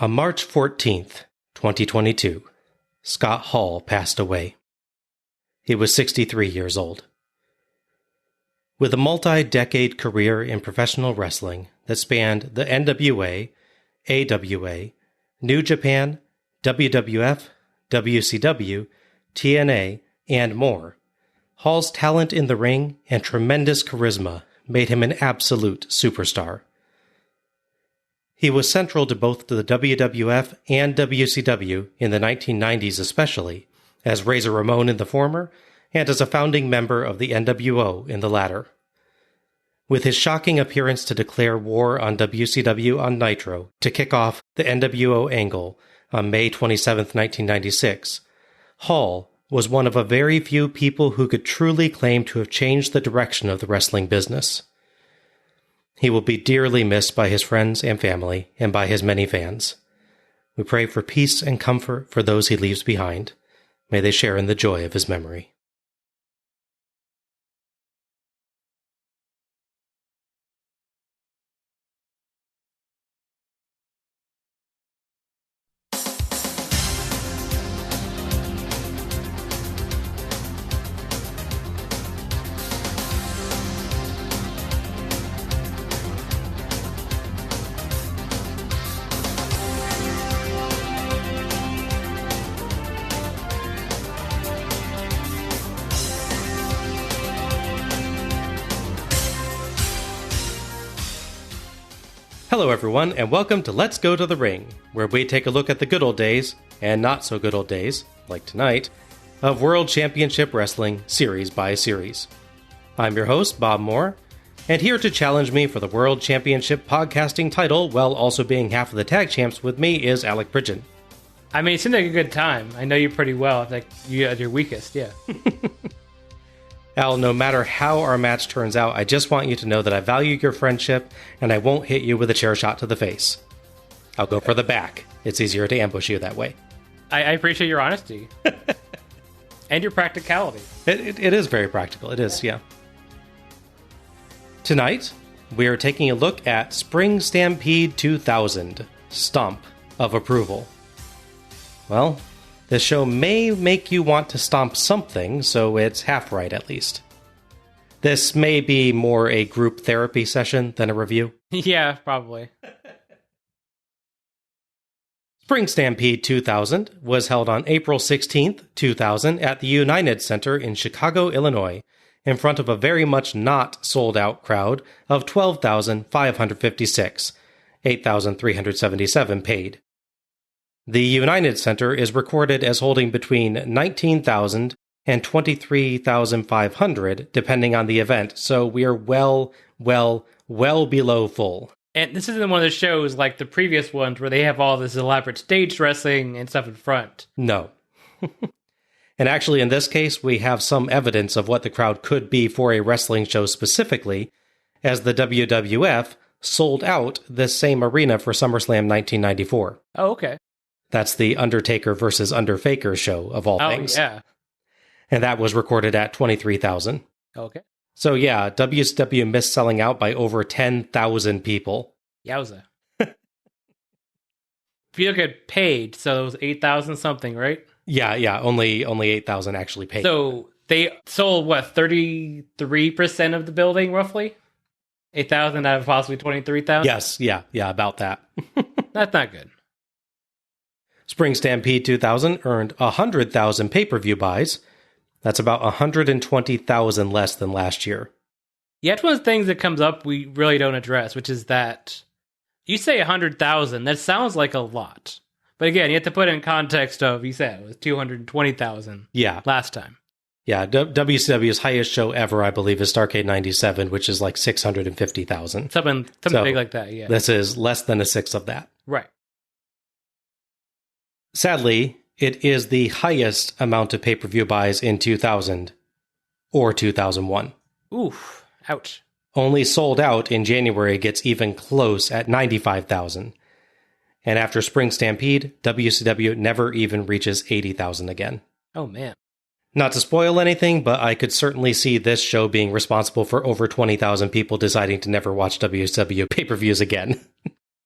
On March 14th, 2022, Scott Hall passed away. He was 63 years old. With a multi-decade career in professional wrestling that spanned the NWA, AWA, New Japan, WWF, WCW, TNA, and more, Hall's talent in the ring and tremendous charisma made him an absolute superstar. He was central to both the WWF and WCW in the 1990s especially, as Razor Ramon in the former, and as a founding member of the NWO in the latter. With his shocking appearance to declare war on WCW on Nitro to kick off the NWO angle on May 27, 1996, Hall was one of a very few people who could truly claim to have changed the direction of the wrestling business. He will be dearly missed by his friends and family and by his many fans. We pray for peace and comfort for those he leaves behind. May they share in the joy of his memory. Hello everyone, and welcome to Let's Go to the Ring, where we take a look at the good old days, and not so good old days, like tonight, of World Championship Wrestling series by series. I'm your host, Bob Moore, and here to challenge me for the World Championship podcasting title while also being half of the tag champs with me is Alec Pridgeon. I mean, it seemed like a good time. I know you pretty well. Like, you at your weakest, yeah. Al, no matter how our match turns out, I just want you to know that I value your friendship, and I won't hit you with a chair shot to the face. I'll go for the back. It's easier to ambush you that way. I appreciate your honesty. And your practicality. It is very practical. It is, yeah. Tonight, we are taking a look at Spring Stampede 2000, Stomp of Approval. Well, this show may make you want to stomp something, so it's half right at least. This may be more a group therapy session than a review. Yeah, probably. Spring Stampede 2000 was held on April 16th, 2000 at the United Center in Chicago, Illinois, in front of a very much not sold-out crowd of 12,556, 8,377 paid. The United Center is recorded as holding between 19,000 and 23,500, depending on the event, so we are well below full. And this isn't one of the shows like the previous ones where they have all this elaborate stage dressing and stuff in front. No. And actually, in this case, we have some evidence of what the crowd could be for a wrestling show specifically, as the WWF sold out this same arena for SummerSlam 1994. Oh, okay. That's the Undertaker versus Underfaker show, of all things. Oh, yeah. And that was recorded at 23,000. Okay. So yeah, WCW missed selling out by over 10,000 people. Yowza. If you look at paid, so it was 8,000 something, right? Yeah, only 8,000 actually paid. So they sold, 33% of the building, roughly? 8,000 out of possibly 23,000? Yes, yeah, about that. That's not good. Spring Stampede 2000 earned 100,000 pay-per-view buys. That's about 120,000 less than last year. Yeah, it's one of the things that comes up we really don't address, which is that you say 100,000, that sounds like a lot. But again, you have to put it in context of, you said, it was 220,000 last time. Yeah, WCW's highest show ever, I believe, is Starrcade 97, which is like 650,000. Something big like that, yeah. This is less than a sixth of that. Right. Sadly, it is the highest amount of pay-per-view buys in 2000 or 2001. Oof, ouch. Only Sold Out in January gets even close at 95,000. And after Spring Stampede, WCW never even reaches 80,000 again. Oh, man. Not to spoil anything, but I could certainly see this show being responsible for over 20,000 people deciding to never watch WCW pay-per-views again.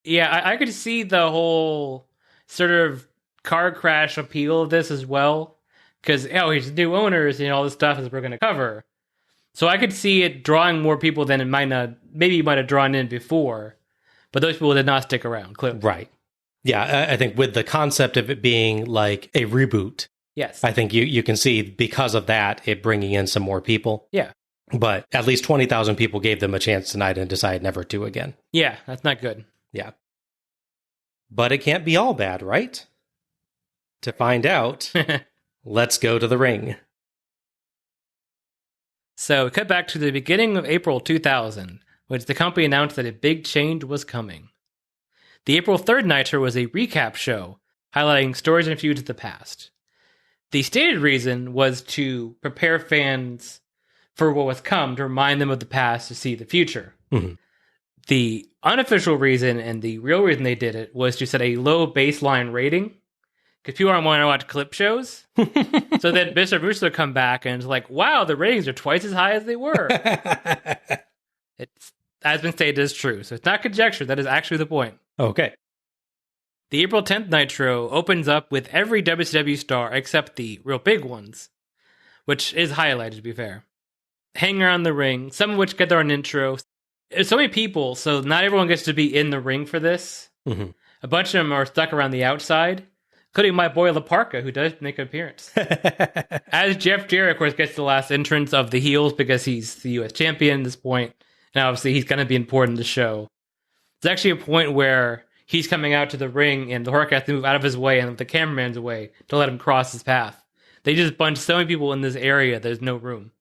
Yeah, I could see the whole sort of car crash appeal of this as well. Because, he's new owners and all this stuff as we're going to cover. So I could see it drawing more people than it might have drawn in before. But those people did not stick around, clearly. Right. Yeah, I think with the concept of it being like a reboot, yes, I think you can see because of that, it bringing in some more people. Yeah. But at least 20,000 people gave them a chance tonight and decided never to again. Yeah, that's not good. Yeah. But it can't be all bad, right? To find out, let's go to the ring. So, cut back to the beginning of April 2000, which the company announced that a big change was coming. The April 3rd Nitro was a recap show, highlighting stories and feuds of the past. The stated reason was to prepare fans for what was come, to remind them of the past to see the future. Mm-hmm. The unofficial reason, and the real reason they did it, was to set a low baseline rating, because people aren't wanting to watch clip shows. So then Mr. Russo come back and it's like, wow, the ratings are twice as high as they were. It's, as been stated, is true. So it's not conjecture. That is actually the point. Okay. The April 10th Nitro opens up with every WCW star except the real big ones, which is highlighted, to be fair, hanging around the ring, some of which get their own intro. There's so many people, so not everyone gets to be in the ring for this. Mm-hmm. A bunch of them are stuck around the outside, including my boy La Parka, who does make an appearance. As Jeff Jarrett, of course, gets the last entrance of the heels because he's the U.S. champion at this point, and obviously he's going to be important to the show. There's actually a point where he's coming out to the ring, and the Parka has to move out of his way and the cameraman's away to let him cross his path. They just bunch so many people in this area, there's no room.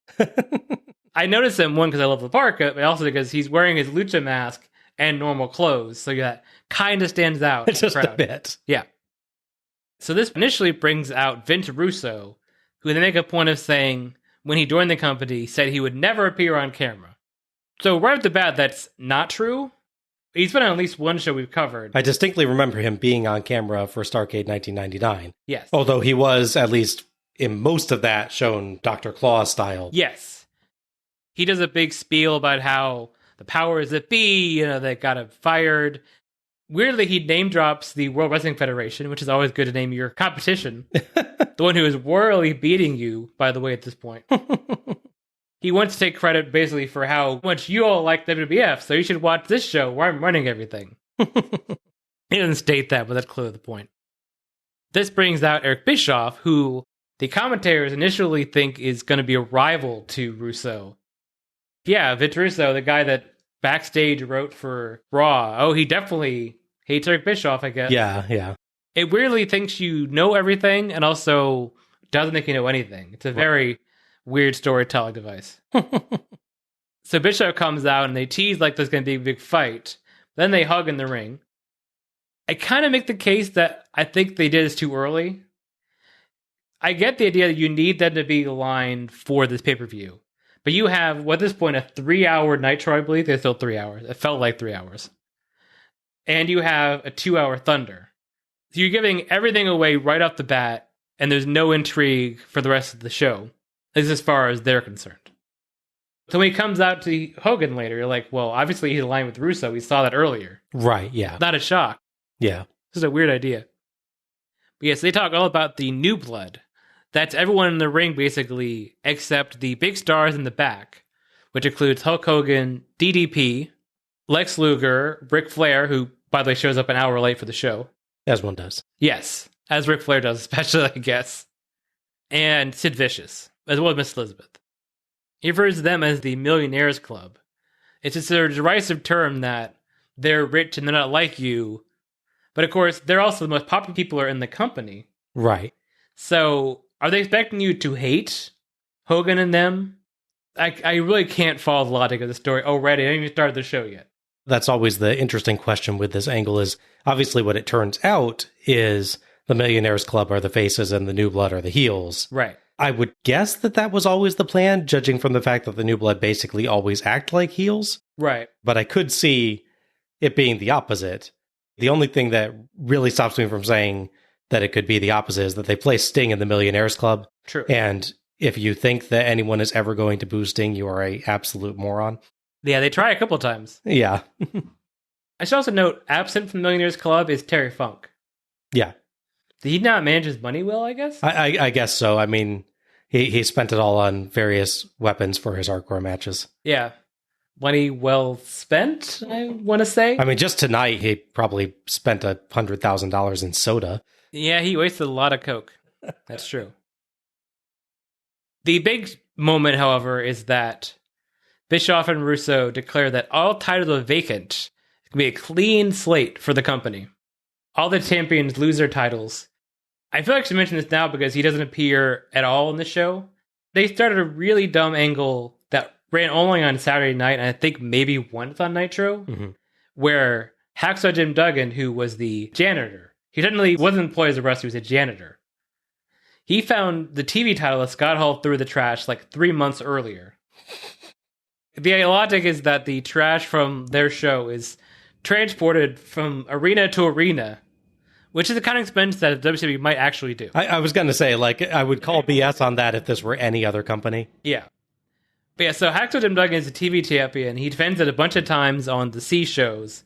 I noticed him, one, because I love the Parka, but also because he's wearing his lucha mask and normal clothes, so that kind of stands out. Just a bit. Yeah. So this initially brings out Vince Russo, who they make a point of saying, when he joined the company, said he would never appear on camera. So right off the bat, that's not true. He's been on at least one show we've covered. I distinctly remember him being on camera for Starrcade 1999. Yes. Although he was, at least in most of that, shown Dr. Claus style. Yes. He does a big spiel about how the powers that be, they got him fired. Weirdly, he name drops the World Wrestling Federation, which is always good to name your competition. The one who is royally beating you, by the way, at this point. He wants to take credit basically for how much you all like WWF, so you should watch this show where I'm running everything. He doesn't state that, but that's clearly the point. This brings out Eric Bischoff, who the commentators initially think is going to be a rival to Russo. Yeah, Vince Russo, the guy that backstage wrote for Raw. Oh, he definitely hates Eric Bischoff, I guess. Yeah. It weirdly thinks you know everything and also doesn't think you know anything. It's a very weird storytelling device. So Bischoff comes out and they tease like there's going to be a big fight. Then they hug in the ring. I kind of make the case that I think they did this too early. I get the idea that you need them to be aligned for this pay-per-view. But you have, at this point, a 3-hour Nitro, I believe. It's still 3 hours. It felt like 3 hours. And you have a 2-hour Thunder. So you're giving everything away right off the bat, and there's no intrigue for the rest of the show, at least as far as they're concerned. So when he comes out to Hogan later, you're like, well, obviously he's aligned with Russo. We saw that earlier. Right, yeah. Not a shock. Yeah. This is a weird idea. But yes, they talk all about the new blood. That's everyone in the ring, basically, except the big stars in the back, which includes Hulk Hogan, DDP, Lex Luger, Ric Flair, who, by the way, shows up an hour late for the show. As one does. Yes, as Ric Flair does, especially, I guess. And Sid Vicious, as well as Miss Elizabeth. He refers to them as the Millionaires Club. It's just a derisive term that they're rich and they're not like you. But, of course, they're also the most popular people in the company. Right. So are they expecting you to hate Hogan and them? I really can't follow the logic of the story already. I haven't even started the show yet. That's always the interesting question with this angle is, obviously what it turns out is the Millionaires Club are the faces and the New Blood are the heels. Right. I would guess that was always the plan, judging from the fact that the New Blood basically always act like heels. Right. But I could see it being the opposite. The only thing that really stops me from saying that it could be the opposite is that they place Sting in the Millionaires Club. True. And if you think that anyone is ever going to boo Sting, you are a absolute moron. Yeah, they try a couple times. Yeah. I should also note, absent from the Millionaires Club is Terry Funk. Yeah. Did he not manage his money well, I guess? I guess so. I mean, he spent it all on various weapons for his hardcore matches. Yeah. Money well spent, I want to say. I mean, just tonight, he probably spent $100,000 in soda. Yeah, he wasted a lot of coke. That's true. The big moment, however, is that Bischoff and Russo declare that all titles are vacant. It can be a clean slate for the company. All the champions lose their titles. I feel like I should mention this now because he doesn't appear at all in the show. They started a really dumb angle that ran only on Saturday night, and I think maybe once on Nitro, where Hacksaw Jim Duggan, who was the janitor, he technically wasn't employed as a wrestler, he was a janitor. He found the TV title that Scott Hall threw in the trash like 3 months earlier. The logic is that the trash from their show is transported from arena to arena, which is the kind of expense that WCW might actually do. I was going to say, like, I would call BS on that if this were any other company. Yeah. But yeah, so Hacksaw Jim Duggan is a TV champion. He defends it a bunch of times on the C shows.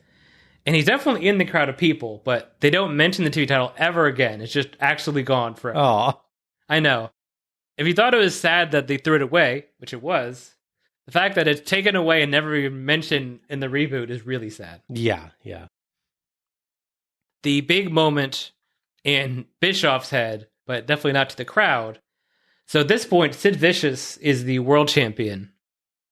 And he's definitely in the crowd of people, but they don't mention the TV title ever again. It's just actually gone forever. Aw. I know. If you thought it was sad that they threw it away, which it was, the fact that it's taken away and never even mentioned in the reboot is really sad. Yeah. The big moment in Bischoff's head, but definitely not to the crowd. So at this point, Sid Vicious is the world champion.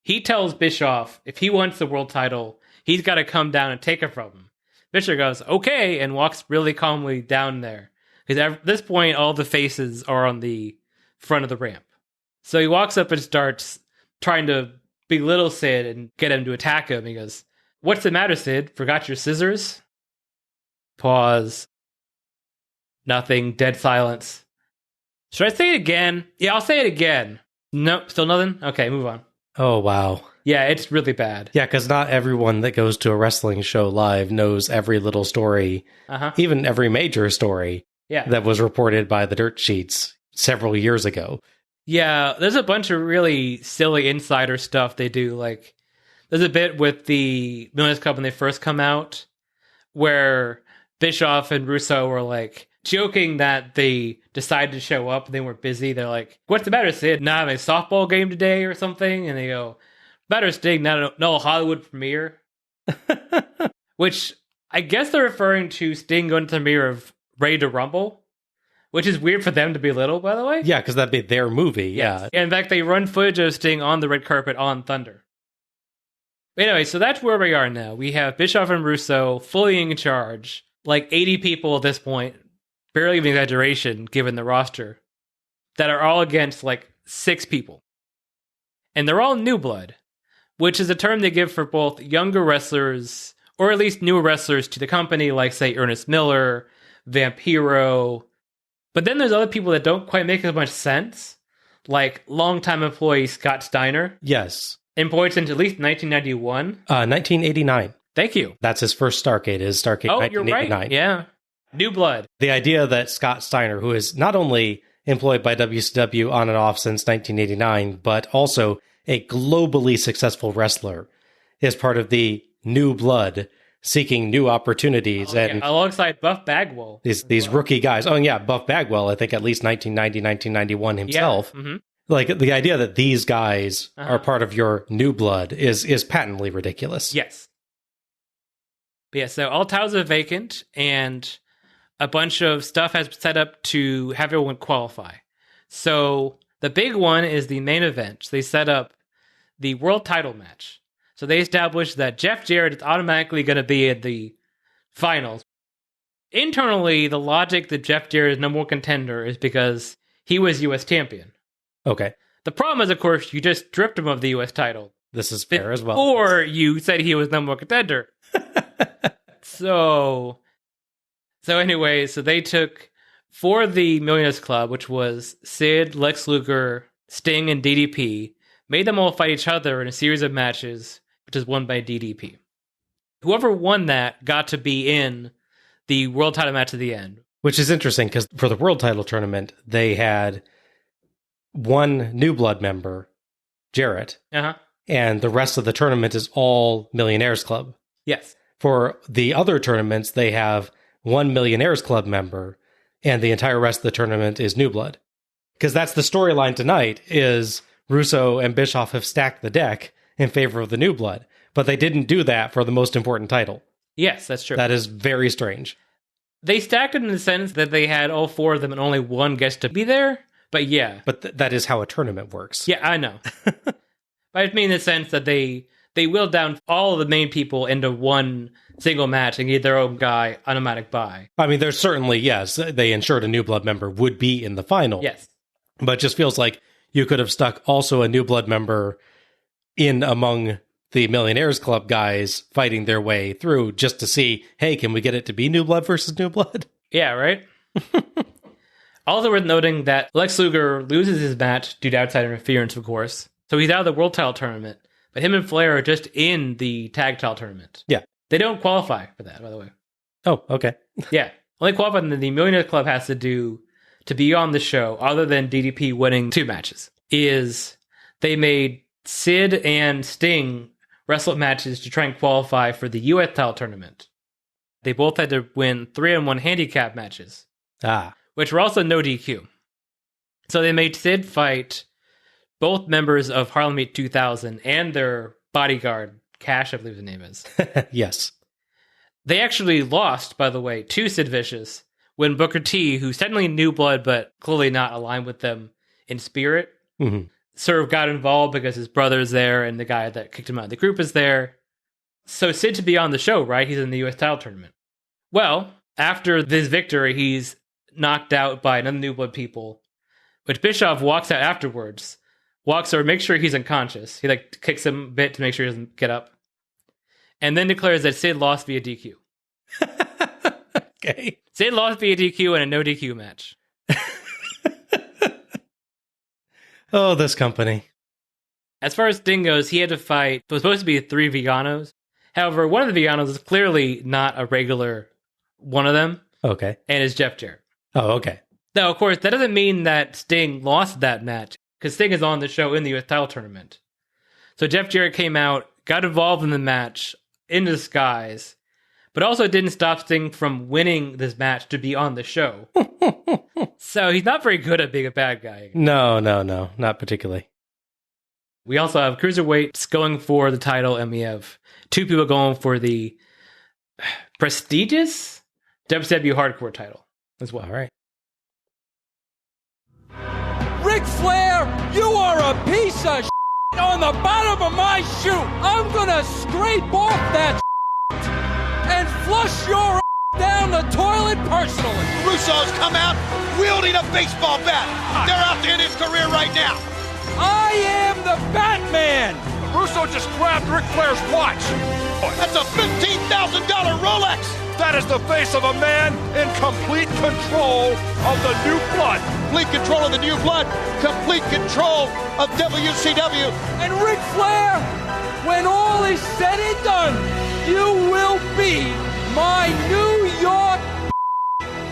He tells Bischoff if he wants the world title, he's got to come down and take it from him. Bischoff goes, okay, and walks really calmly down there. Because at this point, all the faces are on the front of the ramp. So he walks up and starts trying to belittle Sid and get him to attack him. He goes, what's the matter, Sid? Forgot your scissors? Pause. Nothing. Dead silence. Should I say it again? Yeah, I'll say it again. Nope, still nothing? Okay, move on. Oh, wow. Yeah, it's really bad. Yeah, because not everyone that goes to a wrestling show live knows every little story, even every major story that was reported by the dirt sheets several years ago. Yeah, there's a bunch of really silly insider stuff they do. Like, there's a bit with the Millionaires Club when they first come out, where Bischoff and Russo were like joking that they decided to show up and they were busy. They're like, what's the matter, Sid? Not having a softball game today or something? And they go, better Sting, no Hollywood premiere. Which I guess they're referring to Sting going to the premiere of Ready to Rumble, which is weird for them to belittle, by the way. Yeah, because that'd be their movie. Yes. Yeah. In fact, they run footage of Sting on the red carpet on Thunder. But anyway, so that's where we are now. We have Bischoff and Russo fully in charge, like 80 people at this point, barely even exaggeration given the roster, that are all against like 6 people. And they're all new blood, which is a term they give for both younger wrestlers, or at least newer wrestlers to the company, like, say, Ernest Miller, Vampiro. But then there's other people that don't quite make as much sense, like longtime employee Scott Steiner. Yes. Employed since at least 1991. 1989. Thank you. That's his first Starrcade, is Starrcade 1989. You're right. Yeah. New blood. The idea that Scott Steiner, who is not only employed by WCW on and off since 1989, but also a globally successful wrestler, is part of the new blood seeking new opportunities. And alongside Buff Bagwell. These rookie guys. Oh, yeah, Buff Bagwell, I think at least 1990, 1991 himself. Yeah. Mm-hmm. Like, the idea that these guys are part of your new blood is patently ridiculous. Yes. But yeah, so all titles are vacant, and a bunch of stuff has been set up to have everyone qualify. So the big one is the main event. They set up the world title match. So they established that Jeff Jarrett is automatically going to be at the finals. Internally, the logic that Jeff Jarrett is number one contender is because he was U.S. champion. Okay. The problem is, of course, you just stripped him of the U.S. title. This is fair as well. Or you said he was number one contender. So anyway, so they took, for the Millionaires Club, which was Sid, Lex Luger, Sting, and DDP, made them all fight each other in a series of matches, which is won by DDP. Whoever won that got to be in the world title match at the end. Which is interesting, because for the world title tournament, they had one New Blood member, Jarrett, and the rest of the tournament is all Millionaires Club. Yes. For the other tournaments, they have one Millionaires Club member, and the entire rest of the tournament is New Blood. Because that's the storyline tonight, is Russo and Bischoff have stacked the deck in favor of the New Blood, but they didn't do that for the most important title. Yes, that's true. That is very strange. They stacked it in the sense that they had all four of them and only one gets to be there, but yeah. But that is how a tournament works. Yeah, I know. But I mean in the sense that they willed down all of the main people into one single match and gave their own guy automatic bye. I mean, there's certainly, yes, they ensured a New Blood member would be in the final. Yes. But it just feels like you could have stuck also a New Blood member in among the Millionaires Club guys fighting their way through just to see, hey, can we get it to be New Blood versus New Blood? Yeah, right? Also worth noting that Lex Luger loses his match due to outside interference, of course. So he's out of the World Title Tournament. But him and Flair are just in the Tag Title Tournament. Yeah. They don't qualify for that, by the way. Oh, okay. Yeah. Only qualifying that the Millionaires Club has to do to be on the show, other than DDP winning 2 matches, is they made Sid and Sting wrestle matches to try and qualify for the US title tournament. They both had to win 3-on-1 handicap matches, which were also no DQ. So they made Sid fight both members of Harlem Heat 2000 and their bodyguard, Cash, I believe the name is. Yes. They actually lost, by the way, to Sid Vicious when Booker T, who's technically New Blood, but clearly not aligned with them in spirit, sort of got involved because his brother's there and the guy that kicked him out of the group is there. So Sid should be on the show, right? He's in the US title tournament. Well, after this victory, he's knocked out by another New Blood people, which Bischoff walks out afterwards, walks over, makes sure he's unconscious. He kicks him a bit to make sure he doesn't get up, and then declares that Sid lost via DQ. Okay. Sid lost via DQ in a no DQ match. Oh, this company. As far as Sting goes, he had to fight, it was supposed to be 3 Veganos. However, one of the Veganos is clearly not a regular one of them. Okay. And is Jeff Jarrett. Oh, okay. Now, of course, that doesn't mean that Sting lost that match, because Sting is on the show in the US title tournament. So Jeff Jarrett came out, got involved in the match in disguise, but also didn't stop Sting from winning this match to be on the show. So he's not very good at being a bad guy. No, not particularly. We also have cruiserweights going for the title, and we have 2 people going for the prestigious WCW Hardcore title as well. All right. Ric Flair, you are a piece of shit on the bottom of my shoe. I'm gonna scrape off that and flush your down the toilet personally. Russo's come out wielding a baseball bat. They're out to end his career right now. I am the Batman. Russo just grabbed Ric Flair's watch. That's a $15,000 Rolex. That is the face of a man in complete control of the New Blood. Complete control of the New Blood. Complete control of WCW. And Ric Flair, when all is said and done, you will be my New York.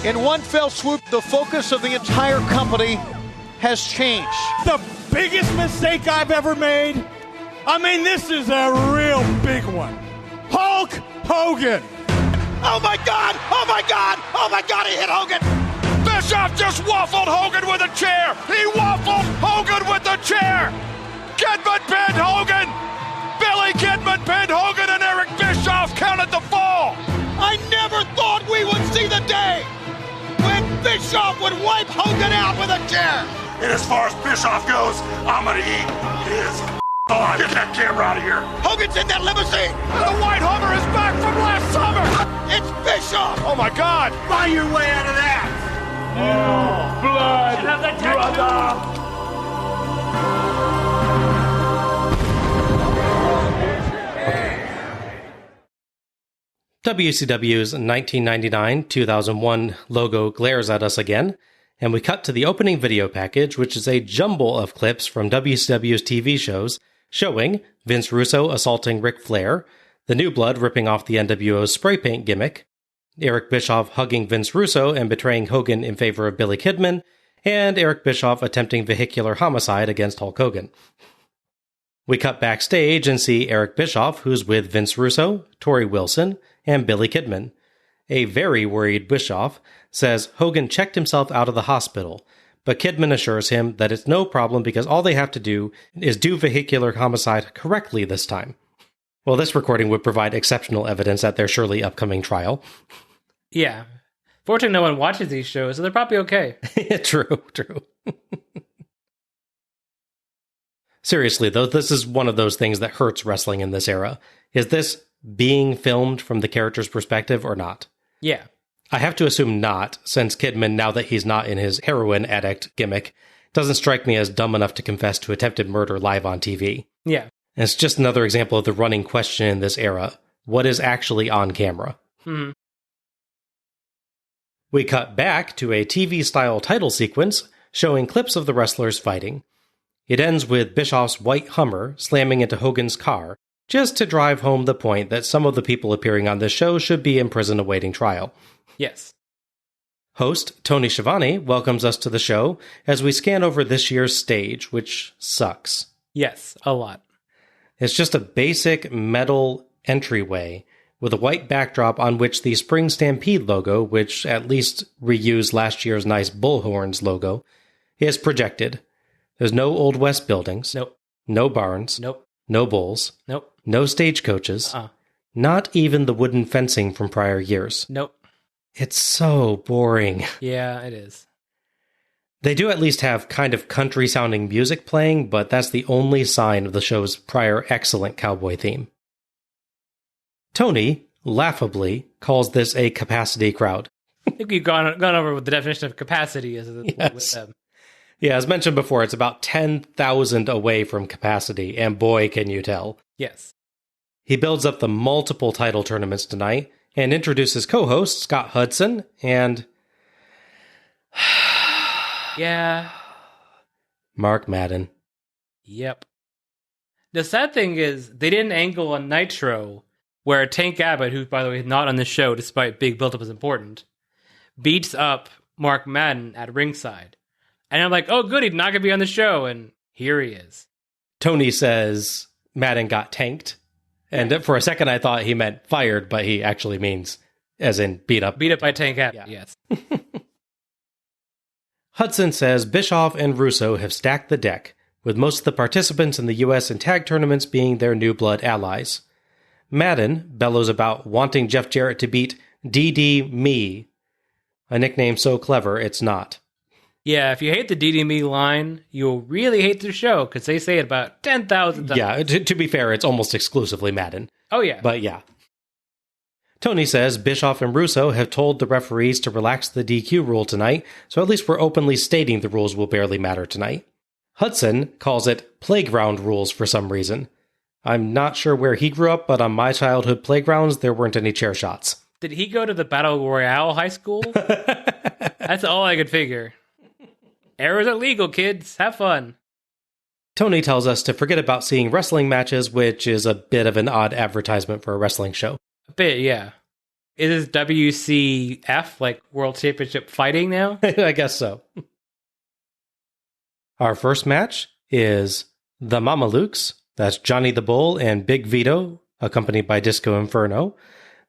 In one fell swoop, the focus of the entire company has changed. The biggest mistake I've ever made? I mean, this is a real big one. Hulk Hogan. Oh my God! Oh my God! Oh my God! He hit Hogan! Bischoff just waffled Hogan with a chair! He waffled Hogan with a chair! Kidman pinned Hogan! Billy Kidman pinned Hogan, and Eric Bischoff counted the fall! I never thought we would see the day when Bischoff would wipe Hogan out with a chair! And as far as Bischoff goes, I'm gonna eat his alive. Get that camera out of here! Hogan's in that limousine! The White Hummer is back from last summer! It's Bischoff! Oh my God! Buy your way out of that! Oh, blood, brother! WCW's 1999-2001 logo glares at us again, and we cut to the opening video package, which is a jumble of clips from WCW's TV shows showing Vince Russo assaulting Ric Flair, the New Blood ripping off the NWO's spray paint gimmick, Eric Bischoff hugging Vince Russo and betraying Hogan in favor of Billy Kidman, and Eric Bischoff attempting vehicular homicide against Hulk Hogan. We cut backstage and see Eric Bischoff, who's with Vince Russo, Tori Wilson, and Billy Kidman. A very worried Bischoff says Hogan checked himself out of the hospital, but Kidman assures him that it's no problem because all they have to do is do vehicular homicide correctly this time. Well, this recording would provide exceptional evidence at their surely upcoming trial. Yeah. Fortunately, no one watches these shows, so they're probably okay. True. Seriously, though, this is one of those things that hurts wrestling in this era. Is this being filmed from the character's perspective or not? Yeah. I have to assume not, since Kidman, now that he's not in his heroin addict gimmick, doesn't strike me as dumb enough to confess to attempted murder live on TV. Yeah. And it's just another example of the running question in this era. What is actually on camera? Mm-hmm. We cut back to a TV-style title sequence showing clips of the wrestlers fighting. It ends with Bischoff's white Hummer slamming into Hogan's car, just to drive home the point that some of the people appearing on this show should be in prison awaiting trial. Yes. Host Tony Schiavone welcomes us to the show as we scan over this year's stage, which sucks. Yes, a lot. It's just a basic metal entryway with a white backdrop on which the Spring Stampede logo, which at least reused last year's nice Bullhorns logo, is projected. There's no Old West buildings. Nope. No barns. Nope. No bulls. Nope. No stagecoaches. Not even the wooden fencing from prior years. Nope. It's so boring. Yeah, it is. They do at least have kind of country-sounding music playing, but that's the only sign of the show's prior excellent cowboy theme. Tony, laughably, calls this a capacity crowd. I think we've gone over what the definition of capacity is with them. Yeah, as mentioned before, it's about 10,000 away from capacity, and boy, can you tell. Yes. He builds up the multiple title tournaments tonight and introduces co-host Scott Hudson and... yeah. Mark Madden. Yep. The sad thing is, they didn't angle on Nitro, where Tank Abbott, who, by the way, is not on the show despite big build-up is important, beats up Mark Madden at ringside. And I'm like, oh, good, he's not going to be on the show. And here he is. Tony says Madden got tanked. And for a second, I thought he meant fired, but he actually means as in beat up. Beat up by Tank Abbott, yes. Hudson says Bischoff and Russo have stacked the deck, with most of the participants in the U.S. and tag tournaments being their new blood allies. Madden bellows about wanting Jeff Jarrett to beat DD Me, a nickname so clever it's not. Yeah, if you hate the DD Me line, you'll really hate the show, because they say it about 10,000 times. Yeah, to be fair, it's almost exclusively Madden. Oh, yeah. But yeah. Tony says Bischoff and Russo have told the referees to relax the DQ rule tonight, so at least we're openly stating the rules will barely matter tonight. Hudson calls it playground rules for some reason. I'm not sure where he grew up, but on my childhood playgrounds, there weren't any chair shots. Did he go to the Battle Royale high school? That's all I could figure. Errors are legal, kids. Have fun. Tony tells us to forget about seeing wrestling matches, which is a bit of an odd advertisement for a wrestling show. A bit, yeah. Is this WCF, like World Championship Fighting now? I guess so. Our first match is the Mamalukes, that's Johnny the Bull and Big Vito, accompanied by Disco Inferno,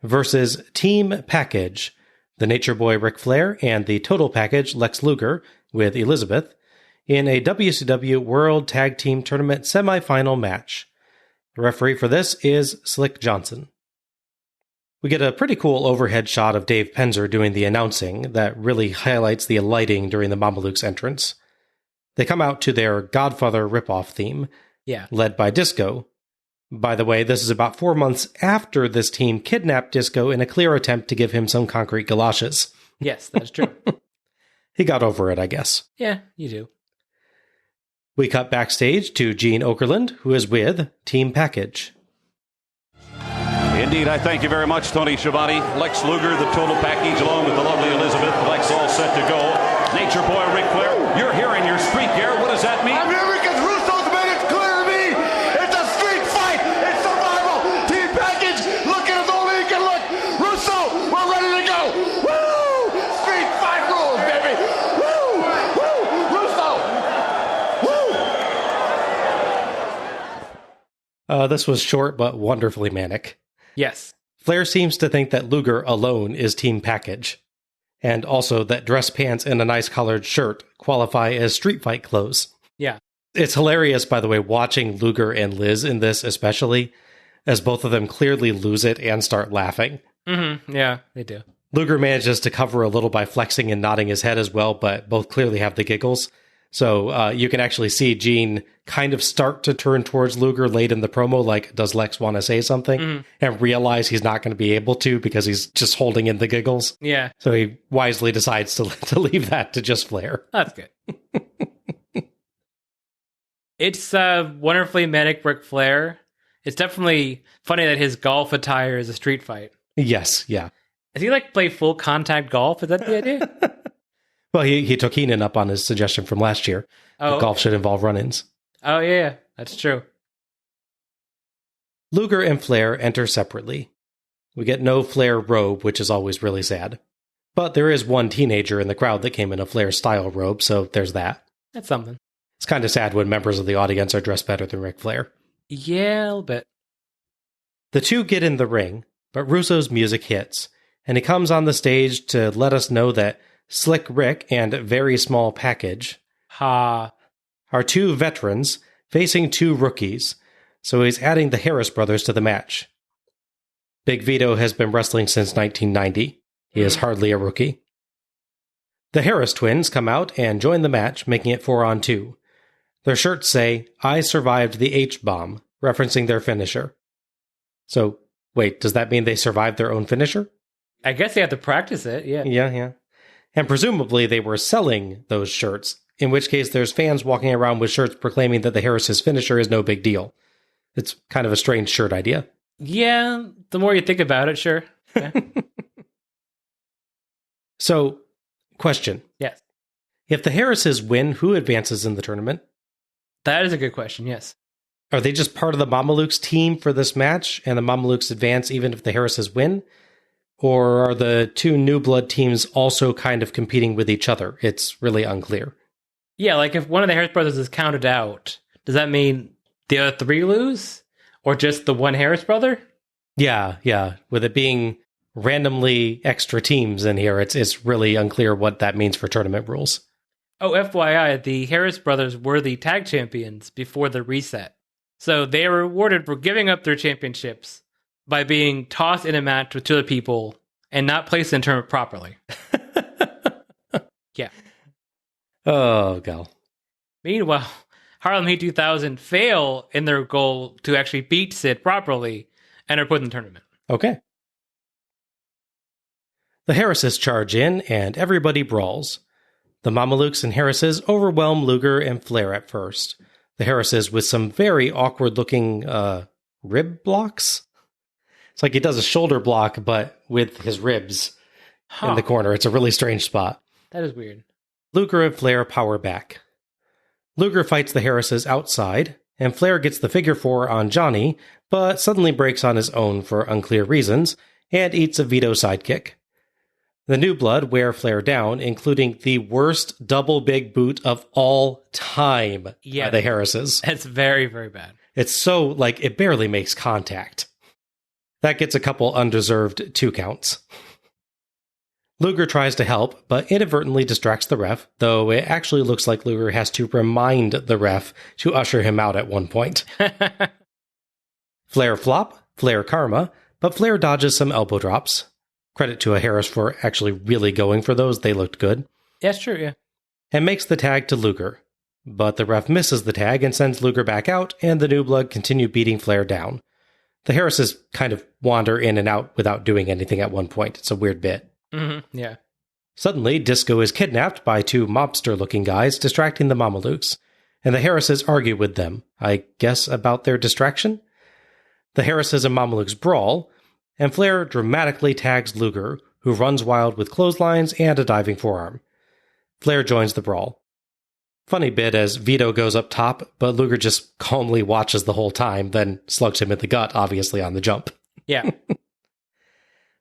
versus Team Package, the Nature Boy Ric Flair and the Total Package Lex Luger with Elizabeth, in a WCW World Tag Team Tournament semifinal match. The referee for this is Slick Johnson. We get a pretty cool overhead shot of Dave Penzer doing the announcing that really highlights the lighting during the Mamalukes' entrance. They come out to their Godfather ripoff theme, led by Disco. By the way, this is about 4 months after this team kidnapped Disco in a clear attempt to give him some concrete galoshes. Yes, that's true. He got over it, I guess. Yeah, you do. We cut backstage to Gene Okerlund, who is with Team Package. Indeed, I thank you very much, Tony Schiavone. Lex Luger, the Total Package, along with the lovely Elizabeth. Lex all set to go. Nature Boy Ric Flair, you're here in your street gear. What does that mean? I'm here because Russo's made it clear to me. It's a street fight. It's survival. Team Package looking as only he can look. Russo, we're ready to go. Woo! Street fight rules, baby. Woo! Woo! Russo! Woo! This was short but wonderfully manic. Yes. Flair seems to think that Luger alone is team package, and also that dress pants and a nice collared shirt qualify as street fight clothes. Yeah. It's hilarious, by the way, watching Luger and Liz in this especially, as both of them clearly lose it and start laughing. Mm-hmm. Yeah, they do. Luger manages to cover a little by flexing and nodding his head as well, but both clearly have the giggles. So you can actually see Gene kind of start to turn towards Luger late in the promo, like, does Lex want to say something? And realize he's not going to be able to because he's just holding in the giggles. Yeah. So he wisely decides to leave that to just Flair. That's good. It's wonderfully manic Ric Flair. It's definitely funny that his golf attire is a street fight. Yes, yeah. Does he play full contact golf? Is that the idea? Well, he took Heenan up on his suggestion from last year. That golf should involve run-ins. Oh, yeah, that's true. Luger and Flair enter separately. We get no Flair robe, which is always really sad. But there is one teenager in the crowd that came in a Flair-style robe, so there's that. That's something. It's kind of sad when members of the audience are dressed better than Ric Flair. Yeah, a little bit. The two get in the ring, but Russo's music hits, and he comes on the stage to let us know that Slick Rick and Very Small Package are two veterans facing two rookies, so he's adding the Harris brothers to the match. Big Vito has been wrestling since 1990. He is hardly a rookie. The Harris twins come out and join the match, making it 4-on-2. Their shirts say, "I survived the H-bomb," referencing their finisher. So, wait, does that mean they survived their own finisher? I guess they have to practice it, yeah. Yeah. And presumably they were selling those shirts, in which case there's fans walking around with shirts proclaiming that the Harris' finisher is no big deal. It's kind of a strange shirt idea. Yeah, the more you think about it, sure. Yeah. So, question. Yes. If the Harrises win, who advances in the tournament? That is a good question, yes. Are they just part of the Mamalukes team for this match, and the Mamalukes advance even if the Harrises win? Or are the two New Blood teams also kind of competing with each other? It's really unclear. Yeah, if one of the Harris brothers is counted out, does that mean the other three lose? Or just the one Harris brother? Yeah. With it being randomly extra teams in here, it's really unclear what that means for tournament rules. Oh, FYI, the Harris brothers were the tag champions before the reset. So they are rewarded for giving up their championships by being tossed in a match with two other people and not placed in tournament properly. Yeah. Oh, God. Meanwhile, Harlem Heat 2000 fail in their goal to actually beat Sid properly and are put in the tournament. Okay. The Harrises charge in, and everybody brawls. The Mamalukes and Harrises overwhelm Luger and Flair at first. The Harrises with some very awkward-looking rib blocks. It's like he does a shoulder block, but with his ribs in the corner. It's a really strange spot. That is weird. Luger and Flair power back. Luger fights the Harrises outside, and Flair gets the figure four on Johnny, but suddenly breaks on his own for unclear reasons, and eats a Vito sidekick. The New Blood wear Flair down, including the worst double big boot of all time by the Harrises. It's very, very bad. It's so, it barely makes contact. That gets a couple undeserved 2 counts. Luger tries to help, but inadvertently distracts the ref, though it actually looks like Luger has to remind the ref to usher him out at one point. Flair flop, Flair karma, but Flair dodges some elbow drops. Credit to a Harris for actually really going for those. They looked good. That's true, yeah. And makes the tag to Luger. But the ref misses the tag and sends Luger back out, and the New Blood continue beating Flair down. The Harrises kind of wander in and out without doing anything at one point. It's a weird bit. Mm-hmm, yeah. Suddenly, Disco is kidnapped by 2 mobster-looking guys distracting the Mamalukes, and the Harrises argue with them, I guess about their distraction? The Harrises and Mamalukes brawl, and Flair dramatically tags Luger, who runs wild with clotheslines and a diving forearm. Flair joins the brawl. Funny bit as Vito goes up top, but Luger just calmly watches the whole time, then slugs him in the gut, obviously on the jump. Yeah.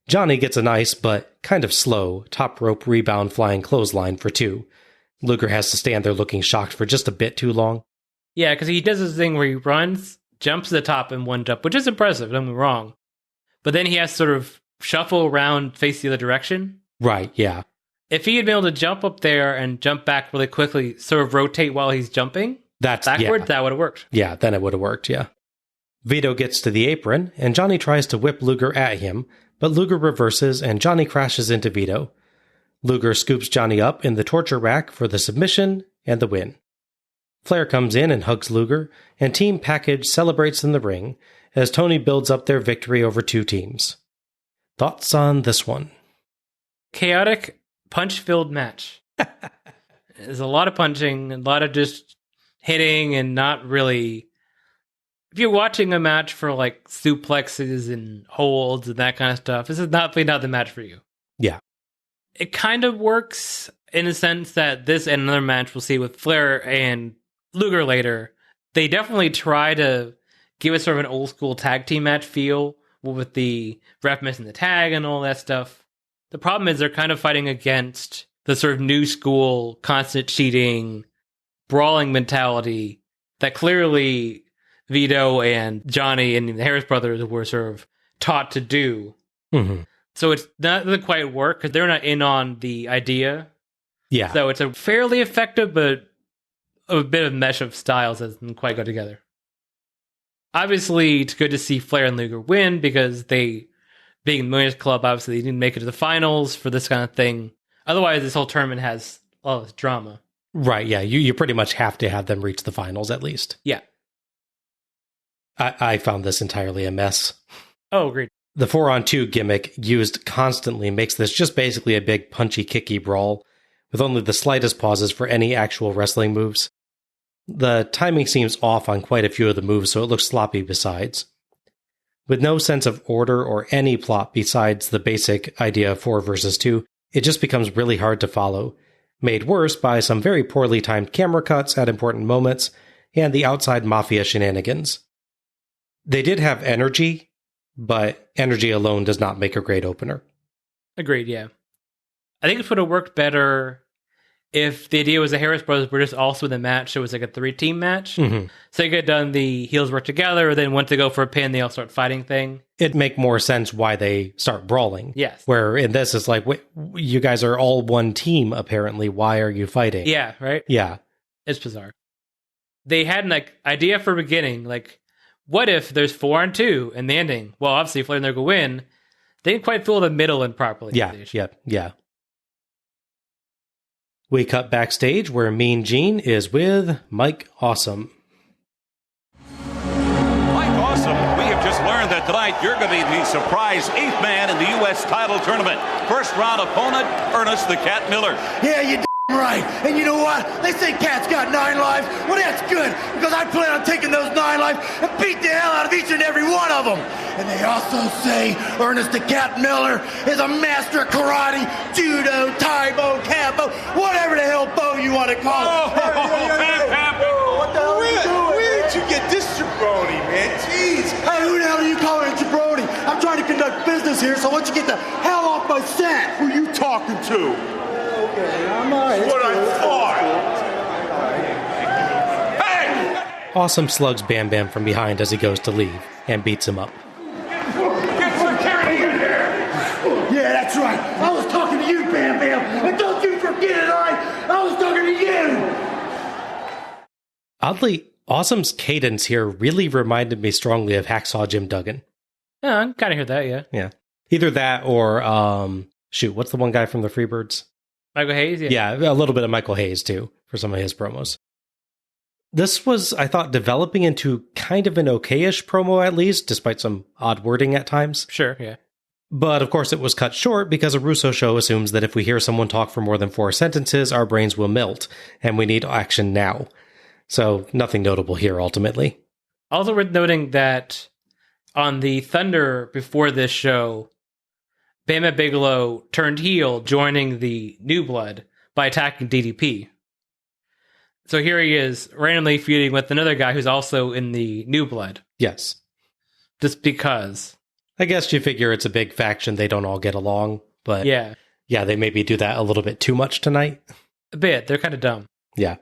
Johnny gets a nice, but kind of slow, top rope rebound flying clothesline for 2. Luger has to stand there looking shocked for just a bit too long. Yeah, because he does this thing where he runs, jumps to the top in one jump, which is impressive, don't get me wrong. But then he has to sort of shuffle around, face the other direction. Right, yeah. If he had been able to jump up there and jump back really quickly, sort of rotate while he's jumping backwards, that would have worked. Yeah, then it would have worked, yeah. Vito gets to the apron, and Johnny tries to whip Luger at him, but Luger reverses and Johnny crashes into Vito. Luger scoops Johnny up in the torture rack for the submission and the win. Flair comes in and hugs Luger, and Team Package celebrates in the ring as Tony builds up their victory over two teams. Thoughts on this one? Chaotic, punch-filled match. There's a lot of punching, a lot of just hitting, and not really... If you're watching a match for like suplexes and holds and that kind of stuff, this is not the match for you. Yeah. It kind of works in a sense that this and another match we'll see with Flair and Luger later, they definitely try to give us sort of an old school tag team match feel with the ref missing the tag and all that stuff. The problem is they're kind of fighting against the sort of new school, constant cheating, brawling mentality that clearly Vito and Johnny and the Harris brothers were sort of taught to do. Mm-hmm. So it doesn't quite work because they're not in on the idea. Yeah. So it's a fairly effective, but a bit of mesh of styles that doesn't quite go together. Obviously, it's good to see Flair and Luger win because they, being in the Millionaires Club, obviously they didn't make it to the finals for this kind of thing. Otherwise, this whole tournament has all this drama. Right, yeah. You pretty much have to have them reach the finals at least. Yeah. I found this entirely a mess. Oh, agreed. The 4-on-2 gimmick used constantly makes this just basically a big punchy kicky brawl, with only the slightest pauses for any actual wrestling moves. The timing seems off on quite a few of the moves, so it looks sloppy besides. With no sense of order or any plot besides the basic idea of 4 versus 2, it just becomes really hard to follow, made worse by some very poorly timed camera cuts at important moments, and the outside mafia shenanigans. They did have energy, but energy alone does not make a great opener. Agreed, yeah. I think it would have worked better if the idea was the Harris brothers were just also in the match, so it was like a 3-team match. Mm-hmm. So you could have done the heels work together, or then went to go for a pin, they all start fighting thing. It'd make more sense why they start brawling. Yes. Where in this, it's like, you guys are all one team, apparently. Why are you fighting? Yeah, right? Yeah. It's bizarre. They had an idea for beginning, like, what if there's 4-on-2 and the ending? Well, obviously, Flair and Luger win. They didn't quite fill the middle in properly. Yeah. We cut backstage where Mean Gene is with Mike Awesome. Mike Awesome, we have just learned that tonight you're going to be the surprise 8th man in the U.S. title tournament. First round opponent, Ernest the Cat Miller. Yeah, you right. And you know what? They say Cat's got 9 lives. Well, that's good, because I plan on taking those 9 lives and beat the hell out of each and every one of them. And they also say Ernest the Cat Miller is a master of karate, judo, taibo, kambo, whatever the hell bo you want to call it. What the hell are you doing? Where did you get this jabroni, man? Jeez. Hey, who the hell are you calling a jabroni? I'm trying to conduct business here, so why don't you get the hell off my set? Who you talking to? Okay, I'm all right. What I thought. Hey! Awesome slugs Bam Bam from behind as he goes to leave and beats him up. Get some carry in here! Yeah, that's right. I was talking to you, Bam Bam. And don't you forget it, I was talking to you. Oddly, Awesome's cadence here really reminded me strongly of Hacksaw Jim Duggan. Yeah, I kind of hear that, yeah. Yeah. Either that or, what's the one guy from the Freebirds? Michael Hayes? Yeah, a little bit of Michael Hayes, too, for some of his promos. This was, I thought, developing into kind of an okay-ish promo, at least, despite some odd wording at times. Sure, yeah. But, of course, it was cut short because a Russo show assumes that if we hear someone talk for more than 4 sentences, our brains will melt, and we need action now. So, nothing notable here, ultimately. Also worth noting that on the Thunder before this show, Bam Bigelow turned heel, joining the New Blood by attacking DDP. So here he is, randomly feuding with another guy who's also in the New Blood. Yes. Just because. I guess you figure it's a big faction, they don't all get along, but yeah, they maybe do that a little bit too much tonight. A bit. They're kind of dumb. Yeah.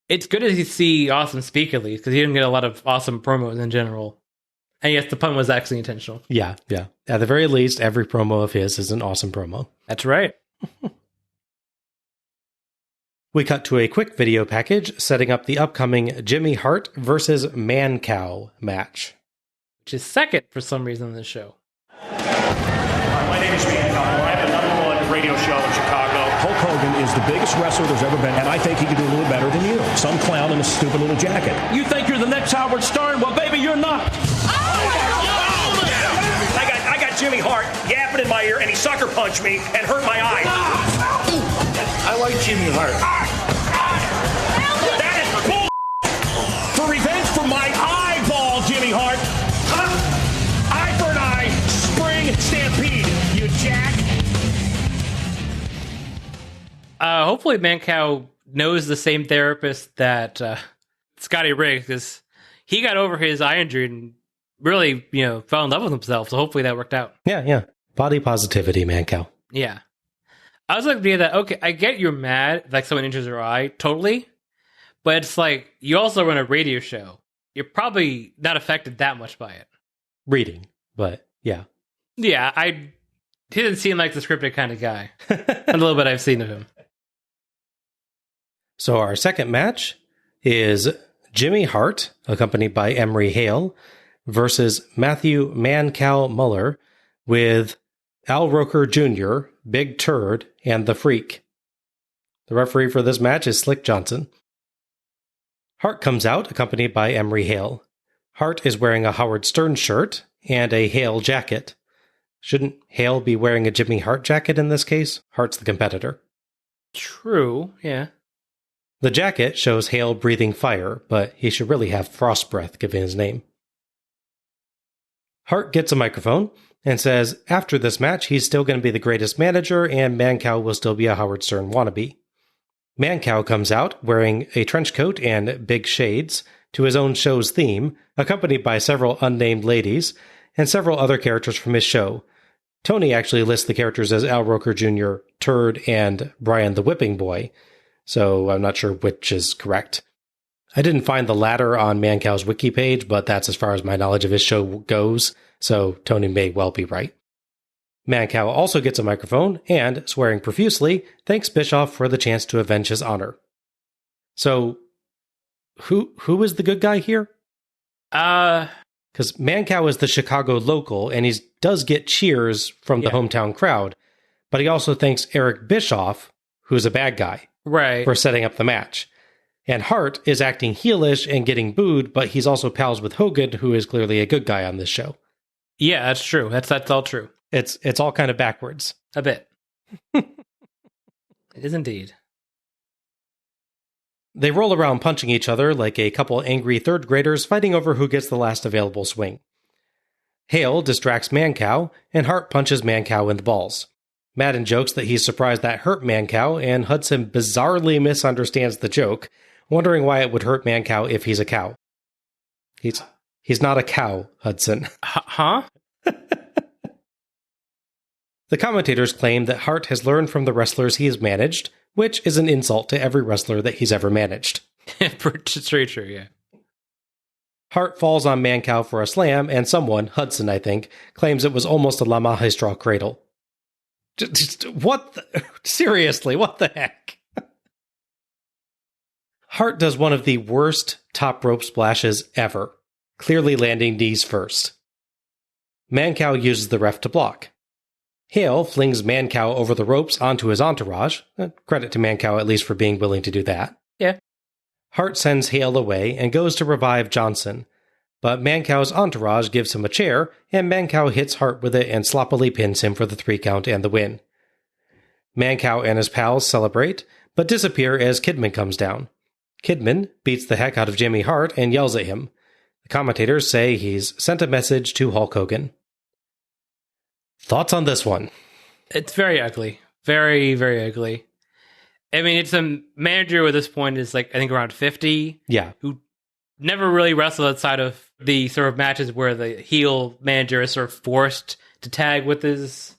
It's good to see Austin speak at least, because he didn't get a lot of awesome promos in general. And yes, the pun was actually intentional. Yeah. At the very least, every promo of his is an awesome promo. That's right. We cut to a quick video package setting up the upcoming Jimmy Hart versus Man Cow match. Which is second for some reason on this show. My name is Man Cow. I have the #1 radio show in Chicago. Hulk Hogan is the biggest wrestler there's ever been, and I think he can do a little better than you. Some clown in a stupid little jacket. You think you're the next Howard Stern? Well, baby, you're not. I got Jimmy Hart yapping in my ear, and he sucker punched me and hurt my eye. I like Jimmy Hart. That is bull. For revenge for my eyeball, Jimmy Hart. Eye for an eye. Spring Stampede, you jack. Hopefully Mancow knows the same therapist that Scotty Riggs, because he got over his eye injury and really, fell in love with himself. So hopefully that worked out. Yeah. Body positivity, Mancow. Yeah. I was like, that, okay, I get you're mad, like someone injures your eye, totally. But it's like, you also run a radio show. You're probably not affected that much by it. Reading, but yeah. Yeah, he didn't seem like the scripted kind of guy. A little bit I've seen of him. So our second match is Jimmy Hart, accompanied by Emery Hale, versus Matthew Man-Cow Muller with Al Roker Jr., Big Turd, and The Freak. The referee for this match is Slick Johnson. Hart comes out, accompanied by Emery Hale. Hart is wearing a Howard Stern shirt and a Hale jacket. Shouldn't Hale be wearing a Jimmy Hart jacket in this case? Hart's the competitor. True, yeah. The jacket shows Hale breathing fire, but he should really have frost breath given his name. Hart gets a microphone and says after this match he's still going to be the greatest manager and Mancow will still be a Howard Stern wannabe. Mancow comes out wearing a trench coat and big shades to his own show's theme, accompanied by several unnamed ladies and several other characters from his show. Tony actually lists the characters as Al Roker Jr., Turd, and Brian the Whipping Boy, so I'm not sure which is correct. I didn't find the latter on Mancow's wiki page, but that's as far as my knowledge of his show goes, so Tony may well be right. Mancow also gets a microphone and, swearing profusely, thanks Bischoff for the chance to avenge his honor. So, who is the good guy here? Because Mancow is the Chicago local, and he does get cheers from the hometown crowd, but he also thanks Eric Bischoff, who's a bad guy, right, for setting up the match. And Hart is acting heelish and getting booed, but he's also pals with Hogan, who is clearly a good guy on this show. Yeah, that's true. That's all true. It's all kind of backwards. A bit. It is indeed. They roll around punching each other like a couple angry third graders fighting over who gets the last available swing. Hale distracts Mancow, and Hart punches Mancow in the balls. Madden jokes that he's surprised that hurt Mancow, and Hudson bizarrely misunderstands the joke, wondering why it would hurt Mancow if he's a cow. He's not a cow, Hudson. Huh? The commentators claim that Hart has learned from the wrestlers he has managed, which is an insult to every wrestler that he's ever managed. It's very true, yeah. Hart falls on Mancow for a slam, and someone, Hudson I think, claims it was almost a La Maestra cradle. Seriously, what the heck? Hart does one of the worst top rope splashes ever, clearly landing knees first. Mancow uses the ref to block. Hale flings Mancow over the ropes onto his entourage. Credit to Mancow at least for being willing to do that. Yeah. Hart sends Hale away and goes to revive Johnson, but Mancow's entourage gives him a chair, and Mancow hits Hart with it and sloppily pins him for the 3 count and the win. Mancow and his pals celebrate, but disappear as Kidman comes down. Kidman beats the heck out of Jimmy Hart and yells at him. The commentators say he's sent a message to Hulk Hogan. Thoughts on this one? It's very ugly. Very, very ugly. I mean, it's a manager who at this point is like, I think around 50. Yeah. Who never really wrestled outside of the sort of matches where the heel manager is sort of forced to tag with his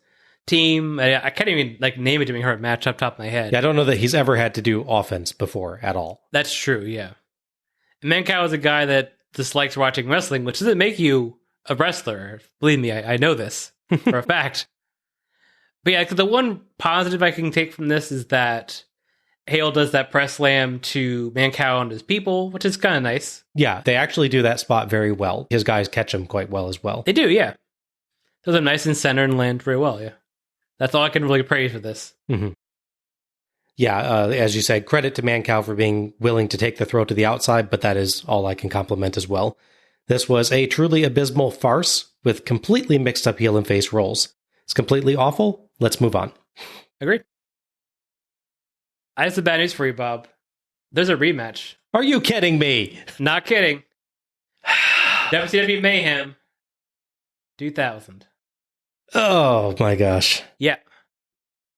team. I can't even name a Jimmy Hart match off the top of my head. Yeah, I don't know that he's ever had to do offense before at all. That's true, yeah. And Mancow is a guy that dislikes watching wrestling, which doesn't make you a wrestler. Believe me, I know this for a fact. But yeah, the one positive I can take from this is that Hale does that press slam to Mancow and his people, which is kind of nice. Yeah, they actually do that spot very well. His guys catch him quite well as well. They do, yeah. Those are nice and center and land very well, yeah. That's all I can really praise for this. Mm-hmm. Yeah, as you said, credit to Mancow for being willing to take the throw to the outside, but that is all I can compliment as well. This was a truly abysmal farce with completely mixed up heel and face roles. It's completely awful. Let's move on. Agreed. I have some bad news for you, Bob. There's a rematch. Are you kidding me? Not kidding. WCW Mayhem 2000. Oh my gosh. Yeah.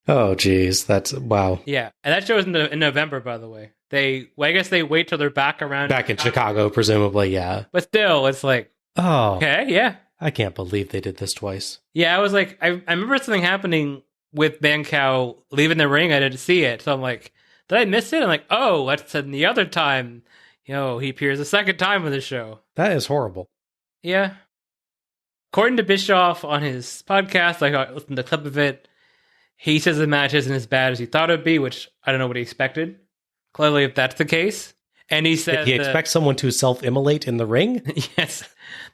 Oh geez, that's wow. Yeah, and that show is in November, by the way. I guess they wait till they're back around. Back in Chicago, presumably, yeah. But still, it's like, oh, okay, yeah. I can't believe they did this twice. Yeah, I was like, I remember something happening with Mancow leaving the ring. I didn't see it, so I'm like, did I miss it? I'm like, oh, that's the other time. He appears a second time in the show. That is horrible. Yeah. According to Bischoff on his podcast, I listened to a clip of it. He says the match isn't as bad as he thought it'd be, which I don't know what he expected. Clearly, if that's the case. And he said he expects someone to self-immolate in the ring? Yes.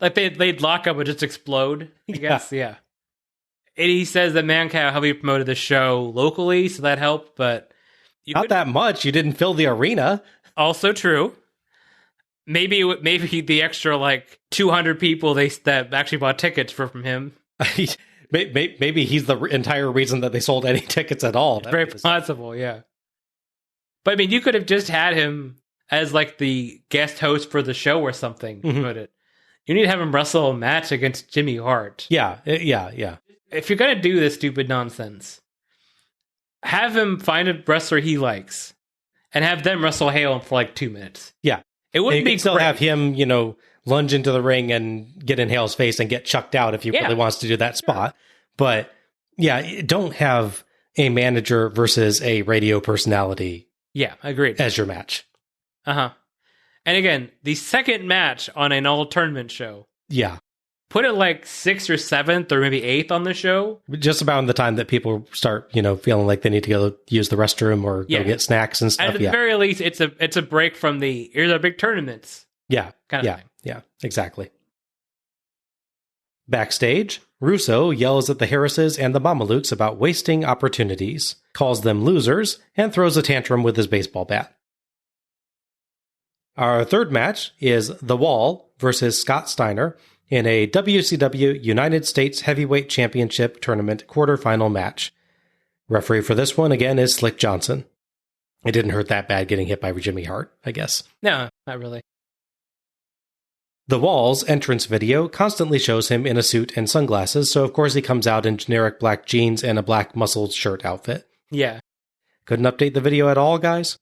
Like they'd lock up and just explode, I guess. Yeah. And he says that Mancow heavily promoted the show locally, so that helped, but... Not that much. You didn't fill the arena. Also true. Maybe the extra 200 people that actually bought tickets from him. Maybe he's the entire reason that they sold any tickets at all. Very possible, yeah. But I mean, you could have just had him as the guest host for the show or something. Mm-hmm. Put it. You need to have him wrestle a match against Jimmy Hart. Yeah. If you're gonna do this stupid nonsense, have him find a wrestler he likes, and have them wrestle Hale for 2 minutes. Yeah, it wouldn't be still great. have him, lunge into the ring and get in Hale's face and get chucked out if he really wants to do that spot. Sure. But yeah, don't have a manager versus a radio personality. Yeah, agreed. As your match. Uh-huh. And again, the second match on an all-tournament show. Yeah. Put it 6th or 7th or maybe 8th on the show. Just about the time that people start, feeling like they need to go use the restroom or go get snacks and stuff. At the very least, it's a break from here's our big tournaments. Yeah. Kind of thing. Yeah, exactly. Backstage, Russo yells at the Harrises and the Mamalukes about wasting opportunities, calls them losers, and throws a tantrum with his baseball bat. Our third match is The Wall versus Scott Steiner in a WCW United States Heavyweight Championship Tournament quarterfinal match. Referee for this one, again, is Slick Johnson. It didn't hurt that bad getting hit by Jimmy Hart, I guess. No, not really. The Wall's entrance video constantly shows him in a suit and sunglasses, so of course he comes out in generic black jeans and a black muscled shirt outfit. Yeah. Couldn't update the video at all, guys?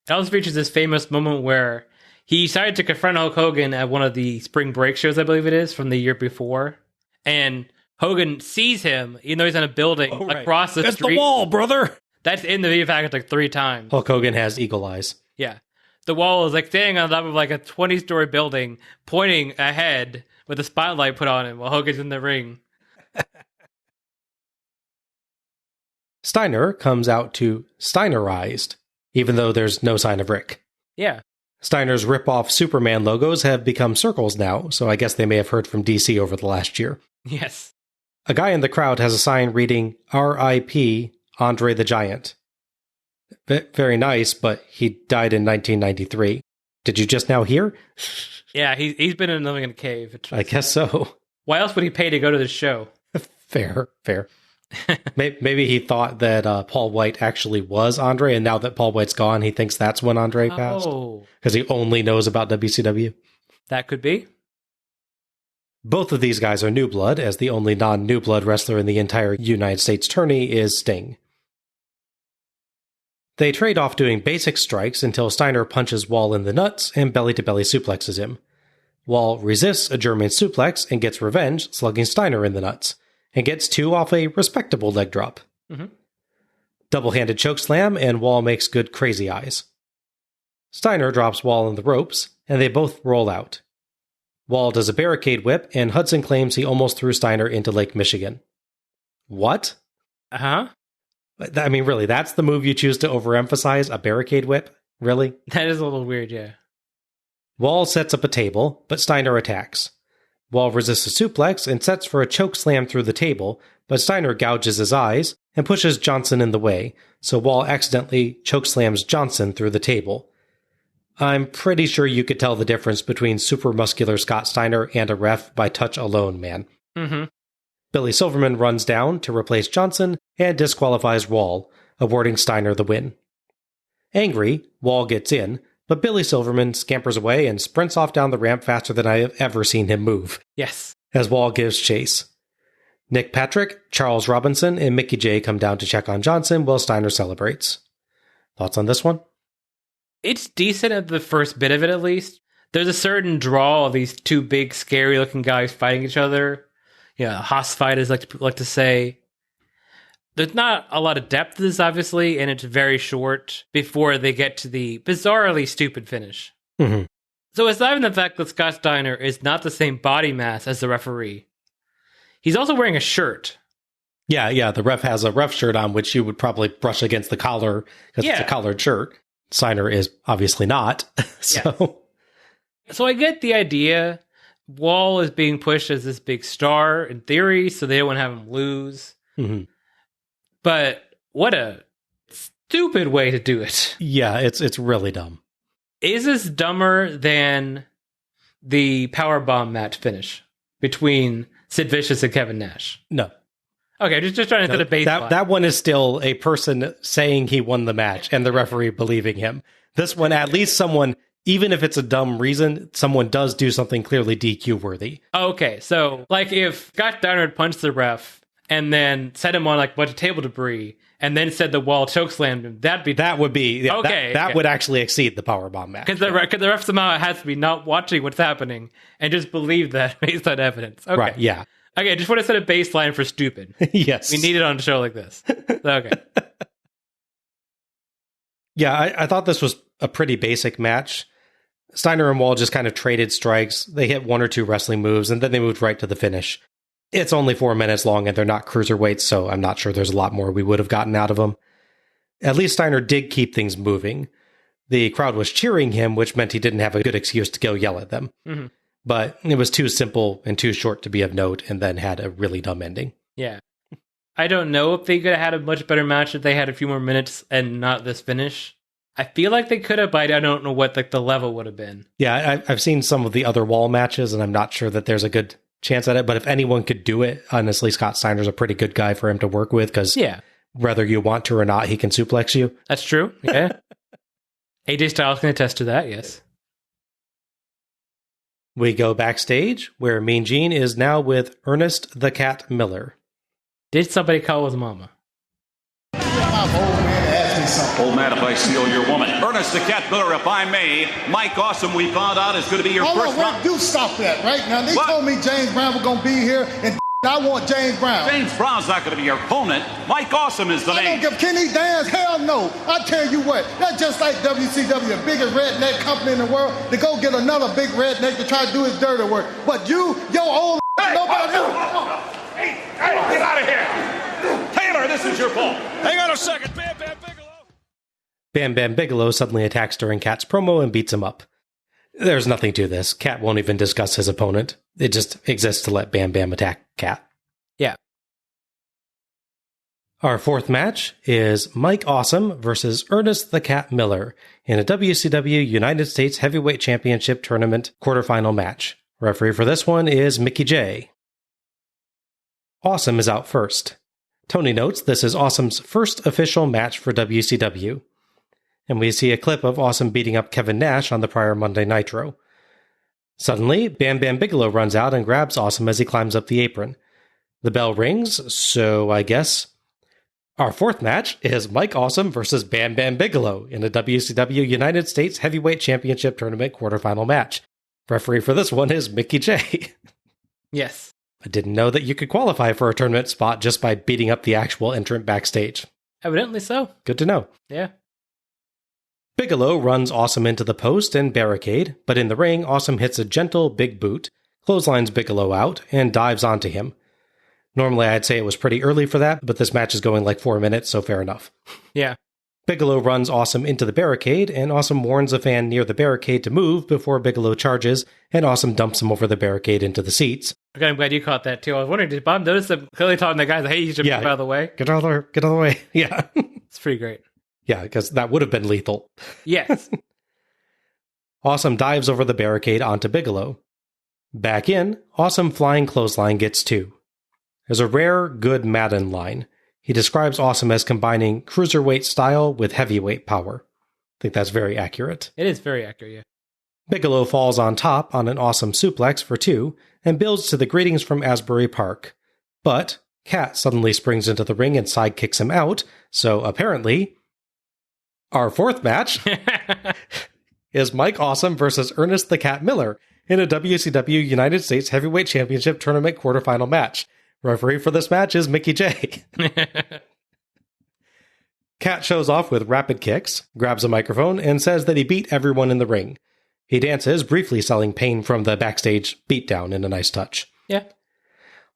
It also features this famous moment where he decided to confront Hulk Hogan at one of the spring break shows, I believe it is, from the year before. And Hogan sees him, even though he's in a building across the street. It's The Wall, brother! That's in the video package 3 times. Hulk Hogan has eagle eyes. Yeah. The Wall is standing on top of a 20-story building, pointing ahead with a spotlight put on him while Hogan's in the ring. Steiner comes out to Steinerized, even though there's no sign of Rick. Yeah. Steiner's rip-off Superman logos have become circles now, so I guess they may have heard from DC over the last year. Yes. A guy in the crowd has a sign reading, R.I.P. Andre the Giant. Very nice, but he died in 1993. Did you just now hear? Yeah, he's been living in a cave. I guess so. Why else would he pay to go to the show? Fair. Maybe he thought that Paul White actually was Andre, and now that Paul White's gone, he thinks that's when Andre passed. Oh. Because he only knows about WCW. That could be. Both of these guys are New Blood, as the only non-New Blood wrestler in the entire United States tourney is Sting. They trade off doing basic strikes until Steiner punches Wall in the nuts and belly-to-belly suplexes him. Wall resists a German suplex and gets revenge, slugging Steiner in the nuts, and gets 2 off a respectable leg drop. Mm-hmm. Double-handed chokeslam, and Wall makes good crazy eyes. Steiner drops Wall on the ropes, and they both roll out. Wall does a barricade whip, and Hudson claims he almost threw Steiner into Lake Michigan. What? Uh-huh. I mean, really, that's the move you choose to overemphasize? A barricade whip? Really? That is a little weird, yeah. Wall sets up a table, but Steiner attacks. Wall resists a suplex and sets for a choke slam through the table, but Steiner gouges his eyes and pushes Johnson in the way, so Wall accidentally chokeslams Johnson through the table. I'm pretty sure you could tell the difference between super muscular Scott Steiner and a ref by touch alone, man. Mm-hmm. Billy Silverman runs down to replace Johnson and disqualifies Wall, awarding Steiner the win. Angry, Wall gets in, but Billy Silverman scampers away and sprints off down the ramp faster than I have ever seen him move. Yes. As Wall gives chase. Nick Patrick, Charles Robinson, and Mickey J come down to check on Johnson while Steiner celebrates. Thoughts on this one? It's decent at the first bit of it, at least. There's a certain draw of these 2 big, scary-looking guys fighting each other. Hoss fighters like to say. There's not a lot of depth to this, obviously, and it's very short before they get to the bizarrely stupid finish. Mm-hmm. So aside from the fact that Scott Steiner is not the same body mass as the referee, he's also wearing a shirt. Yeah, the ref has a ref shirt on, which you would probably brush against the collar, because it's a collared shirt. Steiner is obviously not. So I get the idea. Wall is being pushed as this big star, in theory, so they don't want to have him lose. Mm-hmm. But what a stupid way to do it. Yeah, it's really dumb. Is this dumber than the powerbomb match finish between Sid Vicious and Kevin Nash? No. Okay, just trying to set a baseline. That one is still a person saying he won the match and the referee believing him. This one, at least someone, even if it's a dumb reason, someone does do something clearly DQ worthy. Okay, so like if Scott Steiner had punched the ref and then set him on like a bunch of table debris and then said the Wall chokeslammed him, that would be okay. That would actually exceed the powerbomb match. Because the ref somehow has to be not watching what's happening and just believe that based on evidence. Okay. Right, yeah. Okay, just want to set a baseline for stupid. Yes. We need it on a show like this. Okay. Yeah, I thought this was a pretty basic match. Steiner and Wall just kind of traded strikes. They hit 1 or 2 wrestling moves, and then they moved right to the finish. It's only 4 minutes long, and they're not cruiserweights, so I'm not sure there's a lot more we would have gotten out of them. At least Steiner did keep things moving. The crowd was cheering him, which meant he didn't have a good excuse to go yell at them. Mm-hmm. But it was too simple and too short to be of note, and then had a really dumb ending. Yeah. I don't know if they could have had a much better match if they had a few more minutes and not this finish. I feel like they could have, but I don't know what the level would have been. Yeah, I've seen some of the other Wall matches, and I'm not sure that there's a good chance at it. But if anyone could do it, honestly, Scott Steiner's a pretty good guy for him to work with, because whether you want to or not, he can suplex you. That's true. Yeah. AJ Styles can attest to that, yes. We go backstage, where Mean Gene is now with Ernest the Cat Miller. Did somebody call his mama? Old man, if I steal your woman. Ernest the Cat Miller, if I may. Mike Awesome, we found out, is going to be your first round. You stop that right now. They told me James Brown was going to be here, and I want James Brown. James Brown's not going to be your opponent. Mike Awesome is the name. I don't give Kenny Dance. Hell no. I tell you what, that's just like WCW, the biggest redneck company in the world, to go get another big redneck to try to do his dirty work. But you, your old nobody knew. Hey, get out of here. Taylor, this is your fault. Hang on a second. Bam Bam Bigelow. Bam Bam Bigelow suddenly attacks during Cat's promo and beats him up. There's nothing to this. Cat won't even discuss his opponent. It just exists to let Bam Bam attack Cat. Yeah. Our fourth match is Mike Awesome versus Ernest the Cat Miller in a WCW United States Heavyweight Championship Tournament quarterfinal match. Referee for this one is Mickey J. Awesome is out first. Tony notes this is Awesome's first official match for WCW. And we see a clip of Awesome beating up Kevin Nash on the prior Monday Nitro. Suddenly, Bam Bam Bigelow runs out and grabs Awesome as he climbs up the apron. The bell rings, so I guess our fourth match is Mike Awesome versus Bam Bam Bigelow in a WCW United States Heavyweight Championship Tournament quarterfinal match. Referee for this one is Mickey J. Yes. I didn't know that you could qualify for a tournament spot just by beating up the actual entrant backstage. Evidently so. Good to know. Yeah. Bigelow runs Awesome into the post and barricade, but in the ring, Awesome hits a gentle big boot, clotheslines Bigelow out, and dives onto him. Normally, I'd say it was pretty early for that, but this match is going like 4 minutes, so fair enough. Yeah. Bigelow runs Awesome into the barricade, and Awesome warns a fan near the barricade to move before Bigelow charges, and Awesome dumps him over the barricade into the seats. Okay, I'm glad you caught that too. I was wondering, did Bob notice that clearly telling the guys, hey, you should move out of the way? Get out of the way. Yeah. It's pretty great. Yeah, because that would have been lethal. Yes. Awesome dives over the barricade onto Bigelow. Back in, Awesome flying clothesline gets 2. There's a rare, good Madden line. He describes Awesome as combining cruiserweight style with heavyweight power. I think that's very accurate. It is very accurate, yeah. Bigelow falls on top on an Awesome suplex for 2 and builds to the greetings from Asbury Park. But Cat suddenly springs into the ring and sidekicks him out, so apparently our 4th match is Mike Awesome versus Ernest the Cat Miller in a WCW United States Heavyweight Championship Tournament quarterfinal match. Referee for this match is Mickey J. Cat shows off with rapid kicks, grabs a microphone, and says that he beat everyone in the ring. He dances, briefly selling pain from the backstage beatdown in a nice touch. Yeah.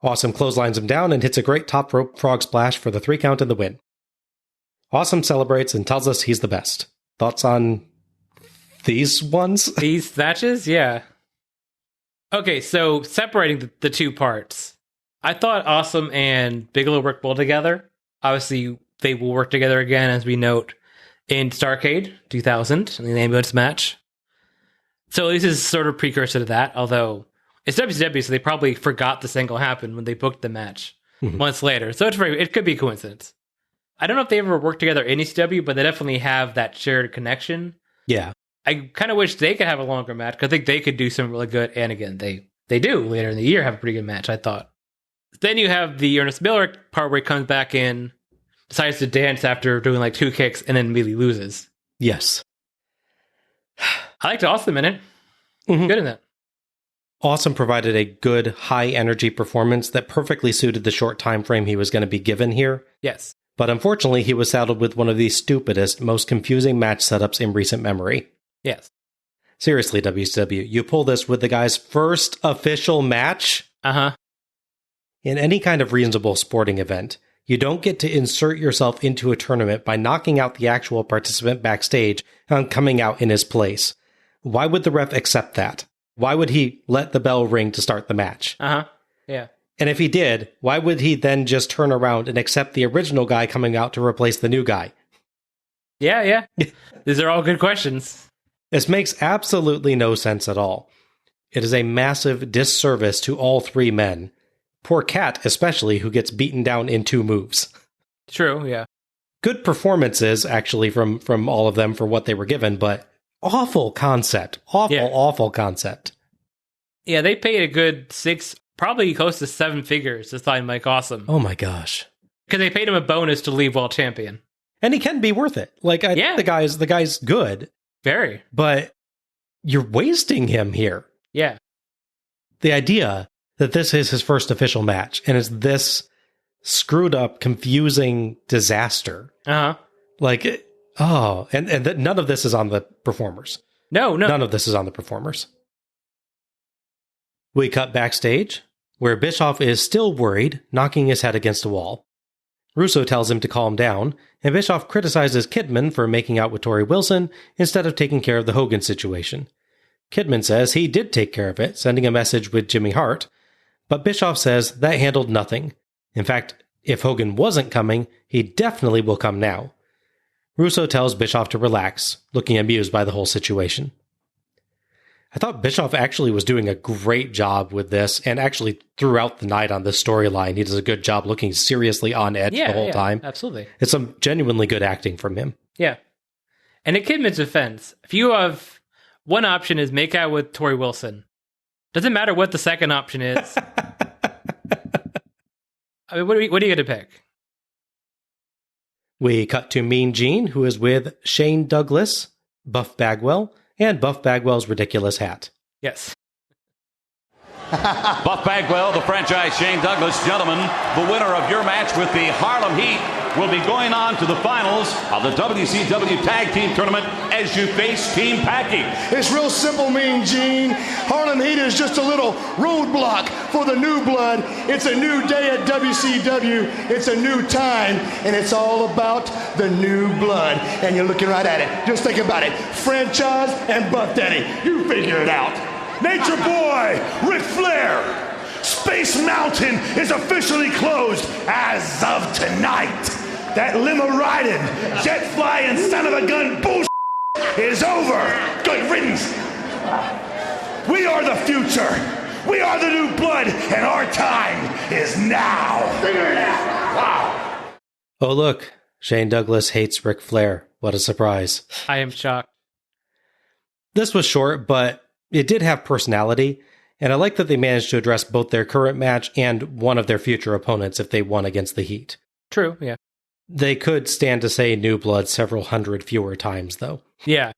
Awesome clotheslines him down and hits a great top rope frog splash for the 3 count and the win. Awesome celebrates and tells us he's the best. Thoughts on these ones? These matches? Yeah. Okay, so separating the 2 parts. I thought Awesome and Bigelow worked well together. Obviously, they will work together again, as we note, in Starrcade 2000, in the ambulance match. So this is sort of precursor to that, although it's WCW, so they probably forgot this angle happened when they booked the match months later. So it could be a coincidence. I don't know if they ever worked together in ECW, but they definitely have that shared connection. Yeah. I kind of wish they could have a longer match, because I think they could do some really good, and again, they do later in the year have a pretty good match, I thought. Then you have the Ernest Miller part where he comes back in, decides to dance after doing like 2 kicks, and then immediately loses. Yes. I liked Awesome in it. Good in that. Awesome provided a good, high-energy performance that perfectly suited the short time frame he was going to be given here. Yes. But unfortunately, he was saddled with one of the stupidest, most confusing match setups in recent memory. Yes. Seriously, WCW, you pull this with the guy's first official match? Uh-huh. In any kind of reasonable sporting event, you don't get to insert yourself into a tournament by knocking out the actual participant backstage and coming out in his place. Why would the ref accept that? Why would he let the bell ring to start the match? Uh-huh. Yeah. And if he did, why would he then just turn around and accept the original guy coming out to replace the new guy? Yeah. These are all good questions. This makes absolutely no sense at all. It is a massive disservice to all 3 men. Poor Cat, especially, who gets beaten down in 2 moves. True, yeah. Good performances, actually, from all of them for what they were given, but awful concept. Awful concept. Yeah, they paid a good 6, probably close to 7 figures to sign Mike Awesome. Oh my gosh. Because they paid him a bonus to leave while champion. And he can be worth it. Like, I think the guy's good. Very. But you're wasting him here. Yeah. The idea that this is his first official match and is this screwed up, confusing disaster. Uh-huh. Like, and that none of this is on the performers. No. None of this is on the performers. We cut backstage, where Bischoff is still worried, knocking his head against a wall. Russo tells him to calm down, and Bischoff criticizes Kidman for making out with Tori Wilson instead of taking care of the Hogan situation. Kidman says he did take care of it, sending a message with Jimmy Hart, but Bischoff says that handled nothing. In fact, if Hogan wasn't coming, he definitely will come now. Russo tells Bischoff to relax, looking amused by the whole situation. I thought Bischoff actually was doing a great job with this, and actually throughout the night on this storyline, he does a good job looking seriously on edge the whole time. Absolutely. It's some genuinely good acting from him. Yeah. And in Kidman's defense, if you have one option is make out with Tori Wilson, doesn't matter what the second option is. I mean, what are you going to pick? We cut to Mean Gene, who is with Shane Douglas, Buff Bagwell, and Buff Bagwell's ridiculous hat. Yes. Buff Bagwell, the franchise Shane Douglas. Gentlemen, the winner of your match with the Harlem Heat will be going on to the finals of the WCW Tag Team Tournament as you face Team Packy. It's real simple, Mean Gene. Harlem Heat is just a little roadblock for the new blood. It's a new day at WCW. It's a new time, and it's all about the new blood. And you're looking right at it. Just think about it. Franchise and Buff Daddy. You figure it out. Nature Boy, Ric Flair. Space Mountain is officially closed as of tonight. That limo riding, jet flying, son of a gun bullshit is over. Good riddance. We are the future. We are the new blood, and our time is now. Figure it out. Wow. Oh, look. Shane Douglas hates Ric Flair. What a surprise. I am shocked. This was short, but it did have personality, and I like that they managed to address both their current match and one of their future opponents if they won against the Heat. True, yeah. They could stand to say New Blood several hundred fewer times, though. Yeah.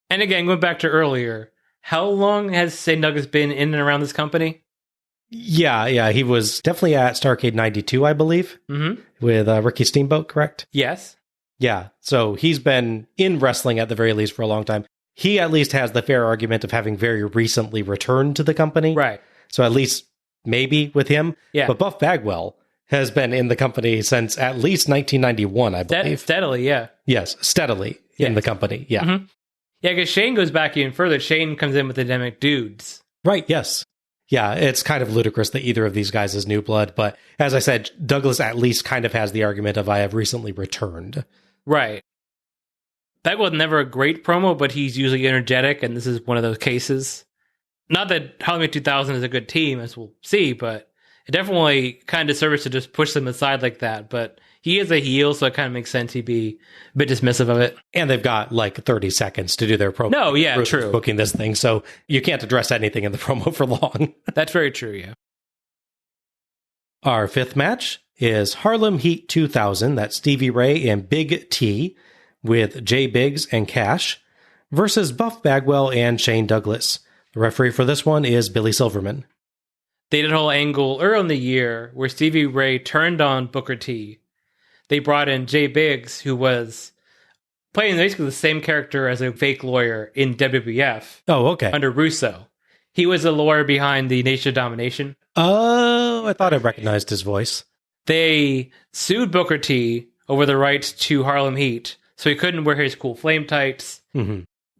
And again, going back to earlier, how long has Shane Douglas been in and around this company? Yeah, he was definitely at Starrcade 92, I believe, with Ricky Steamboat, correct? Yes. Yeah, so he's been in wrestling at the very least for a long time. He at least has the fair argument of having very recently returned to the company. Right. So at least maybe with him. Yeah. But Buff Bagwell has been in the company since at least 1991, I believe. Steadily, yeah. Yes, steadily in the company, yeah. Mm-hmm. Yeah, because Shane goes back even further. Shane comes in with the Dynamic Dudes. Right, yes. Yeah, it's kind of ludicrous that either of these guys is New Blood, but as I said, Douglas at least kind of has the argument of I have recently returned. Right. That was never a great promo, but he's usually energetic, and this is one of those cases. Not that Halloween 2000 is a good team, as we'll see, but it definitely kind of serves to just push them aside like that. But he is a heel, so it kind of makes sense he'd be a bit dismissive of it. And they've got like 30 seconds to do their promo. No, yeah, Bruce true. Booking this thing, so you can't address anything in the promo for long. That's very true, yeah. Our fifth match is Harlem Heat 2000. That's Stevie Ray and Big T with Jay Biggs and Cash versus Buff Bagwell and Shane Douglas. The referee for this one is Billy Silverman. They did a whole angle early in the year where Stevie Ray turned on Booker T. They brought in Jay Biggs, who was playing basically the same character as a fake lawyer in WWF. Oh, okay. Under Russo. He was the lawyer behind the Nation of Domination. Oh, I thought I recognized his voice. They sued Booker T over the rights to Harlem Heat, so he couldn't wear his cool flame tights,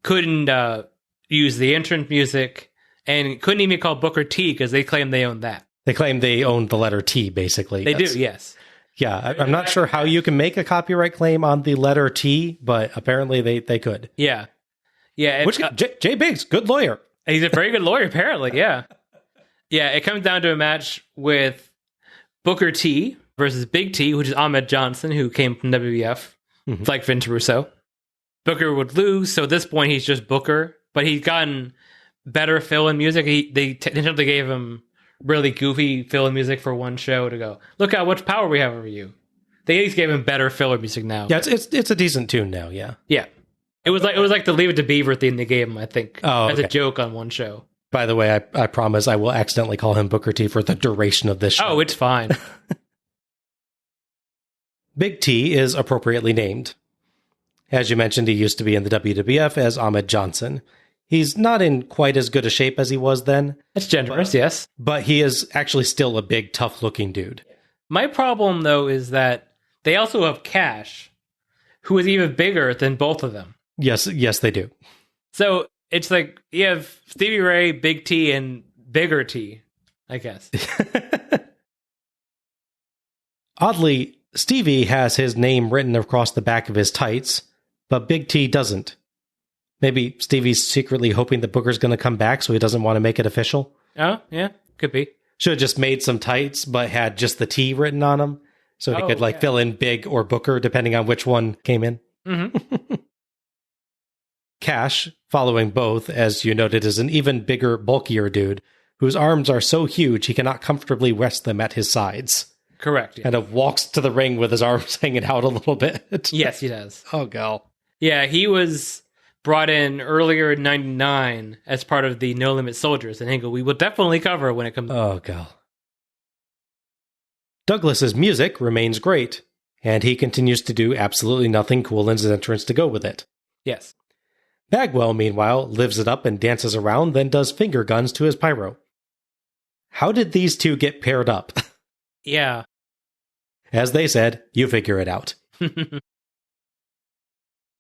couldn't use the entrance music, and couldn't even call Booker T because they claimed they owned that. They claim they own the letter T, basically. They do, yes. Yeah, I'm not sure how you can make a copyright claim on the letter T, but apparently they could. Yeah. Yeah. Which Jay Biggs, good lawyer. He's a very good lawyer, apparently, yeah. Yeah, it comes down to a match with Booker T versus Big T, which is Ahmed Johnson, who came from WWF, like Vince Russo. Booker would lose, so at this point he's just Booker, but he's gotten better fill-in music. They gave him really goofy fill-in music for one show to go, look how much power we have over you. They at least gave him better filler music now. Yeah, it's a decent tune now, yeah. Yeah. It was like the Leave It to Beaver theme they gave him, I think, as okay. a joke on one show. By the way, I promise I will accidentally call him Booker T for the duration of this show. Oh, it's fine. Big T is appropriately named. As you mentioned, he used to be in the WWF as Ahmed Johnson. He's not in quite as good a shape as he was then. That's generous, yes. But he is actually still a big, tough-looking dude. My problem, though, is that they also have Cash, who is even bigger than both of them. Yes, they do. So it's like you have Stevie Ray, Big T, and Bigger T, I guess. Oddly, Stevie has his name written across the back of his tights, but Big T doesn't. Maybe Stevie's secretly hoping that Booker's going to come back, so he doesn't want to make it official. Oh, yeah, could be. Should have just made some tights, but had just the T written on them, so he could fill in Big or Booker, depending on which one came in. Mm-hmm. Cash, following both, as you noted, is an even bigger, bulkier dude, whose arms are so huge he cannot comfortably rest them at his sides. Correct. Yeah. Kind of walks to the ring with his arms hanging out a little bit. Yes, he does. Oh, gal. Yeah, he was brought in earlier in 99 as part of the No Limit Soldiers, and Angle we will definitely cover when it comes. Oh, God. Douglas's music remains great, and he continues to do absolutely nothing cool in his entrance to go with it. Yes. Bagwell, meanwhile, lives it up and dances around, then does finger guns to his pyro. How did these two get paired up? Yeah. As they said, you figure it out.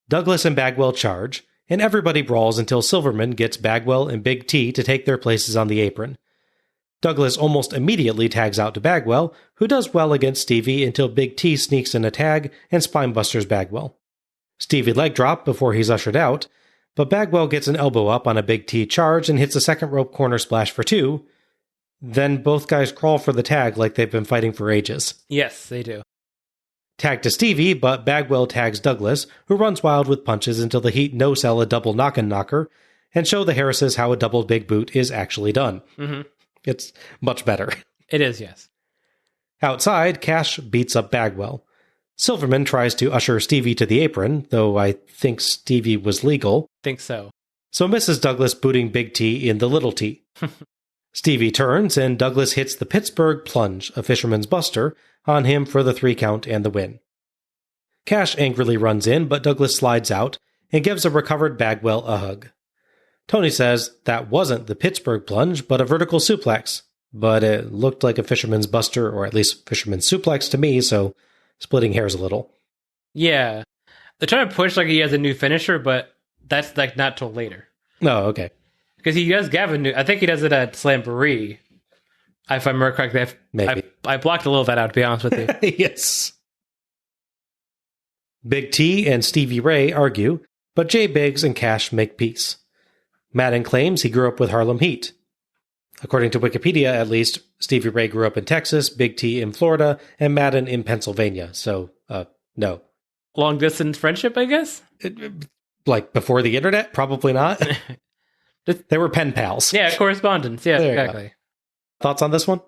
Douglas and Bagwell charge, and everybody brawls until Silverman gets Bagwell and Big T to take their places on the apron. Douglas almost immediately tags out to Bagwell, who does well against Stevie until Big T sneaks in a tag and spinebusters Bagwell. Stevie leg drop before he's ushered out, but Bagwell gets an elbow up on a Big T charge and hits a second rope corner splash for 2. Then both guys crawl for the tag like they've been fighting for ages. Yes, they do. Tag to Stevie, but Bagwell tags Douglas, who runs wild with punches until the Heat no-sell a double knock-and-knocker and show the Harrises how a double big boot is actually done. Mm-hmm. It's much better. It is, yes. Outside, Cash beats up Bagwell. Silverman tries to usher Stevie to the apron, though I think Stevie was legal. Think so. So misses Douglas booting Big T in the little T. Stevie turns, and Douglas hits the Pittsburgh Plunge, a fisherman's buster, on him for the 3 count and the win. Cash angrily runs in, but Douglas slides out and gives a recovered Bagwell a hug. Tony says that wasn't the Pittsburgh Plunge, but a vertical suplex. But it looked like a fisherman's buster, or at least fisherman's suplex to me, so splitting hairs a little. Yeah. They're trying to push like he has a new finisher, but that's like not till later. Oh, okay. Because he does have a new... I think he does it at Slamboree. If I remember correctly. Maybe. I blocked a little of that out, to be honest with you. Yes. Big T and Stevie Ray argue, but Jay Biggs and Cash make peace. Madden claims he grew up with Harlem Heat. According to Wikipedia, at least, Stevie Ray grew up in Texas, Big T in Florida, and Madden in Pennsylvania. So, no. Long distance friendship, I guess? Like before the internet? Probably not. They were pen pals. Yeah, correspondence. Yeah, exactly. Thoughts on this one?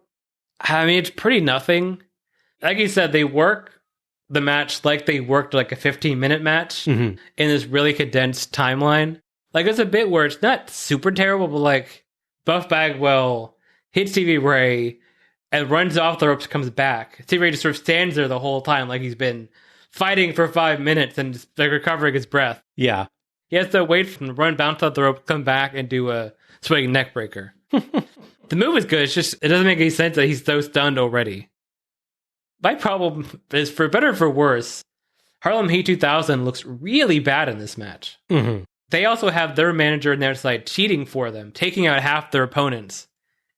I mean, it's pretty nothing. Like you said, they work the match like they worked like a 15-minute match in this really condensed timeline. Like, there's a bit where it's not super terrible, but like Buff Bagwell hits Stevie Ray and runs off the ropes, comes back. Stevie Ray just sort of stands there the whole time like he's been fighting for 5 minutes and just like recovering his breath. Yeah. He has to wait for him to run, bounce off the rope, come back, and do a swinging neck breaker. The move is good. It's just, it doesn't make any sense that he's so stunned already. My problem is, for better or for worse, Harlem Heat 2000 looks really bad in this match. Mm-hmm. They also have their manager on their side cheating for them, taking out half their opponents,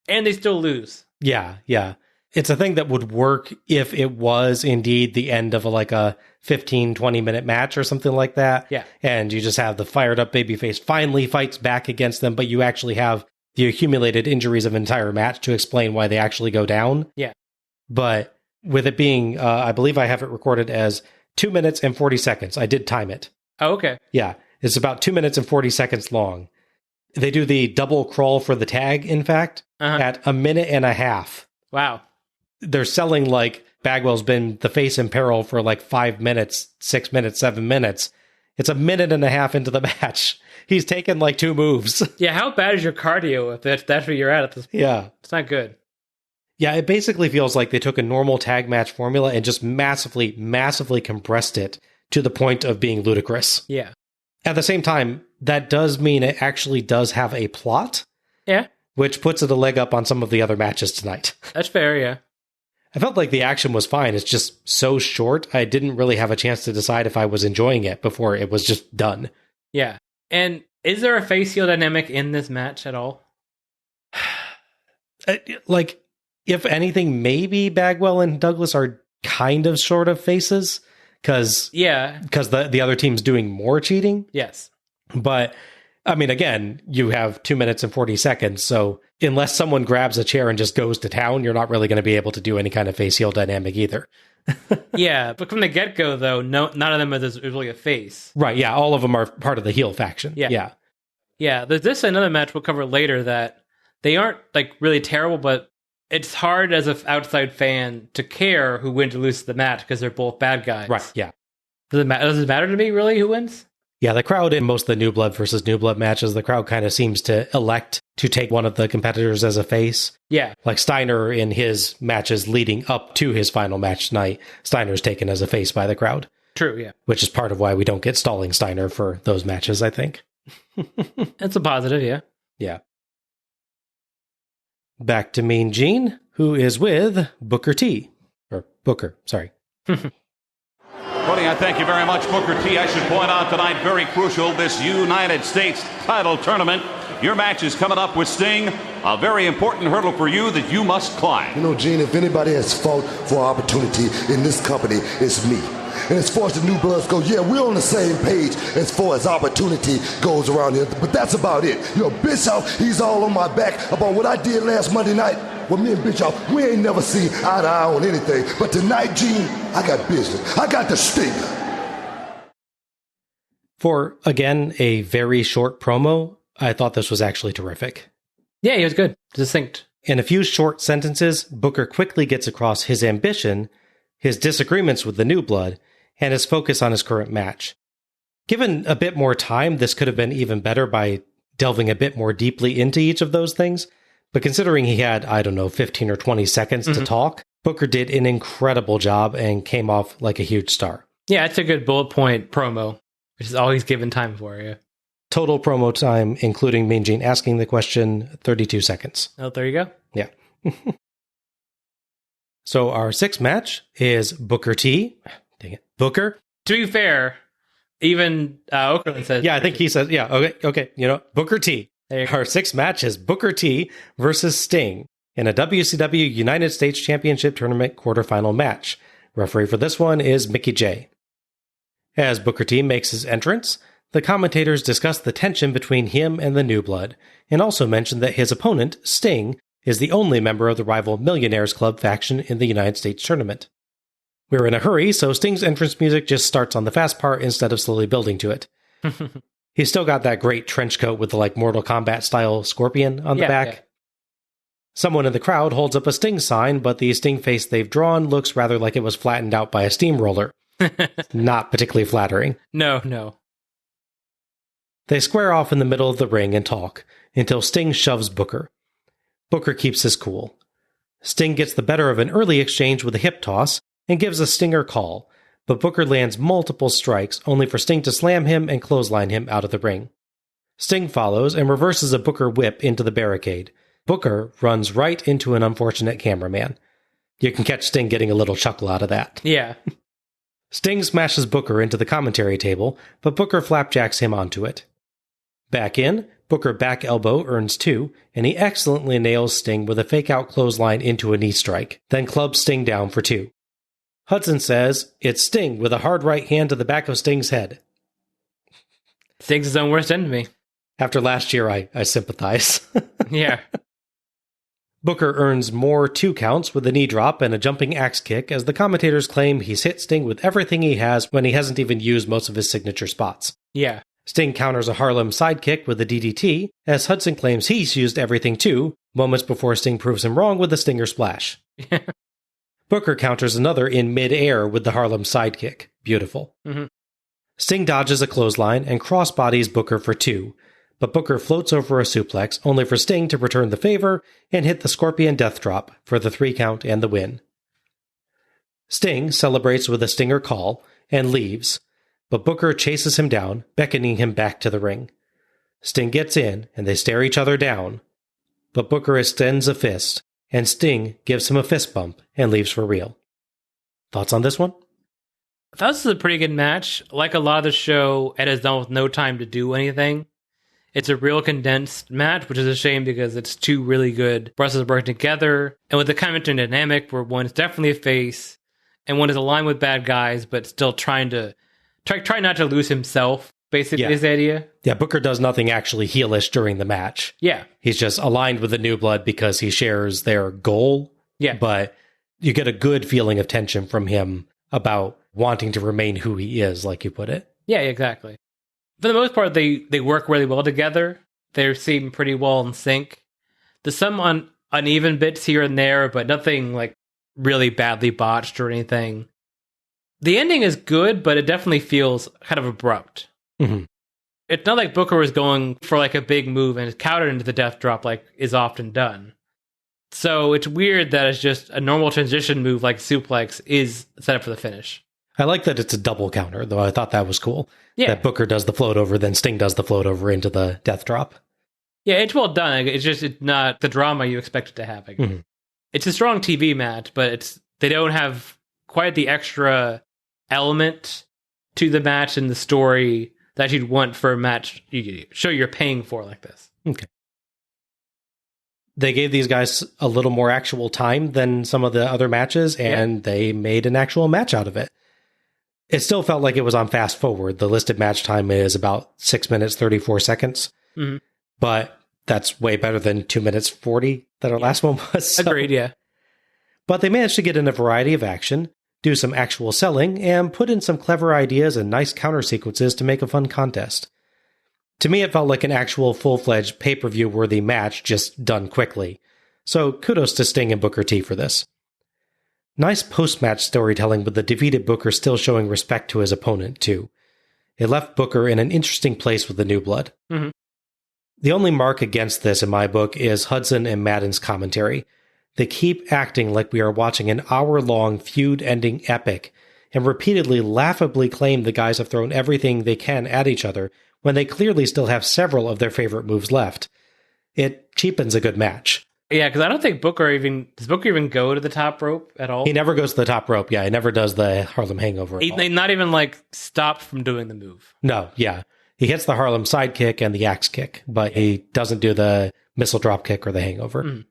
and they still lose. Yeah. It's a thing that would work if it was indeed the end of a 15, 20-minute match or something like that. Yeah. And you just have the fired-up babyface finally fights back against them, but you actually have the accumulated injuries of an entire match to explain why they actually go down. Yeah. But with it being, I believe I have it recorded as 2 minutes and 40 seconds. I did time it. Oh, okay. Yeah. It's about 2 minutes and 40 seconds long. They do the double crawl for the tag, in fact, at a minute and a half. Wow. They're selling like Bagwell's been the face in peril for like 5 minutes, 6 minutes, 7 minutes. It's a minute and a half into the match. He's taken like 2 moves. Yeah, how bad is your cardio if that's where you're at this point? Yeah. It's not good. Yeah, it basically feels like they took a normal tag match formula and just massively, massively compressed it to the point of being ludicrous. Yeah. At the same time, that does mean it actually does have a plot. Yeah. Which puts it a leg up on some of the other matches tonight. That's fair, yeah. I felt like the action was fine. It's just so short. I didn't really have a chance to decide if I was enjoying it before it was just done. Yeah. And is there a face heel dynamic in this match at all? Like, if anything, maybe Bagwell and Douglas are kind of sort of faces. Because the other team's doing more cheating. Yes. But, I mean, again, you have 2 minutes and 40 seconds. So unless someone grabs a chair and just goes to town, you're not really going to be able to do any kind of face heel dynamic either. Yeah, but from the get-go, though, none of them is really a face. Right, yeah, all of them are part of the heel faction. Yeah. Yeah, there's this another match we'll cover later that they aren't, like, really terrible, but it's hard as an outside fan to care who wins or loses the match because they're both bad guys. Right, yeah. Does it matter to me, really, who wins? Yeah, the crowd in most of the New Blood versus New Blood matches, the crowd kind of seems to elect to take one of the competitors as a face. Yeah. Like Steiner in his matches leading up to his final match tonight, Steiner's taken as a face by the crowd. True, yeah. Which is part of why we don't get Stalling Steiner for those matches, I think. It's a positive, yeah. Yeah. Back to Mean Gene, who is with Booker T. Or Booker, sorry. Cody, I thank you very much, Booker T. I should point out tonight, very crucial, this United States title tournament. Your match is coming up with Sting, a very important hurdle for you that you must climb. You know, Gene, if anybody has fought for opportunity in this company, it's me. And as far as the New Bloods go, yeah, we're on the same page as far as opportunity goes around here. But that's about it. You know, Bischoff, he's all on my back about what I did last Monday night. Well, me and Bischoff, we ain't never seen eye to eye on anything. But tonight, Gene, I got business. I got the Sting. For, again, a very short promo, I thought this was actually terrific. Yeah, he was good. Succinct. In a few short sentences, Booker quickly gets across his ambition, his disagreements with the New Blood, and his focus on his current match. Given a bit more time, this could have been even better by delving a bit more deeply into each of those things. But considering he had, 15 or 20 seconds to talk, Booker did an incredible job and came off like a huge star. Yeah, it's a good bullet point promo, which is all he's given time for, yeah. Total promo time, including Mean Gene asking the question, 32 seconds. Oh, there you go. Yeah. So our sixth match is Booker T. Dang it. Booker. To be fair, even Okerlund says... Yeah, I think he says, yeah, okay. You know, Booker T. Our sixth match is Booker T versus Sting in a WCW United States Championship Tournament quarterfinal match. Referee for this one is Mickey J. As Booker T makes his entrance, the commentators discuss the tension between him and the New Blood, and also mention that his opponent, Sting, is the only member of the rival Millionaires Club faction in the United States Tournament. We're in a hurry, so Sting's entrance music just starts on the fast part instead of slowly building to it. He's still got that great trench coat with the Mortal Kombat style scorpion on the back. Yeah. Someone in the crowd holds up a Sting sign, but the Sting face they've drawn looks rather like it was flattened out by a steamroller. Not particularly flattering. No. They square off in the middle of the ring and talk, until Sting shoves Booker. Booker keeps his cool. Sting gets the better of an early exchange with a hip toss, and gives a Stinger call, but Booker lands multiple strikes, only for Sting to slam him and clothesline him out of the ring. Sting follows and reverses a Booker whip into the barricade. Booker runs right into an unfortunate cameraman. You can catch Sting getting a little chuckle out of that. Yeah. Sting smashes Booker into the commentary table, but Booker flapjacks him onto it. Back in, Booker back elbow earns 2, and he excellently nails Sting with a fake-out clothesline into a knee strike, then clubs Sting down for 2. Hudson says, it's Sting with a hard right hand to the back of Sting's head. Sting's his own worst enemy. After last year, I sympathize. Yeah. Booker earns more 2 counts with a knee drop and a jumping axe kick as the commentators claim he's hit Sting with everything he has when he hasn't even used most of his signature spots. Yeah. Sting counters a Harlem sidekick with a DDT, as Hudson claims he's used everything too, moments before Sting proves him wrong with a Stinger splash. Booker counters another in mid-air with the Harlem sidekick. Beautiful. Mm-hmm. Sting dodges a clothesline and crossbodies Booker for 2, but Booker floats over a suplex, only for Sting to return the favor and hit the Scorpion Death Drop for the 3 count and the win. Sting celebrates with a Stinger call and leaves, but Booker chases him down, beckoning him back to the ring. Sting gets in, and they stare each other down, but Booker extends a fist, and Sting gives him a fist bump and leaves for real. Thoughts on this one? I thought this was a pretty good match. Like a lot of the show, Ed has done with no time to do anything. It's a real condensed match, which is a shame because it's 2 really good wrestlers working together. And with the kind of dynamic where one is definitely a face, and one is aligned with bad guys, but still try not to lose himself, basically, is the idea. Yeah, Booker does nothing actually heelish during the match. Yeah. He's just aligned with the New Blood because he shares their goal. Yeah. But you get a good feeling of tension from him about wanting to remain who he is, like you put it. Yeah, exactly. For the most part, they work really well together. They seem pretty well in sync. There's some uneven bits here and there, but nothing like really badly botched or anything. The ending is good, but it definitely feels kind of abrupt. Mm-hmm. It's not like Booker was going for like a big move and countered into the death drop like is often done. So it's weird that it's just a normal transition move like suplex is set up for the finish. I like that it's a double counter, though. I thought that was cool. Yeah. That Booker does the float over, then Sting does the float over into the death drop. Yeah, it's well done. It's just not the drama you expect it to have. Mm-hmm. It's a strong TV match, but they don't have quite the extra element to the match and the story that you'd want for a match you show you're paying for like this. Okay. They gave these guys a little more actual time than some of the other matches, and they made an actual match out of it. It still felt like it was on fast forward. The listed match time is about 6 minutes, 34 seconds. Mm-hmm. But that's way better than 2 minutes, 40 that our last one was. So. Agreed, yeah. But they managed to get in a variety of action, do some actual selling, and put in some clever ideas and nice counter sequences to make a fun contest. To me, it felt like an actual full-fledged pay-per-view worthy match, just done quickly. So kudos to Sting and Booker T for this. Nice post-match storytelling with the defeated Booker still showing respect to his opponent, too. It left Booker in an interesting place with the new blood. Mm-hmm. The only mark against this in my book is Hudson and Madden's commentary. They keep acting like we are watching an hour-long feud-ending epic, and repeatedly laughably claim the guys have thrown everything they can at each other when they clearly still have several of their favorite moves left. It cheapens a good match. Yeah, because I don't think does Booker even go to the top rope at all? He never goes to the top rope. Yeah, he never does the Harlem Hangover. He not even like stopped from doing the move. No, yeah. He hits the Harlem side kick and the axe kick, but he doesn't do the missile drop kick or the hangover. Mm.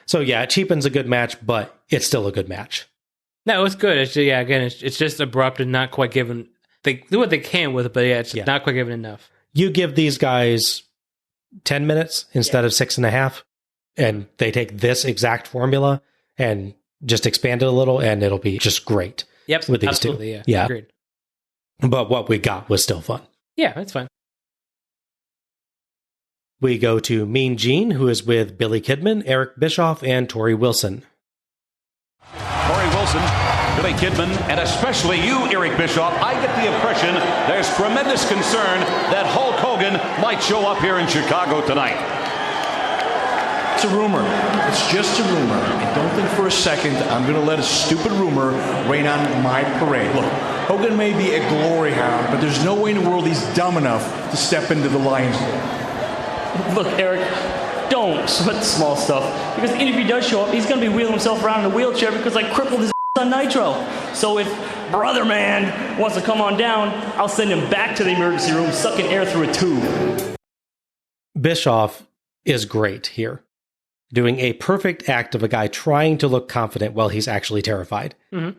So yeah, it cheapens a good match, but it's still a good match. No, it's good. It's just abrupt and not quite given. They do what they can with it, but it's not quite given enough. You give these guys 10 minutes instead of 6.5, and they take this exact formula and just expand it a little, and it'll be just great. Yep, with these absolutely, two. Yeah. Agreed. But what we got was still fun. Yeah, that's fine. We go to Mean Gene, who is with Billy Kidman, Eric Bischoff, and Tori Wilson. Tori Wilson, Billy Kidman, and especially you, Eric Bischoff, I get the impression there's tremendous concern that Hulk Hogan might show up here in Chicago tonight. It's a rumor. It's just a rumor. And don't think for a second I'm going to let a stupid rumor rain on my parade. Look, Hogan may be a glory hound, but there's no way in the world he's dumb enough to step into the lion's den. Look, Eric, don't sweat the small stuff. Because even if he does show up, he's going to be wheeling himself around in a wheelchair because I crippled his on Nitro. So if Brother Man wants to come on down, I'll send him back to the emergency room sucking air through a tube. Bischoff is great here, doing a perfect act of a guy trying to look confident while he's actually terrified. Mm-hmm.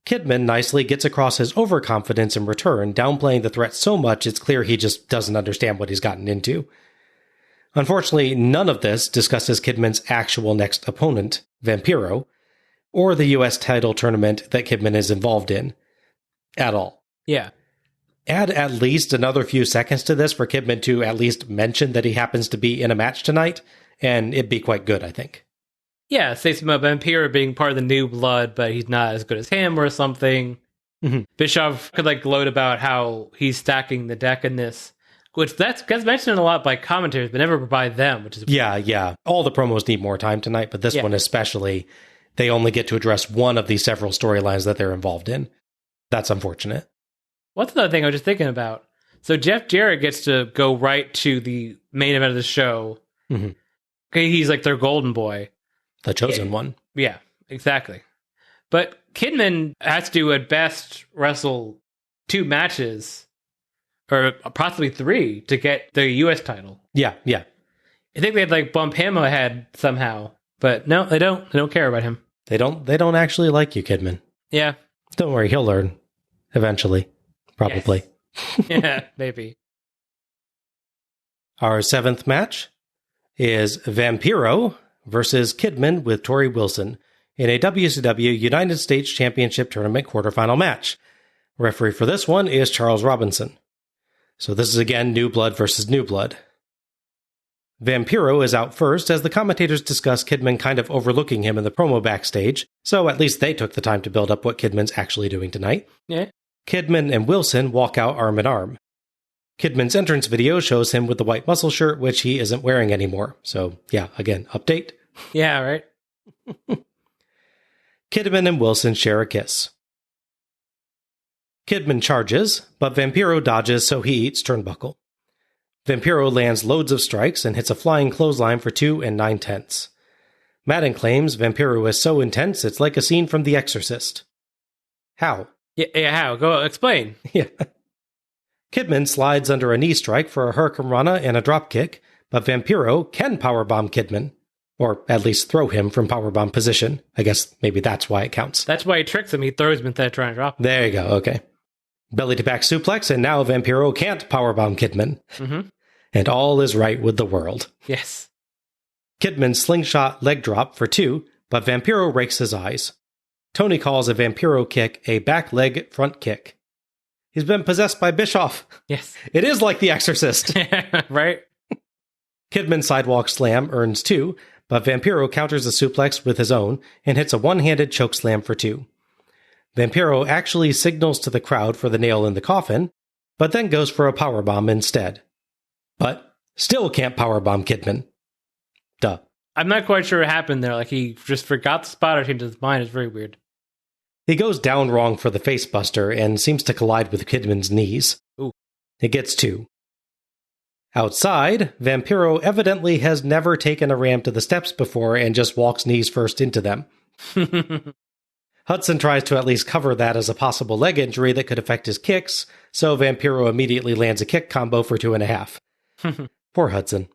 Kidman nicely gets across his overconfidence in return, downplaying the threat so much it's clear he just doesn't understand what he's gotten into. Unfortunately, none of this discusses Kidman's actual next opponent, Vampiro, or the U.S. title tournament that Kidman is involved in, at all. Yeah. Add at least another few seconds to this for Kidman to at least mention that he happens to be in a match tonight, and it'd be quite good, I think. Yeah, say something about Vampiro being part of the new blood, but he's not as good as him or something. Mm-hmm. Bischoff could gloat about how he's stacking the deck in this, which gets mentioned a lot by commentators, but never by them, which is weird. Yeah. All the promos need more time tonight, but this one especially, they only get to address one of the several storylines that they're involved in. That's unfortunate. What's another thing I was just thinking about? So Jeff Jarrett gets to go right to the main event of the show. Mm-hmm. Okay, he's like their golden boy. The chosen one. Yeah, exactly. But Kidman has to do at best wrestle 2 matches, or possibly 3, to get the U.S. title. Yeah. I think they'd bump him ahead somehow, but no, they don't. They don't care about him. They don't actually like you, Kidman. Yeah. Don't worry, he'll learn eventually, probably. Yes. Yeah, maybe. Our 7th match is Vampiro versus Kidman with Tori Wilson in a WCW United States Championship Tournament quarterfinal match. Referee for this one is Charles Robinson. So this is again New Blood versus New Blood. Vampiro is out first as the commentators discuss Kidman kind of overlooking him in the promo backstage, so at least they took the time to build up what Kidman's actually doing tonight. Yeah. Kidman and Wilson walk out arm in arm. Kidman's entrance video shows him with the white muscle shirt, which he isn't wearing anymore. So, yeah, again, update. Yeah, right? Kidman and Wilson share a kiss. Kidman charges, but Vampiro dodges, so he eats turnbuckle. Vampiro lands loads of strikes and hits a flying clothesline for 2 9/10. Madden claims Vampiro is so intense it's like a scene from The Exorcist. How? Yeah, how? Go explain. Yeah. Kidman slides under a knee strike for a Hurricane Rana and a drop kick, but Vampiro can powerbomb Kidman. Or at least throw him from powerbomb position. I guess maybe that's why it counts. That's why he tricks him. He throws him instead of trying to drop him. There you go, okay. Belly to back suplex, and now Vampiro can't powerbomb Kidman. Mm-hmm. And all is right with the world. Yes. Kidman slingshot leg drop for 2, but Vampiro rakes his eyes. Tony calls a Vampiro kick a back leg front kick. He's been possessed by Bischoff. Yes. It is like The Exorcist. Right? Kidman sidewalk slam earns 2, but Vampiro counters the suplex with his own and hits a one-handed choke slam for 2. Vampiro actually signals to the crowd for the nail in the coffin, but then goes for a powerbomb instead. But still can't powerbomb Kidman. Duh. I'm not quite sure what happened there. Like, he just forgot the spot or changed his mind. It's very weird. He goes down wrong for the facebuster and seems to collide with Kidman's knees. Ooh. It gets 2. Outside, Vampiro evidently has never taken a ramp to the steps before and just walks knees first into them. Hudson tries to at least cover that as a possible leg injury that could affect his kicks, so Vampiro immediately lands a kick combo for 2.5. Poor Hudson.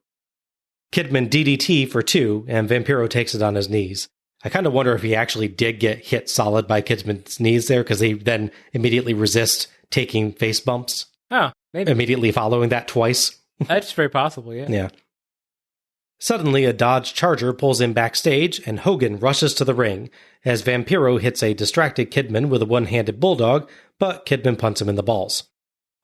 Kidman DDT for 2, and Vampiro takes it on his knees. I kind of wonder if he actually did get hit solid by Kidman's knees there, because he then immediately resists taking face bumps. Oh, maybe. Immediately following that twice. That's very possible, yeah. Yeah. Suddenly, a Dodge Charger pulls in backstage, and Hogan rushes to the ring, as Vampiro hits a distracted Kidman with a one-handed bulldog, but Kidman punts him in the balls.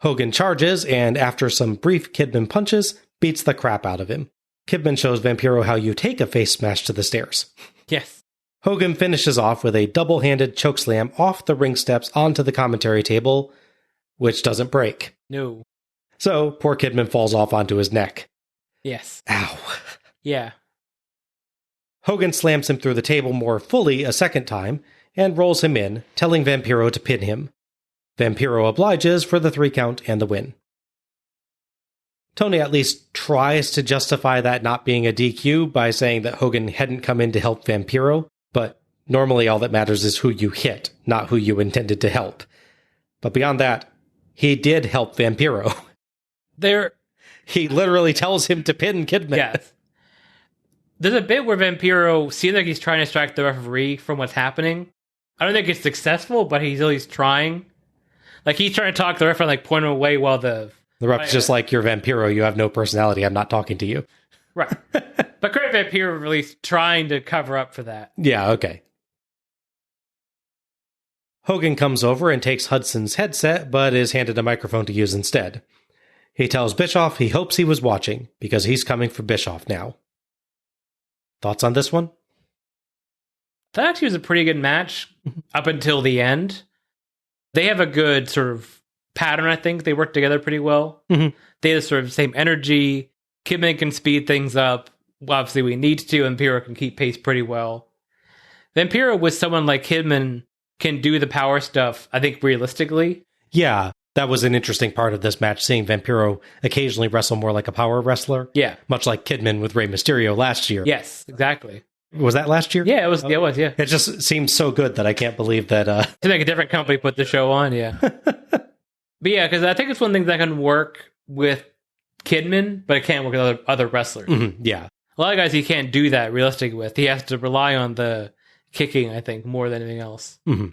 Hogan charges, and after some brief Kidman punches, beats the crap out of him. Kidman shows Vampiro how you take a face smash to the stairs. Yes. Hogan finishes off with a double-handed chokeslam off the ring steps onto the commentary table, which doesn't break. No. So, poor Kidman falls off onto his neck. Yes. Ow. Yeah. Hogan slams him through the table more fully a second time, and rolls him in, telling Vampiro to pin him. Vampiro obliges for the 3 count and the win. Tony at least tries to justify that not being a DQ by saying that Hogan hadn't come in to help Vampiro, but normally all that matters is who you hit, not who you intended to help. But beyond that, he did help Vampiro. He literally tells him to pin Kidman. Yes. There's a bit where Vampiro seems like he's trying to distract the referee from what's happening. I don't think it's successful, but he's at least trying. Like, he's trying to talk to the referee, like, point him away while the ref's just like, you're Vampiro, you have no personality, I'm not talking to you. Right. But Great Vampiro really trying to cover up for that. Yeah, okay. Hogan comes over and takes Hudson's headset, but is handed a microphone to use instead. He tells Bischoff he hopes he was watching, because he's coming for Bischoff now. Thoughts on this one? That actually was a pretty good match up until the end. They have a good sort of pattern, I think. They work together pretty well. Mm-hmm. They have sort of the same energy. Kidman can speed things up. Obviously, we need to. Vampiro can keep pace pretty well. Vampiro with someone like Kidman can do the power stuff, I think, realistically. Yeah, that was an interesting part of this match, seeing Vampiro occasionally wrestle more like a power wrestler. Yeah. Much like Kidman with Rey Mysterio last year. Yes, exactly. Was that last year? Yeah, it was. It was. Yeah. It just seems so good that I can't believe that. To make a different company put the show on, yeah. But yeah, because I think it's one thing that can work with Kidman, but it can't work with other wrestlers. Mm-hmm, yeah. A lot of guys he can't do that realistically with. He has to rely on the kicking, I think, more than anything else. Mm-hmm.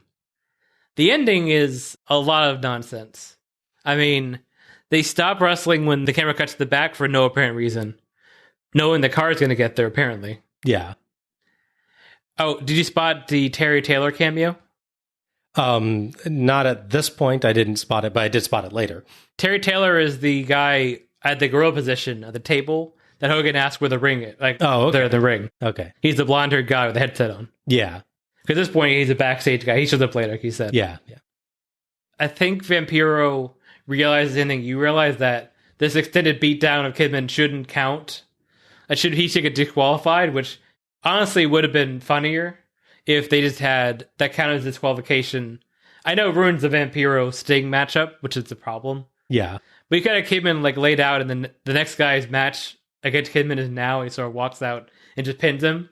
The ending is a lot of nonsense. I mean, they stop wrestling when the camera cuts to the back for no apparent reason, knowing the car's going to get there, apparently. Yeah. Oh, did you spot the Terry Taylor cameo? Not at this point. I didn't spot it, but I did spot it later. Terry Taylor is the guy at the gorilla position at the table that Hogan asked where the ring is. Like, okay. the ring. Okay. He's the blonde-haired guy with the headset on. Yeah. Because at this point, he's a backstage guy. He shows up later, like he said. Yeah. I think Vampiro realizes anything. You realize that this extended beatdown of Kidman shouldn't count. He should get disqualified, which honestly would have been funnier if they just had that count as disqualification. I know it ruins the Vampiro Sting matchup, which is the problem. Yeah. But you kind of Kidman like laid out, and then the next guy's match against Kidman is now, and he sort of walks out and just pins him.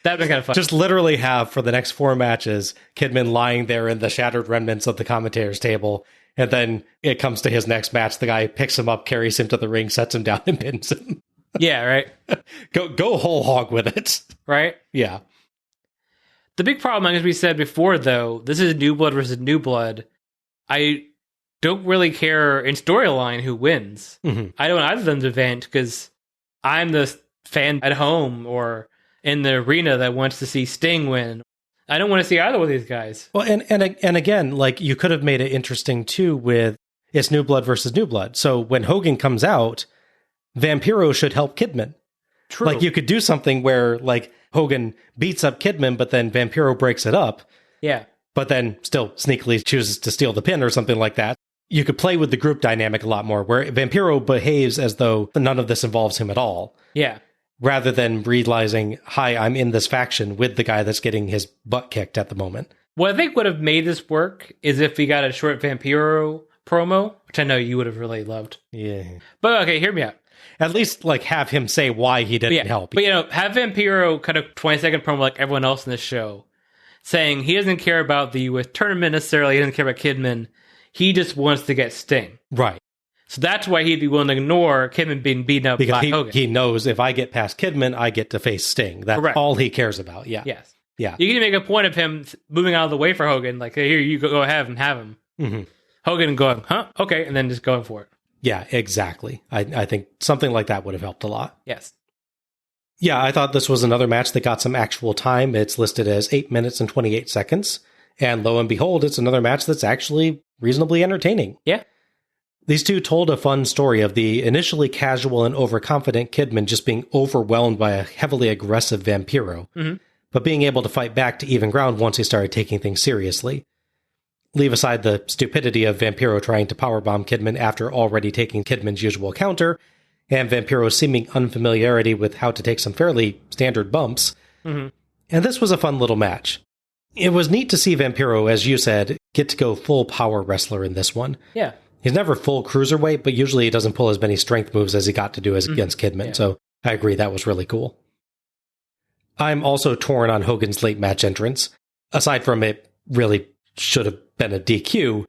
That'd be kind of fun. Just literally have, for the next 4 matches, Kidman lying there in the shattered remnants of the commentator's table, and then it comes to his next match, the guy picks him up, carries him to the ring, sets him down, and pins him. Yeah, right? Go whole hog with it. Right? Yeah. The big problem, as we said before, though, this is New Blood versus New Blood. I don't really care in storyline who wins. Mm-hmm. I don't either of them to vent because I'm the fan at home or in the arena that wants to see Sting win. I don't want to see either of these guys. Well, and again, like you could have made it interesting too with it's New Blood versus New Blood. So when Hogan comes out, Vampiro should help Kidman. True. Like you could do something where like Hogan beats up Kidman, but then Vampiro breaks it up. Yeah. But then still sneakily chooses to steal the pin or something like that. You could play with the group dynamic a lot more, where Vampiro behaves as though none of this involves him at all. Yeah. Rather than realizing, hi, I'm in this faction with the guy that's getting his butt kicked at the moment. What I think would have made this work is if we got a short Vampiro promo, which I know you would have really loved. Yeah. But okay, hear me out. At least like have him say why he didn't help. But have Vampiro cut a 20-second promo like everyone else in this show, saying he doesn't care about the US tournament necessarily, he doesn't care about Kidman, he just wants to get Sting. Right. So that's why he'd be willing to ignore Kidman being beaten up because by Hogan. He knows if I get past Kidman, I get to face Sting. That's Correct. all he cares about. Yeah. Yes. Yeah. You can make a point of him moving out of the way for Hogan, like, hey, here, you go ahead and have him. Mm-hmm. Hogan going, huh? Okay, and then just going for it. Yeah, exactly. I think something like that would have helped a lot. Yes. Yeah, I thought this was another match that got some actual time. It's listed as 8 minutes and 28 seconds. And lo and behold, it's another match that's actually reasonably entertaining. Yeah. These two told a fun story of the initially casual and overconfident Kidman just being overwhelmed by a heavily aggressive Vampiro, but being able to fight back to even ground once he started taking things seriously. Leave aside the stupidity of Vampiro trying to powerbomb Kidman after already taking Kidman's usual counter, and Vampiro's seeming unfamiliarity with how to take some fairly standard bumps. And this was a fun little match. It was neat to see Vampiro, as you said, get to go full power wrestler in this one. Yeah. He's never full cruiserweight, but usually he doesn't pull as many strength moves as he got to do against Kidman. Yeah. So I agree, that was really cool. I'm also torn on Hogan's late match entrance. Aside from it really should have been a DQ,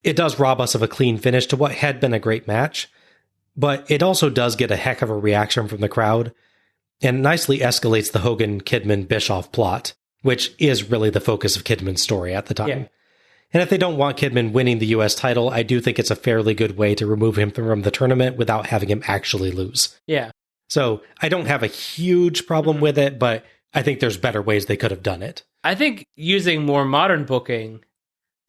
it does rob us of a clean finish to what had been a great match, but it also does get a heck of a reaction from the crowd, and nicely escalates the Hogan-Kidman-Bischoff plot, which is really the focus of Kidman's story at the time. Yeah. And if they don't want Kidman winning the U.S. title, I do think it's a fairly good way to remove him from the tournament without having him actually lose. Yeah. So I don't have a huge problem with it, but I think there's better ways they could have done it. I think using more modern booking,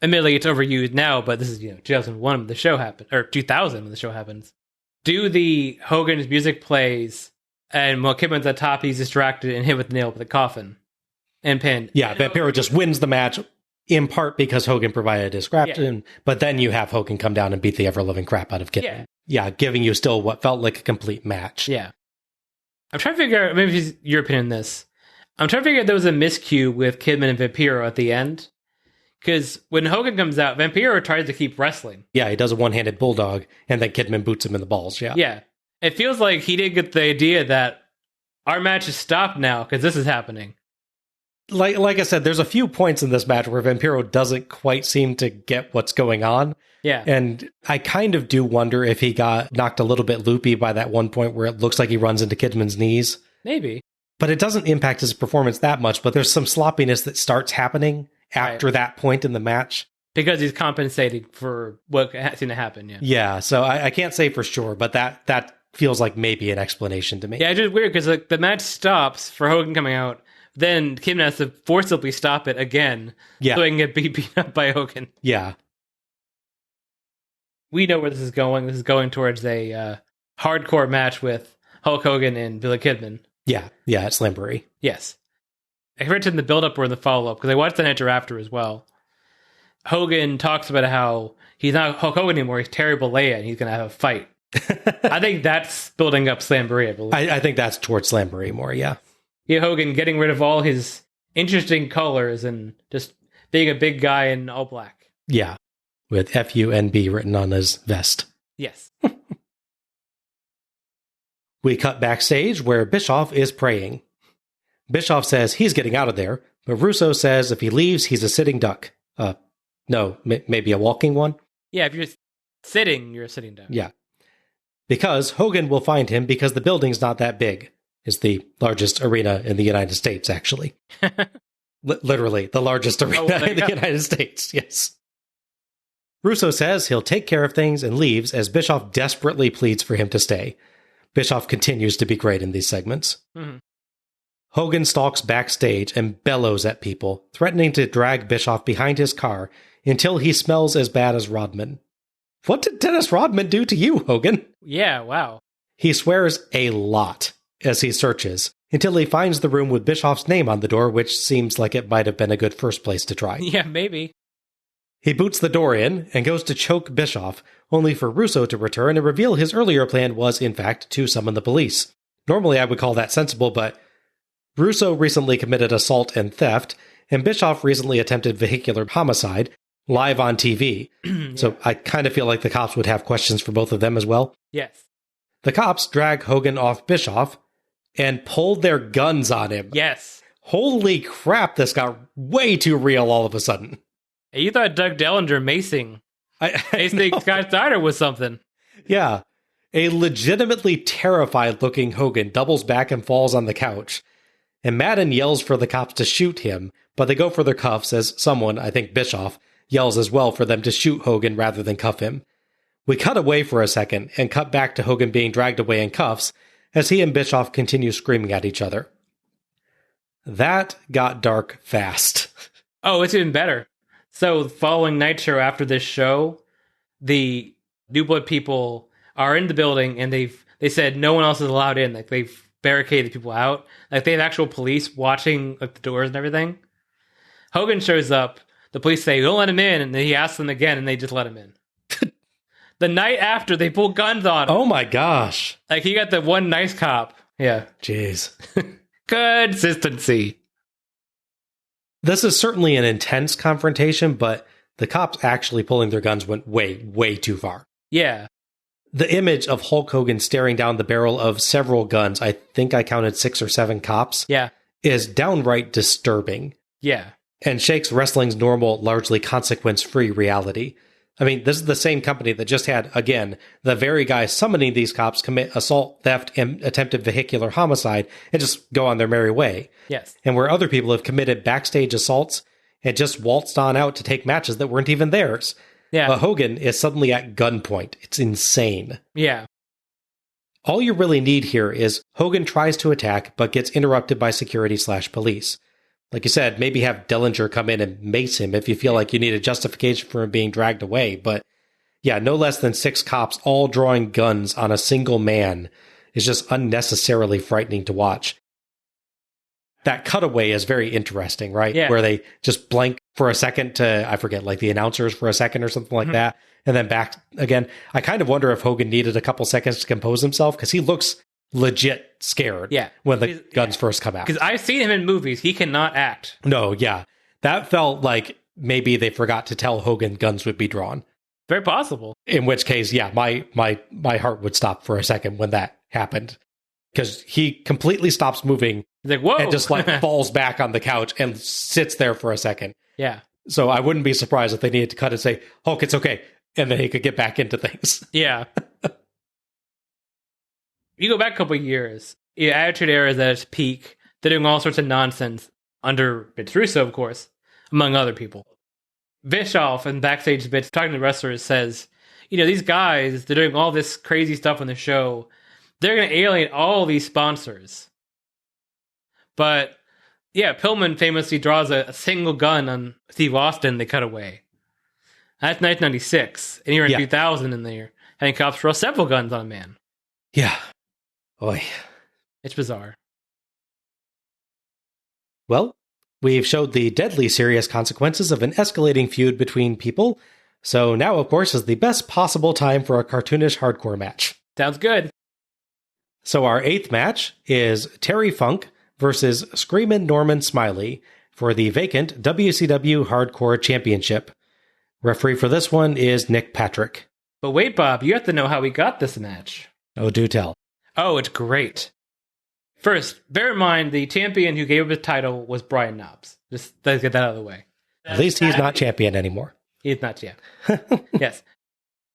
admittedly it's overused now, but this is 2001 when the show happened, or 2000 when the show happens. Do the Hogan's music plays, and while Kidman's at the top, he's distracted and hit with the nail with the coffin and pinned. Yeah, Vampiro just wins the match, in part because Hogan provided a distraction, but then you have Hogan come down and beat the ever-loving crap out of Kidman. Yeah, giving you still what felt like a complete match. Yeah. I'm trying to figure out, maybe it's your opinion on this. I'm trying to figure out if there was a miscue with Kidman and Vampiro at the end. Because when Hogan comes out, Vampiro tries to keep wrestling. Yeah, he does a one-handed bulldog, and then Kidman boots him in the balls, Yeah. It feels like he didn't get the idea that our match is stopped now, because this is happening. Like I said, there's a few points in this match where Vampiro doesn't quite seem to get what's going on. Yeah. And I kind of do wonder if he got knocked a little bit loopy by that one point where it looks like he runs into Kidman's knees. Maybe. But it doesn't impact his performance that much, but there's some sloppiness that starts happening after that point in the match. Because he's compensating for what seemed to happen, yeah. Yeah, so I can't say for sure, but that feels like maybe an explanation to me. Yeah, it's just weird, because the match stops for Hogan coming out, then Kidman has to forcibly stop it again, so he can get beat up by Hogan. Yeah. We know where this is going. This is going towards a hardcore match with Hulk Hogan and Billy Kidman. Yeah, at Slamboree. Yes. I heard it in the build-up or in the follow-up, because I watched the enter after as well. Hogan talks about how he's not Hulk Hogan anymore, he's Terry Bollea, and he's going to have a fight. I think that's building up Slamboree, I believe. I think that's towards Slamboree more, yeah. Yeah, Hogan getting rid of all his interesting colors and just being a big guy in all black. Yeah, with FUNB written on his vest. Yes. We cut backstage where Bischoff is praying. Bischoff says he's getting out of there, but Russo says if he leaves, he's a sitting duck. No, maybe a walking one? Yeah, if you're sitting, you're a sitting duck. Yeah. Because Hogan will find him because the building's not that big. It's the largest arena in the United States, actually. Literally, the largest arena in the United States, yes. Russo says he'll take care of things and leaves as Bischoff desperately pleads for him to stay. Bischoff continues to be great in these segments. Mm-hmm. Hogan stalks backstage and bellows at people, threatening to drag Bischoff behind his car until he smells as bad as Rodman. What did Dennis Rodman do to you, Hogan? Yeah, wow. He swears a lot as he searches, until he finds the room with Bischoff's name on the door, which seems like it might have been a good first place to try. Yeah, maybe. He boots the door in and goes to choke Bischoff, only for Russo to return and reveal his earlier plan was, in fact, to summon the police. Normally I would call that sensible, but Russo recently committed assault and theft, and Bischoff recently attempted vehicular homicide, live on TV. Yeah. So I kind of feel like the cops would have questions for both of them as well. Yes. The cops drag Hogan off Bischoff and pull their guns on him. Yes. Holy crap, this got way too real all of a sudden. Hey, you thought Doug Dellinger macing Scott Steiner was something. Yeah. A legitimately terrified looking Hogan doubles back and falls on the couch. And Madden yells for the cops to shoot him, but they go for their cuffs as someone, I think Bischoff, yells as well for them to shoot Hogan rather than cuff him. We cut away for a second and cut back to Hogan being dragged away in cuffs as he and Bischoff continue screaming at each other. That got dark fast. Oh, it's even better. So following Nitro after this show, the New Blood people are in the building and they said no one else is allowed in. Like they've barricaded people out. Like they have actual police watching like the doors and everything. Hogan shows up. The police say, don't let him in. And then he asks them again, and they just let him in. The night after, they pull guns on him. Oh, my gosh. Like, he got the one nice cop. Yeah. Jeez. Consistency. This is certainly an intense confrontation, but the cops actually pulling their guns went way, way too far. Yeah. The image of Hulk Hogan staring down the barrel of several guns, I think I counted 6 or 7 cops, yeah, is downright disturbing. Yeah. And shakes wrestling's normal, largely consequence-free reality. I mean, this is the same company that just had, again, the very guy summoning these cops commit assault, theft, and attempted vehicular homicide and just go on their merry way. Yes. And where other people have committed backstage assaults and just waltzed on out to take matches that weren't even theirs. Yeah. But Hogan is suddenly at gunpoint. It's insane. Yeah. All you really need here is Hogan tries to attack, but gets interrupted by security/police. Like you said, maybe have Dellinger come in and mace him if you feel like you need a justification for him being dragged away. But yeah, no less than 6 cops all drawing guns on a single man is just unnecessarily frightening to watch. That cutaway is very interesting, right? Yeah. Where they just blank for a second to, I forget, like the announcers for a second or something like that. And then back again. I kind of wonder if Hogan needed a couple seconds to compose himself because he looks legit scared when the guns first come out. Because I've seen him in movies. He cannot act. No, yeah. That felt like maybe they forgot to tell Hogan guns would be drawn. Very possible. In which case, yeah, my heart would stop for a second when that happened. Because he completely stops moving. He's like, whoa! And just like falls back on the couch and sits there for a second. Yeah. So I wouldn't be surprised if they needed to cut and say, Hulk, it's okay. And then he could get back into things. Yeah. You go back a couple of years, Attitude Era is at its peak. They're doing all sorts of nonsense under Vince Russo, of course, among other people. Bischoff and backstage bits talking to the wrestlers says, you know, these guys, they're doing all this crazy stuff on the show. They're going to alienate all these sponsors. But yeah, Pillman famously draws a single gun on Steve Austin. They cut away. That's 1996, and you're in 2000 in there, having cops draw several guns on a man. Yeah. Oy. It's bizarre. Well, we've showed the deadly serious consequences of an escalating feud between people, so now, of course, is the best possible time for a cartoonish hardcore match. Sounds good. So our 8th match is Terry Funk versus Screamin' Norman Smiley for the vacant WCW Hardcore Championship. Referee for this one is Nick Patrick. But wait, Bob, you have to know how we got this match. Oh, do tell. Oh, it's great. First, bear in mind the champion who gave up the title was Brian Knobbs. Just let's get that out of the way. At least he's not champion anymore. He's not yet. Yes.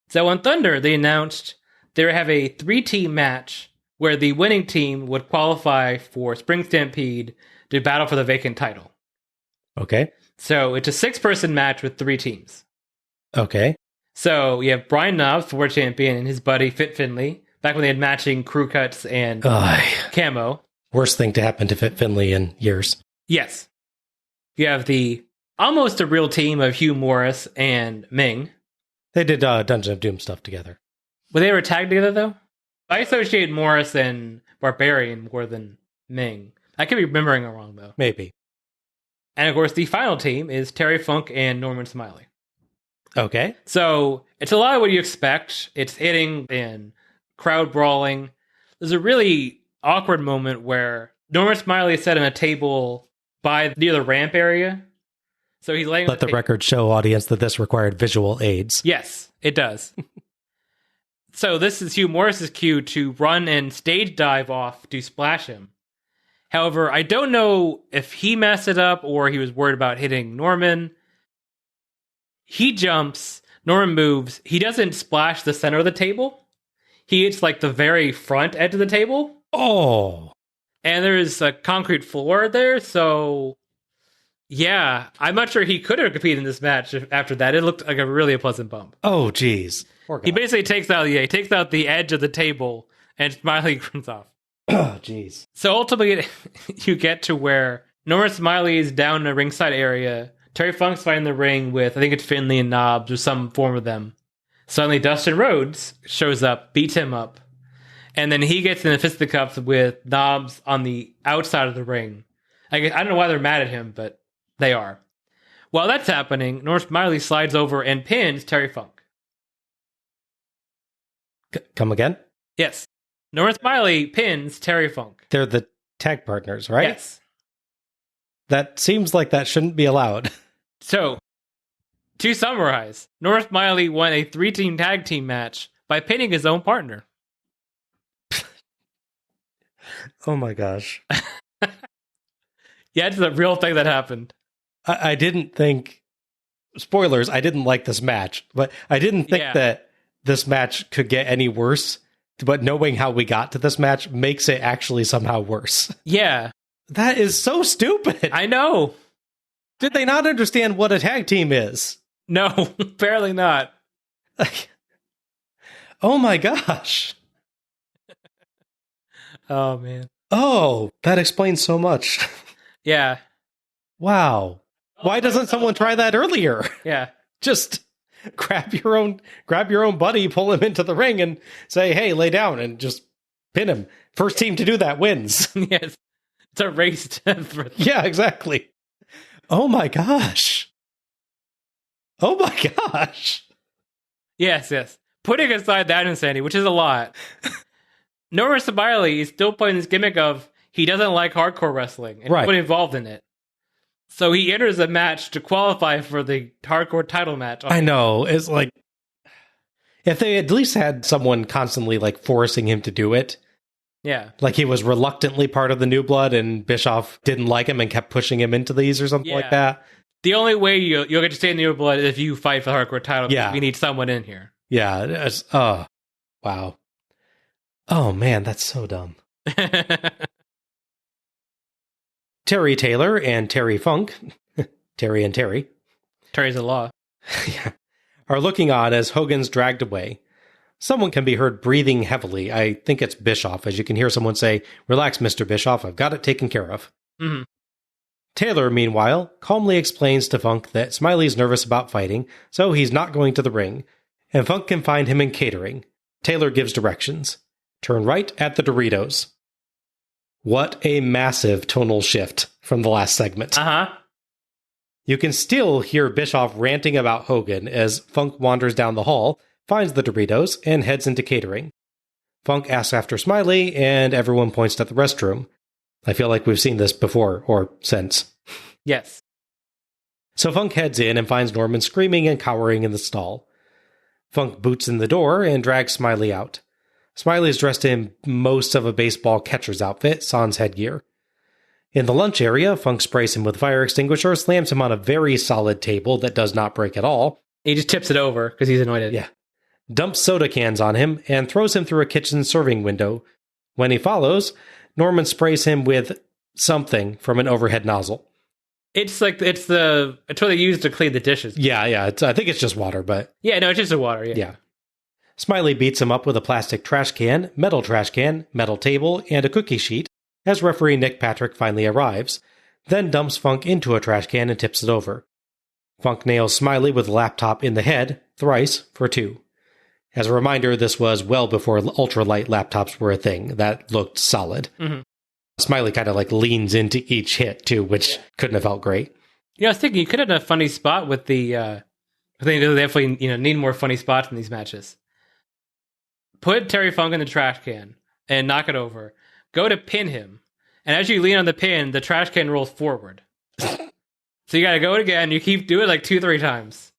So on Thunder, they announced they would have a 3-team match where the winning team would qualify for Spring Stampede to battle for the vacant title. Okay. So it's a 6-person match with 3 teams. Okay. So you have Brian Knobbs, former champion, and his buddy Fit Finley, back when they had matching crew cuts and camo. Worst thing to happen to Fit Finley in years. Yes. You have the almost a real team of Hugh Morris and Ming. They did Dungeon of Doom stuff together. Were they ever tagged together, though? I associate Morris and Barbarian more than Ming. I could be remembering it wrong, though. Maybe. And, of course, the final team is Terry Funk and Norman Smiley. Okay. So, it's a lot of what you expect. It's hitting and crowd brawling. There's a really awkward moment where Norman Smiley is set on a table near the ramp area. So he's laying on Let the record show, audience, that this required visual aids. Yes, it does. So this is Hugh Morris's cue to run and stage dive off to splash him. However, I don't know if he messed it up or he was worried about hitting Norman. He jumps, Norman moves. He doesn't splash the center of the table. He hits like the very front edge of the table. Oh. And there's a concrete floor there, so yeah, I'm not sure he could have competed in this match after that. It looked like a really pleasant bump. Oh, geez. He basically takes out the edge of the table, and Smiley runs off. Oh, jeez. So ultimately, you get to where Norman Smiley is down in the ringside area. Terry Funk's fighting the ring with, I think it's Finley and Knobbs or some form of them. Suddenly, Dustin Rhodes shows up, beats him up, and then he gets in the fisticuffs with Knobbs on the outside of the ring. I don't know why they're mad at him, but they are. While that's happening, Norman Smiley slides over and pins Terry Funk. Come again? Yes. Norman Smiley pins Terry Funk. They're the tag partners, right? Yes. That seems like that shouldn't be allowed. So, to summarize, Norman Smiley won a 3-team tag team match by pinning his own partner. Oh my gosh. Yeah, it's a real thing that happened. I didn't think... Spoilers, I didn't like this match, but I didn't think that this match could get any worse, but knowing how we got to this match makes it actually somehow worse. Yeah. That is so stupid. I know. Did they not understand what a tag team is? No, apparently not. Oh my gosh. Oh, man. Oh, that explains so much. Yeah. Wow. Why doesn't someone try that earlier? Yeah. Just grab your own buddy, pull him into the ring and say, hey, lay down and just pin him. First team to do that wins. Yes. It's a race to Yeah, exactly. Oh my gosh. Oh my gosh. Yes. Putting aside that insanity, which is a lot, Norman Smiley is still playing this gimmick of he doesn't like hardcore wrestling and nobody involved in it. So he enters a match to qualify for the hardcore title match. I know. It's like, if they at least had someone constantly like forcing him to do it. Yeah. Like he was reluctantly part of the New Blood and Bischoff didn't like him and kept pushing him into these or something like that. The only way you'll get to stay in the New Blood is if you fight for the hardcore title. Yeah. We need someone in here. Yeah. Wow. Oh man, that's so dumb. Terry Taylor and Terry Funk, Terry and Terry. Terry's a law. Yeah, are looking on as Hogan's dragged away. Someone can be heard breathing heavily. I think it's Bischoff, as you can hear someone say, relax, Mr. Bischoff, I've got it taken care of. Mm-hmm. Taylor, meanwhile, calmly explains to Funk that Smiley's nervous about fighting, so he's not going to the ring, and Funk can find him in catering. Taylor gives directions. Turn right at the Doritos. What a massive tonal shift from the last segment. Uh-huh. You can still hear Bischoff ranting about Hogan as Funk wanders down the hall, finds the Doritos, and heads into catering. Funk asks after Smiley, and everyone points at the restroom. I feel like we've seen this before, or since. Yes. So Funk heads in and finds Norman screaming and cowering in the stall. Funk boots in the door and drags Smiley out. Smiley is dressed in most of a baseball catcher's outfit, sans headgear. In the lunch area, Funk sprays him with fire extinguisher, slams him on a very solid table that does not break at all. He just tips it over because he's annoyed. Yeah. Dumps soda cans on him and throws him through a kitchen serving window. When he follows, Norman sprays him with something from an overhead nozzle. It's what they use to clean the dishes. Yeah. I think it's just water, but... Yeah, no, it's just the water, Yeah. Smiley beats him up with a plastic trash can, metal table, and a cookie sheet as referee Nick Patrick finally arrives, then dumps Funk into a trash can and tips it over. Funk nails Smiley with a laptop in the head, thrice, for 2. As a reminder, this was well before ultralight laptops were a thing. That looked solid. Mm-hmm. Smiley kind of leans into each hit, too, which couldn't have felt great. Yeah, I was thinking you could have done a funny spot with the... I think they definitely need more funny spots in these matches. Put Terry Funk in the trash can and knock it over. Go to pin him. And as you lean on the pin, the trash can rolls forward. So you got to go again. You keep doing it 2-3 times.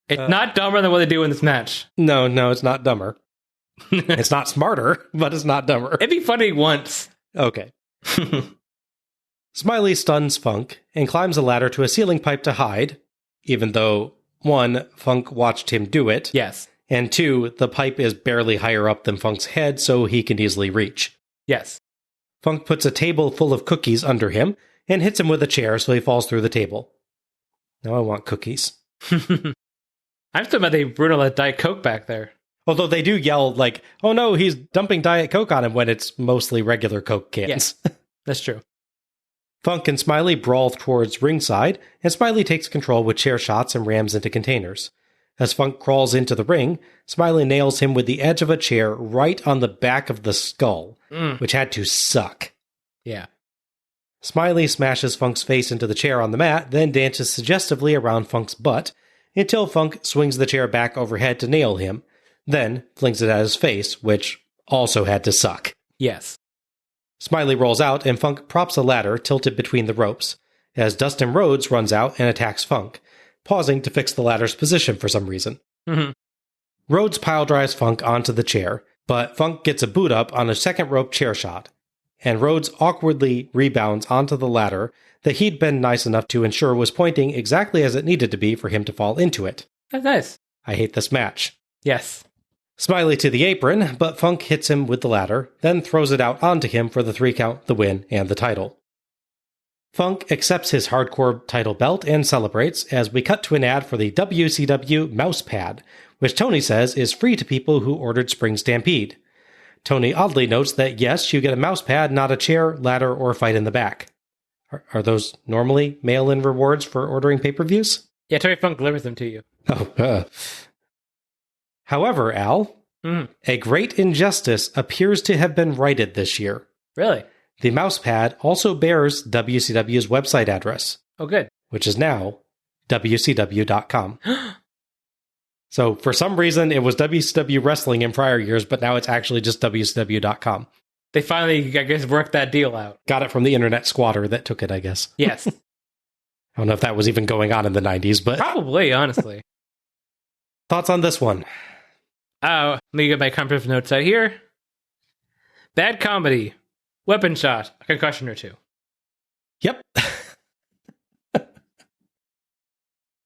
It's not dumber than what they do in this match. No, it's not dumber. It's not smarter, but it's not dumber. It'd be funny once. Okay. Smiley stuns Funk and climbs a ladder to a ceiling pipe to hide, even though, 1, Funk watched him do it. Yes. And 2, the pipe is barely higher up than Funk's head, so he can easily reach. Yes. Funk puts a table full of cookies under him and hits him with a chair so he falls through the table. Now I want cookies. I'm still about they brutal that Diet Coke back there. Although they do yell oh no, he's dumping Diet Coke on him when it's mostly regular Coke cans. Yes, that's true. Funk and Smiley brawl towards ringside, and Smiley takes control with chair shots and rams into containers. As Funk crawls into the ring, Smiley nails him with the edge of a chair right on the back of the skull, which had to suck. Yeah. Smiley smashes Funk's face into the chair on the mat, then dances suggestively around Funk's butt, until Funk swings the chair back overhead to nail him, then flings it at his face, which also had to suck. Yes. Smiley rolls out, and Funk props a ladder tilted between the ropes, as Dustin Rhodes runs out and attacks Funk, pausing to fix the ladder's position for some reason. Mm-hmm. Rhodes piledrives Funk onto the chair, but Funk gets a boot up on a second rope chair shot, and Rhodes awkwardly rebounds onto the ladder that he'd been nice enough to ensure was pointing exactly as it needed to be for him to fall into it. That's nice. I hate this match. Yes. Smiley to the apron, but Funk hits him with the ladder, then throws it out onto him for the 3 count, the win, and the title. Funk accepts his hardcore title belt and celebrates as we cut to an ad for the WCW mouse pad, which Tony says is free to people who ordered Spring Stampede. Tony oddly notes that yes, you get a mouse pad, not a chair, ladder, or fight in the back. Are those normally mail-in rewards for ordering pay-per-views? Yeah, Terry Funk delivers them to you. However, Al, a great injustice appears to have been righted this year. Really? The mouse pad also bears WCW's website address. Oh, good. Which is now WCW.com. So for some reason, it was WCW Wrestling in prior years, but now it's actually just WCW.com. They finally, I guess, worked that deal out. Got it from the internet squatter that took it, I guess. Yes. I don't know if that was even going on in the 90s, but... Probably, honestly. Thoughts on this one? Let me get my comprehensive notes out here. Bad comedy. Weapon shot. A concussion or 2. Yep.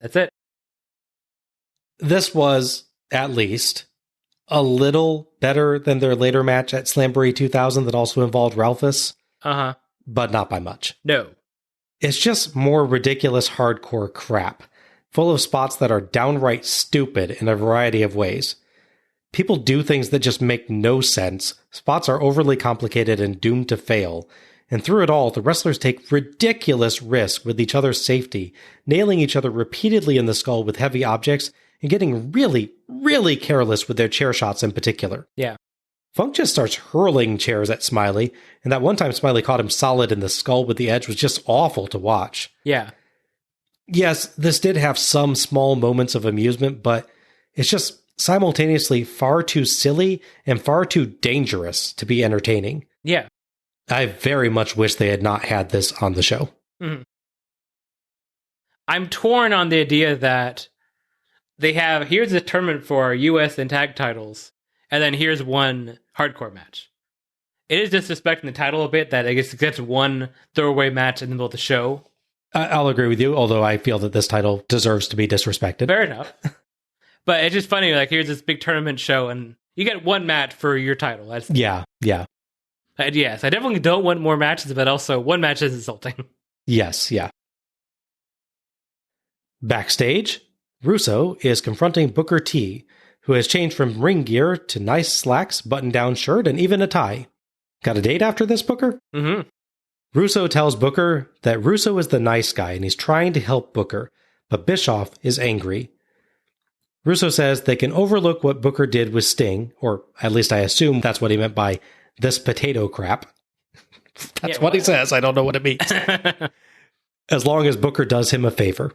That's it. This was, at least, a little better than their later match at Slamboree 2000 that also involved Ralphus. Uh-huh. But not by much. No. It's just more ridiculous hardcore crap, full of spots that are downright stupid in a variety of ways. People do things that just make no sense, spots are overly complicated and doomed to fail, and through it all, the wrestlers take ridiculous risks with each other's safety, nailing each other repeatedly in the skull with heavy objects, and getting really, really careless with their chair shots in particular. Yeah. Funk just starts hurling chairs at Smiley, and that one time Smiley caught him solid in the skull with the edge was just awful to watch. Yeah. Yes, this did have some small moments of amusement, but it's just simultaneously far too silly and far too dangerous to be entertaining. Yeah. I very much wish they had not had this on the show. Mm-hmm. I'm torn on the idea that they have, here's a tournament for US and tag titles, and then here's one hardcore match. It is disrespecting the title a bit that I guess it gets one throwaway match in the middle of the show. I'll agree with you, although I feel that this title deserves to be disrespected. Fair enough. But it's just funny, like, here's this big tournament show, and you get one match for your title. That's yeah. Yes, I definitely don't want more matches, but also one match is insulting. Yes, yeah. Backstage, Russo is confronting Booker T, who has changed from ring gear to nice slacks, button-down shirt, and even a tie. Got a date after this, Booker? Mm-hmm. Russo tells Booker that Russo is the nice guy and he's trying to help Booker, but Bischoff is angry. Russo says they can overlook what Booker did with Sting, or at least I assume that's what he meant by this potato crap. That's what he says. I don't know what it means. As long as Booker does him a favor.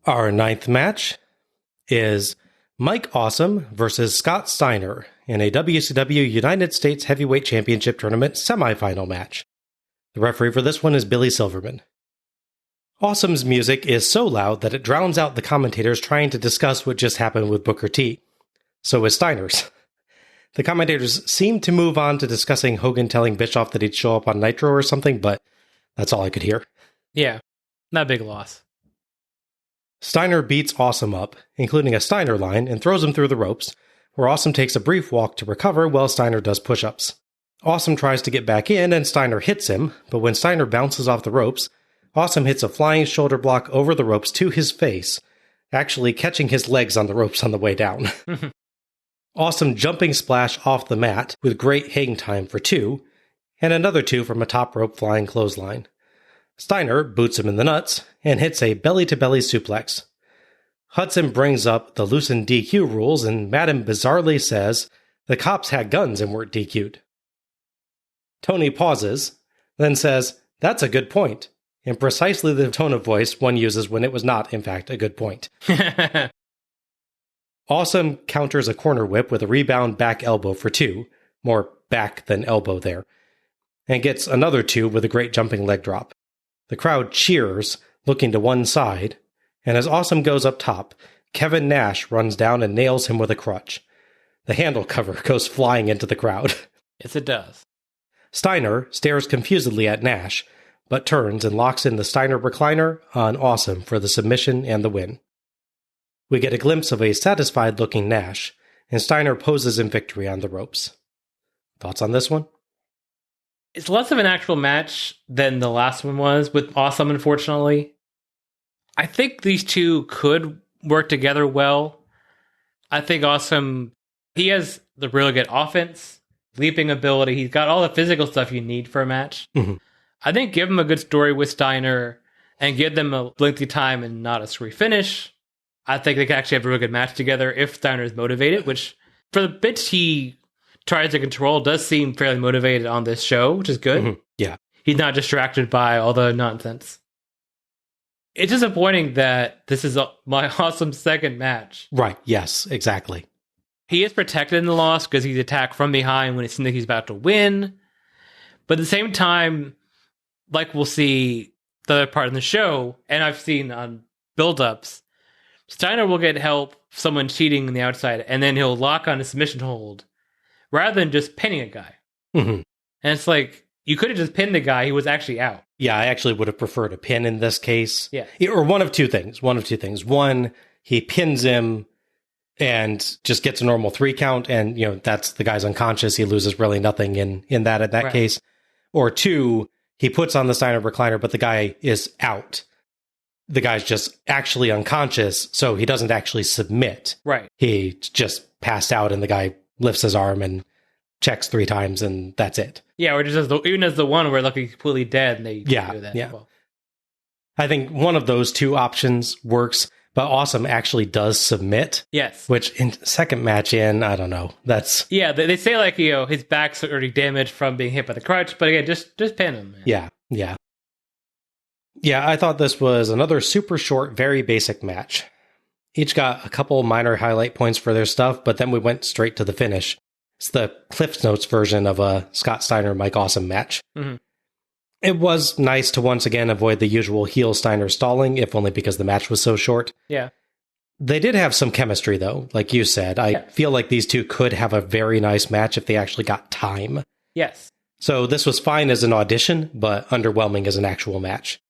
Our ninth match is Mike Awesome versus Scott Steiner in a WCW United States Heavyweight Championship Tournament semifinal match. The referee for this one is Billy Silverman. Awesome's music is so loud that it drowns out the commentators trying to discuss what just happened with Booker T. So is Steiner's. The commentators seem to move on to discussing Hogan telling Bischoff that he'd show up on Nitro or something, but that's all I could hear. Yeah, not a big loss. Steiner beats Awesome up, including a Steiner line, and throws him through the ropes, where Awesome takes a brief walk to recover while Steiner does push-ups. Awesome tries to get back in, and Steiner hits him, but when Steiner bounces off the ropes, Awesome hits a flying shoulder block over the ropes to his face, actually catching his legs on the ropes on the way down. Awesome jumping splash off the mat with great hang time for 2, and another 2 from a top rope flying clothesline. Steiner boots him in the nuts and hits a belly-to-belly suplex. Hudson brings up the loosened DQ rules, and Madden bizarrely says the cops had guns and weren't DQ'd. Tony pauses, then says, "That's a good point," in precisely the tone of voice one uses when it was not, in fact, a good point. Awesome counters a corner whip with a rebound back elbow for 2, more back than elbow there, and gets another 2 with a great jumping leg drop. The crowd cheers, looking to one side, and as Awesome goes up top, Kevin Nash runs down and nails him with a crutch. The handle cover goes flying into the crowd. Yes, it does. Steiner stares confusedly at Nash, but turns and locks in the Steiner recliner on Awesome for the submission and the win. We get a glimpse of a satisfied-looking Nash, and Steiner poses in victory on the ropes. Thoughts on this one? It's less of an actual match than the last one was with Awesome, unfortunately. I think these two could work together well. I think Awesome, he has the really good offense, leaping ability. He's got all the physical stuff you need for a match. Mm-hmm. I think give him a good story with Steiner and give them a lengthy time and not a screwy finish. I think they could actually have a really good match together if Steiner is motivated, which for the bits he tries to control does seem fairly motivated on this show, which is good. Mm-hmm. Yeah. He's not distracted by all the nonsense. It's disappointing that this is my Awesome second match. Right, yes, exactly. He is protected in the loss because he's attacked from behind when it seems like he's about to win. But at the same time, like we'll see the other part in the show, and I've seen on build-ups, Steiner will get help, someone cheating on the outside, and then he'll lock on a submission hold, rather than just pinning a guy. Mm-hmm. And it's like, you could have just pinned the guy, he was actually out. Yeah, I actually would have preferred a pin in this case. Yeah. Or one of two things. One, he pins him and just gets a normal 3 count, and that's the guy's unconscious. He loses really nothing in that Right. case. Or 2, he puts on the Steiner recliner, but the guy is out. The guy's just actually unconscious, so he doesn't actually submit. Right. He just passed out, and the guy lifts his arm and checks 3 times, and that's it. Yeah, or just even as the one where like he's completely dead, and they do that. Yeah. Well. I think one of those 2 options works, but Awesome actually does submit. Yes. Which in second match in, I don't know. That's they say like his back's already damaged from being hit by the crutch, but again, just pin him. Man. Yeah, I thought this was another super short, very basic match. Each got a couple minor highlight points for their stuff, but then we went straight to the finish. It's the Cliff Notes version of a Scott Steiner Mike Awesome match. Mm-hmm. It was nice to once again avoid the usual heel Steiner stalling, if only because the match was so short. Yeah. They did have some chemistry, though, like you said. I feel like these two could have a very nice match if they actually got time. Yes. So this was fine as an audition, but underwhelming as an actual match.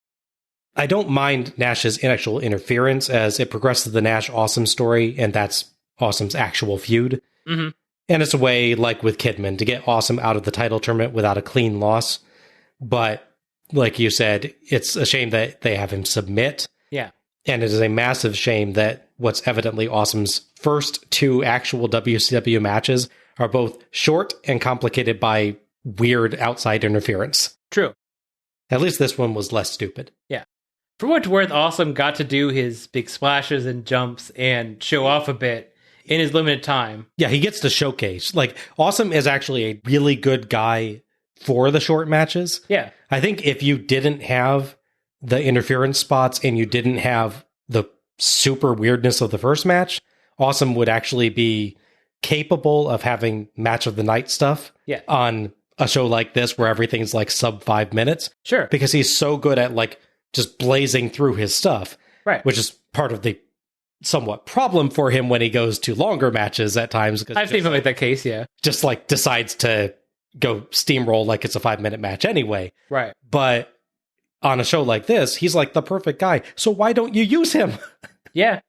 I don't mind Nash's actual interference as it progresses the Nash Awesome story, and that's Awesome's actual feud. Mm-hmm. And it's a way, like with Kidman, to get Awesome out of the title tournament without a clean loss. But, like you said, it's a shame that they have him submit. Yeah. And it is a massive shame that what's evidently Awesome's first 2 actual WCW matches are both short and complicated by weird outside interference. True. At least this one was less stupid. Yeah. For what it's worth, Awesome got to do his big splashes and jumps and show off a bit in his limited time. Yeah, he gets to showcase. Like, Awesome is actually a really good guy for the short matches. Yeah. I think if you didn't have the interference spots and you didn't have the super weirdness of the first match, Awesome would actually be capable of having match of the night stuff on a show like this where everything's like sub 5 minutes. Sure. Because he's so good at like just blazing through his stuff. Right. Which is part of the somewhat problem for him when he goes to longer matches at times. I've seen him make that case, yeah. Just like decides to go steamroll like it's a 5-minute match anyway. Right. But on a show like this, he's like the perfect guy. So why don't you use him? Yeah.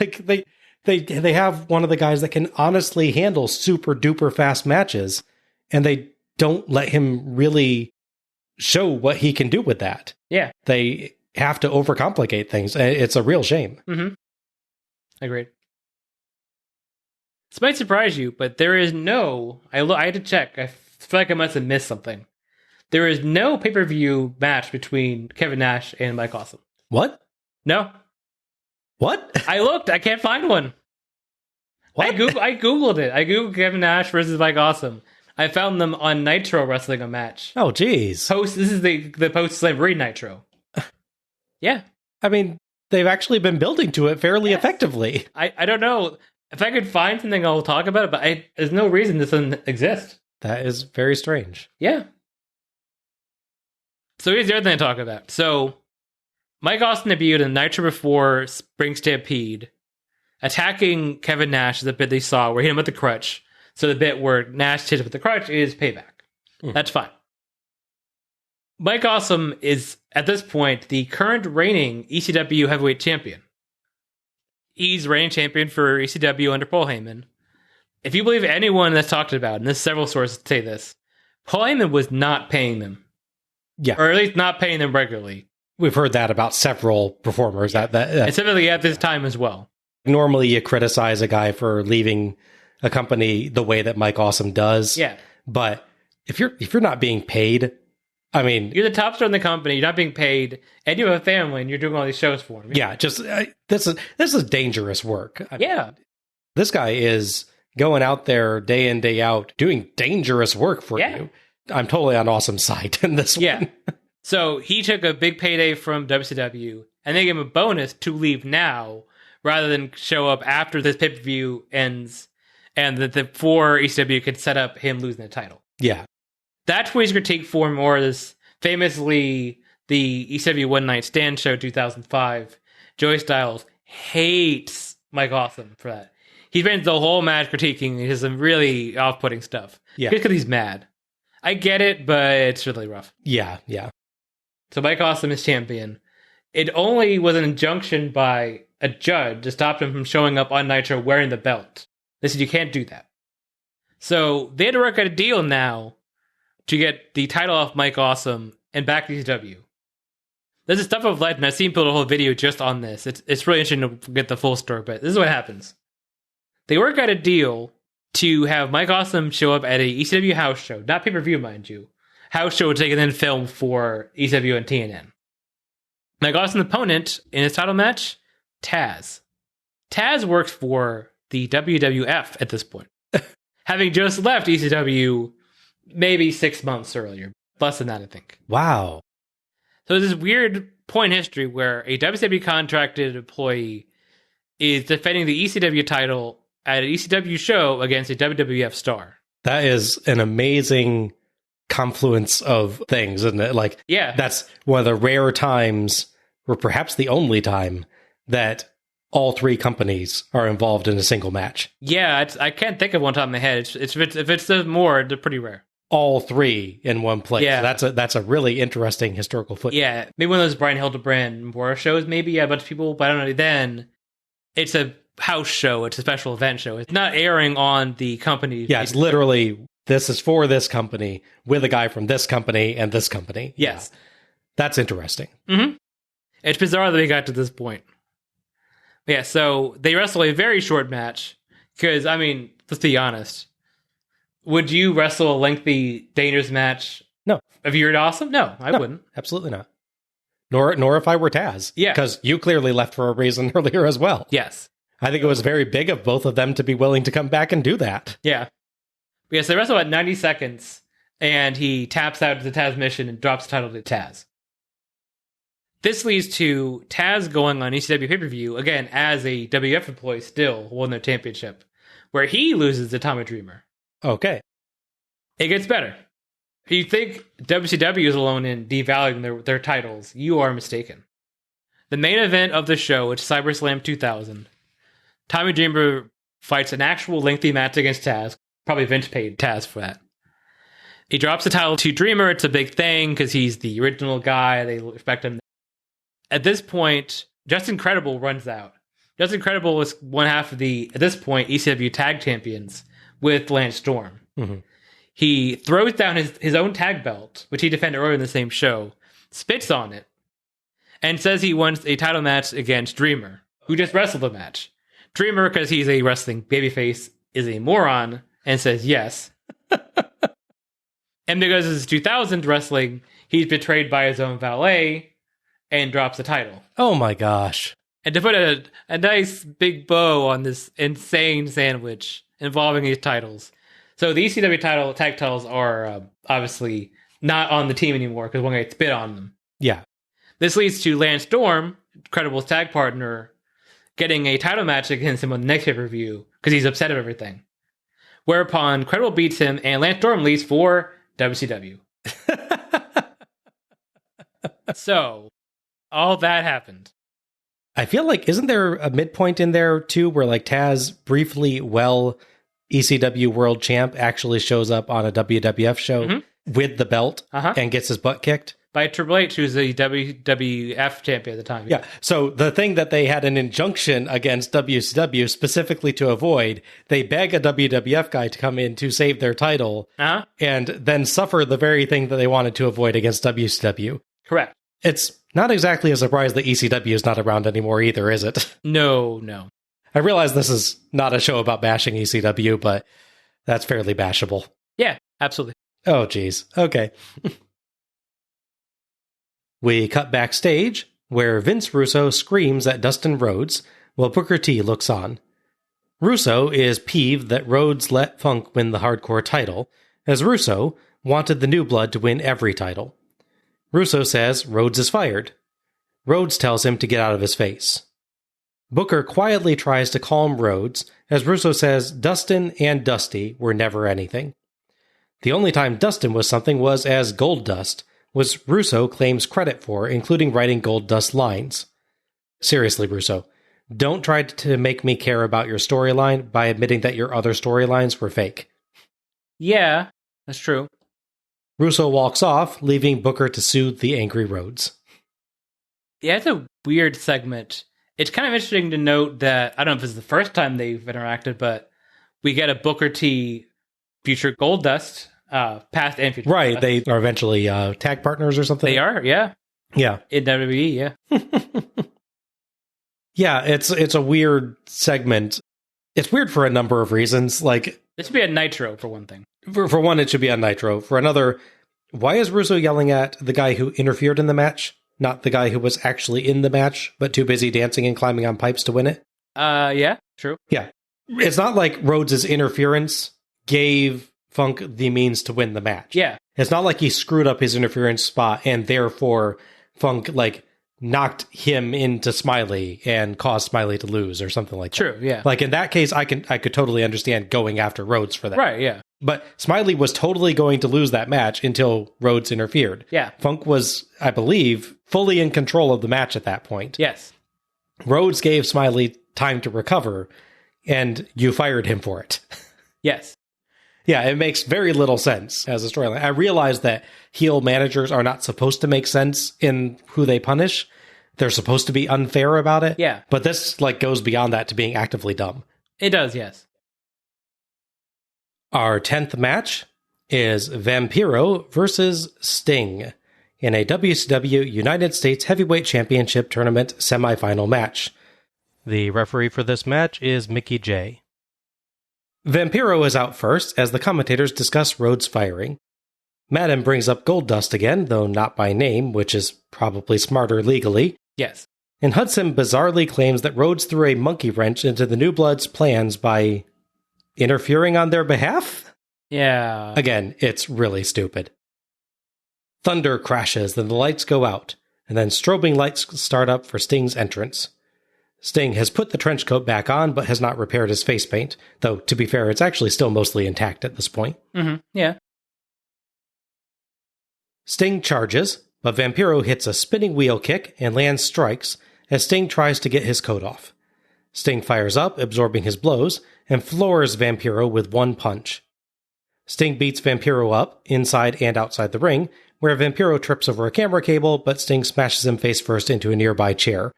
Like they have one of the guys that can honestly handle super duper fast matches, and they don't let him really show what he can do with that. Yeah. They have to overcomplicate things. It's a real shame. Mm-hmm. Agreed. This might surprise you, but there is no... I had to check. I feel like I must have missed something. There is no pay-per-view match between Kevin Nash and Mike Awesome. What? No. What? I looked. I can't find one. What? I Googled it. I Googled Kevin Nash versus Mike Awesome. I found them on Nitro wrestling a match. Oh, geez. This is the post-Slavery Nitro. Yeah. I mean, they've actually been building to it fairly effectively. I don't know. If I could find something, I'll talk about it, but there's no reason this doesn't exist. That is very strange. Yeah. So here's the other thing to talk about. So, Mike Awesome debuted in Nitro before Spring Stampede, attacking Kevin Nash, the bit they saw where he hit him with the crutch. So the bit where Nash hits with the crutch is payback. That's fine. Mike Awesome is, at this point, the current reigning ECW heavyweight champion. He's reigning champion for ECW under Paul Heyman. If you believe anyone that's talked about, and there's several sources say this, Paul Heyman was not paying them. Yeah. Or at least not paying them regularly. We've heard that about several performers. And specifically at this time as well. Normally you criticize a guy for leaving a company the way that Mike Awesome does. Yeah. But if you're not being paid, I mean, you're the top star in the company, you're not being paid, and you have a family, and you're doing all these shows for him. Yeah, just this is dangerous work. Yeah. This guy is going out there day in, day out, doing dangerous work for you. I'm totally on Awesome's side in this one. So he took a big payday from WCW, and they gave him a bonus to leave now, rather than show up after this pay-per-view ends, and that the 4 ECW could set up him losing the title. Yeah. That's where he's going to take form more as famously the ECW One Night Stand show 2005. Joey Styles hates Mike Awesome for that. He spends the whole match critiquing. He has some really off-putting stuff. Yeah. Just because he's mad. I get it, but it's really rough. Yeah, yeah. So Mike Awesome is champion. It only was an injunction by a judge to stop him from showing up on Nitro wearing the belt. They said you can't do that. So they had to work out a deal now to get the title off Mike Awesome and back to ECW. This is stuff of legend. I've seen people do a whole video just on this. It's really interesting to get the full story, but this is what happens. They work out a deal to have Mike Awesome show up at a ECW house show, not pay-per-view, mind you. House show taken then film for ECW and TNN. Mike Awesome's opponent in his title match, Taz. Taz works for the WWF at this point, having just left ECW maybe 6 months earlier. Less than that, I think. Wow. So there's this weird point in history where a WCW contracted employee is defending the ECW title at an ECW show against a WWF star. That is an amazing confluence of things, isn't it? Like, yeah, that's one of the rare times, or perhaps the only time, that all three companies are involved in a single match. Yeah, I can't think of one top of my head. If it's more, they're pretty rare. All three in one place. Yeah. That's a really interesting historical footnote. Yeah, maybe one of those Brian Hildebrand war shows, maybe. Yeah, a bunch of people, but I don't know. Then it's a house show. It's a special event show. It's not airing on the company. Yeah, it's literally, this is for this company with a guy from this company and this company. Yes. Yeah. That's interesting. Mm-hmm. It's bizarre that we got to this point. Yeah, so they wrestle a very short match. Because, I mean, let's be honest. Would you wrestle a lengthy, dangerous match? No. If you were awesome? No, I wouldn't. Absolutely not. Nor if I were Taz. Yeah. Because you clearly left for a reason earlier as well. Yes. I think it was very big of both of them to be willing to come back and do that. Yeah. Yes, they wrestle at 90 seconds, and he taps out to the Taz mission and drops the title to Taz. This leads to Taz going on ECW pay-per-view, again, as a WF employee still, won their championship, where he loses to Tommy Dreamer. Okay. It gets better. If you think WCW is alone in devaluing their titles, you are mistaken. The main event of the show, it's SummerSlam 2000. Tommy Dreamer fights an actual lengthy match against Taz. Probably Vince paid Taz for that. He drops the title to Dreamer. It's a big thing because he's the original guy. They respect him. At this point, Justin Credible runs out. Justin Credible was one half of the, at this point, ECW tag champions with Lance Storm. Mm-hmm. He throws down his own tag belt, which he defended earlier in the same show, spits on it, and says he wants a title match against Dreamer, who just wrestled the match. Dreamer, because he's a wrestling babyface, is a moron and says yes. And because this is 2000 wrestling, he's betrayed by his own valet and drops the title. Oh my gosh. And to put a nice big bow on this insane sandwich involving these titles. So the ECW tag titles are obviously not on the team anymore because one guy spit on them. Yeah. This leads to Lance Storm, Credible's tag partner, getting a title match against him on the next pay-per-view because he's upset of everything. Whereupon Credible beats him and Lance Storm leaves for WCW. So, all that happened. I feel like, isn't there a midpoint in there too where like Taz briefly, ECW World Champ actually shows up on a WWF show with the belt and gets his butt kicked? By Triple H, who's the WWF champion at the time. Yeah. So the thing that they had an injunction against WCW specifically to avoid, they beg a WWF guy to come in to save their title and then suffer the very thing that they wanted to avoid against WCW. Correct. It's not exactly a surprise that ECW is not around anymore either, is it? No. I realize this is not a show about bashing ECW, but that's fairly bashable. Yeah, absolutely. Oh, geez. Okay. We cut backstage, where Vince Russo screams at Dustin Rhodes, while Booker T looks on. Russo is peeved that Rhodes let Funk win the hardcore title, as Russo wanted the New Blood to win every title. Russo says Rhodes is fired. Rhodes tells him to get out of his face. Booker quietly tries to calm Rhodes, as Russo says Dustin and Dusty were never anything. The only time Dustin was something was as Gold Dust, which Russo claims credit for, including writing Gold Dust lines. Seriously, Russo, don't try to make me care about your storyline by admitting that your other storylines were fake. Yeah, that's true. Russo walks off, leaving Booker to soothe the angry Rhodes. Yeah, it's a weird segment. It's kind of interesting to note that, I don't know if it's the first time they've interacted, but we get a Booker T future Gold Dust, past and future. Right, they are eventually tag partners or something? They are, yeah. Yeah. In WWE, yeah. Yeah, it's a weird segment. It's weird for a number of reasons. Like, it should be a Nitro, for one thing. For one, it should be on Nitro. For another, why is Russo yelling at the guy who interfered in the match? Not the guy who was actually in the match, but too busy dancing and climbing on pipes to win it? Yeah, true. Yeah. It's not like Rhodes' interference gave Funk the means to win the match. Yeah. It's not like he screwed up his interference spot and therefore Funk, like, knocked him into Smiley and caused Smiley to lose or something like that. True, yeah. Like in that case, I could totally understand going after Rhodes for that. Right, yeah. But Smiley was totally going to lose that match until Rhodes interfered. Yeah. Funk was, I believe, fully in control of the match at that point. Yes. Rhodes gave Smiley time to recover, and you fired him for it. Yes. Yeah, it makes very little sense as a storyline. I realize that heel managers are not supposed to make sense in who they punish. They're supposed to be unfair about it. Yeah. But this goes beyond that to being actively dumb. It does, yes. Our 10th match is Vampiro versus Sting in a WCW United States Heavyweight Championship Tournament semifinal match. The referee for this match is Mickey J. Vampiro is out first as the commentators discuss Rhodes firing. Madden brings up Goldust again, though not by name, which is probably smarter legally. Yes. And Hudson bizarrely claims that Rhodes threw a monkey wrench into the New Blood's plans by interfering on their behalf? Yeah. Again, it's really stupid. Thunder crashes, then the lights go out, and then strobing lights start up for Sting's entrance. Sting has put the trench coat back on, but has not repaired his face paint, though, to be fair, it's actually still mostly intact at this point. Mm-hmm. Yeah. Sting charges, but Vampiro hits a spinning wheel kick and lands strikes as Sting tries to get his coat off. Sting fires up, absorbing his blows, and floors Vampiro with one punch. Sting beats Vampiro up, inside and outside the ring, where Vampiro trips over a camera cable, but Sting smashes him face first into a nearby chair.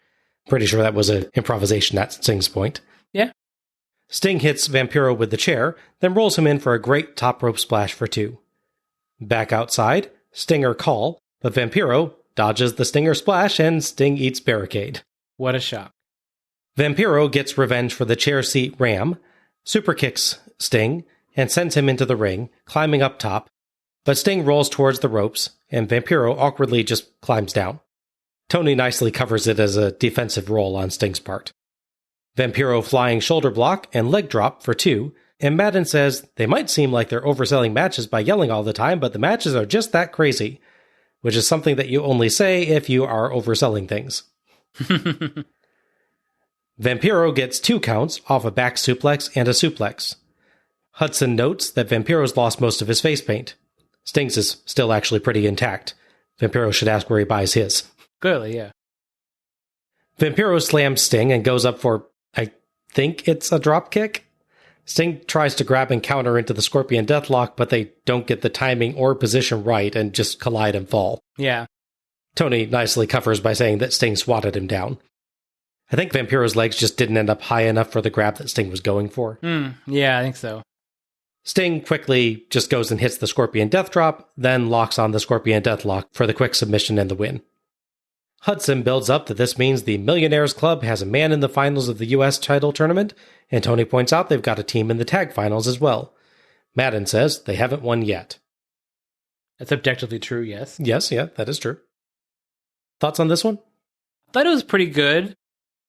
Pretty sure that was an improvisation at Sting's point. Yeah. Sting hits Vampiro with the chair, then rolls him in for a great top rope splash for 2. Back outside, Stinger call, but Vampiro dodges the Stinger splash and Sting eats barricade. What a shock. Vampiro gets revenge for the chair seat ram, super kicks Sting, and sends him into the ring, climbing up top, but Sting rolls towards the ropes, and Vampiro awkwardly just climbs down. Tony nicely covers it as a defensive roll on Sting's part. Vampiro flying shoulder block and leg drop for 2, and Madden says they might seem like they're overselling matches by yelling all the time, but the matches are just that crazy, which is something that you only say if you are overselling things. Vampiro gets 2 counts off a back suplex and a suplex. Hudson notes that Vampiro's lost most of his face paint. Sting's is still actually pretty intact. Vampiro should ask where he buys his. Clearly, yeah. Vampiro slams Sting and goes up for, I think it's a drop kick? Sting tries to grab and counter into the Scorpion Deathlock, but they don't get the timing or position right and just collide and fall. Yeah. Tony nicely covers by saying that Sting swatted him down. I think Vampiro's legs just didn't end up high enough for the grab that Sting was going for. Yeah, I think so. Sting quickly just goes and hits the Scorpion Death Drop, then locks on the Scorpion Deathlock for the quick submission and the win. Hudson builds up that this means the Millionaires Club has a man in the finals of the U.S. title tournament, and Tony points out they've got a team in the tag finals as well. Madden says they haven't won yet. That's objectively true, yes. Yes, yeah, that is true. Thoughts on this one? I thought it was pretty good.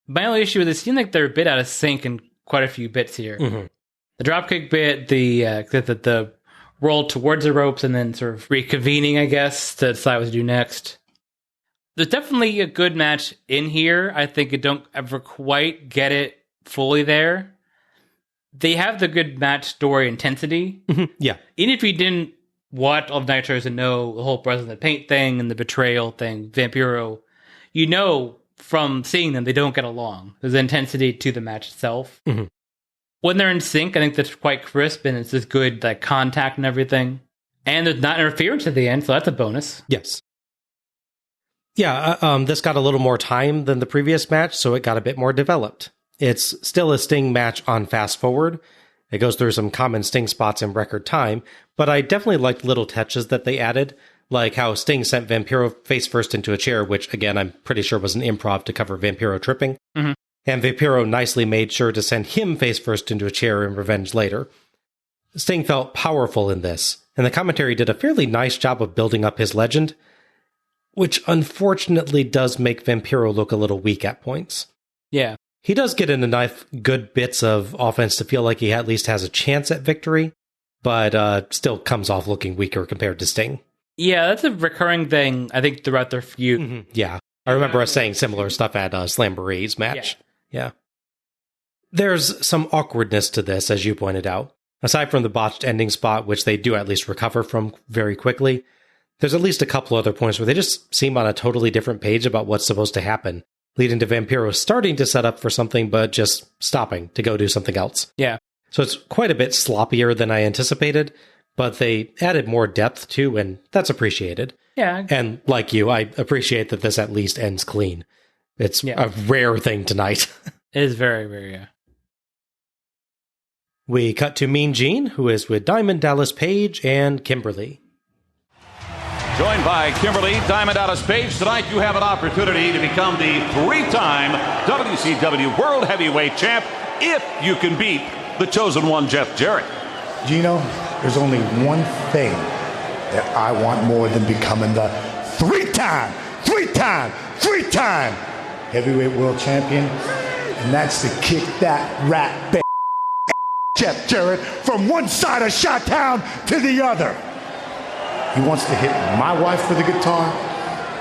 My only issue is it seemed like they're a bit out of sync in quite a few bits here. Mm-hmm. The dropkick bit, the roll towards the ropes, and then sort of reconvening, I guess, to decide what to do next. There's definitely a good match in here. I think it don't ever quite get it fully there. They have the good match story intensity. Yeah. Even if you didn't watch all the Nitros and know the whole President Paint thing and the betrayal thing, Vampiro, you know from seeing them they don't get along. There's intensity to the match itself. Mm-hmm. When they're in sync, I think that's quite crisp and it's just good like contact and everything. And there's not interference at the end, so that's a bonus. Yes. Yeah, this got a little more time than the previous match, so it got a bit more developed. It's still a Sting match on fast forward. It goes through some common Sting spots in record time, but I definitely liked little touches that they added, like how Sting sent Vampiro face first into a chair, which, again, I'm pretty sure was an improv to cover Vampiro tripping. Mm-hmm. And Vampiro nicely made sure to send him face first into a chair in revenge later. Sting felt powerful in this, and the commentary did a fairly nice job of building up his legend, which unfortunately does make Vampiro look a little weak at points. Yeah. He does get in enough good bits of offense to feel like he at least has a chance at victory, but still comes off looking weaker compared to Sting. Yeah, that's a recurring thing, I think, throughout their feud. Mm-hmm. Yeah. I remember us saying similar stuff at Slamboree's match. Yeah. There's some awkwardness to this, as you pointed out. Aside from the botched ending spot, which they do at least recover from very quickly, there's at least a couple other points where they just seem on a totally different page about what's supposed to happen, leading to Vampiro starting to set up for something, but just stopping to go do something else. Yeah. So it's quite a bit sloppier than I anticipated, but they added more depth too, and that's appreciated. Yeah. And like you, I appreciate that this at least ends clean. It's a rare thing tonight. It is very, very, We cut to Mean Gene, who is with Diamond Dallas Page and Kimberly. Joined by Kimberly, Diamond Dallas Page, tonight you have an opportunity to become the 3-time WCW World Heavyweight Champ if you can beat the chosen one, Jeff Jarrett. Gino, there's only one thing that I want more than becoming the three-time heavyweight world champion, and that's to kick that rat Jeff Jarrett from one side of Chi-Town to the other. He wants to hit my wife with the guitar.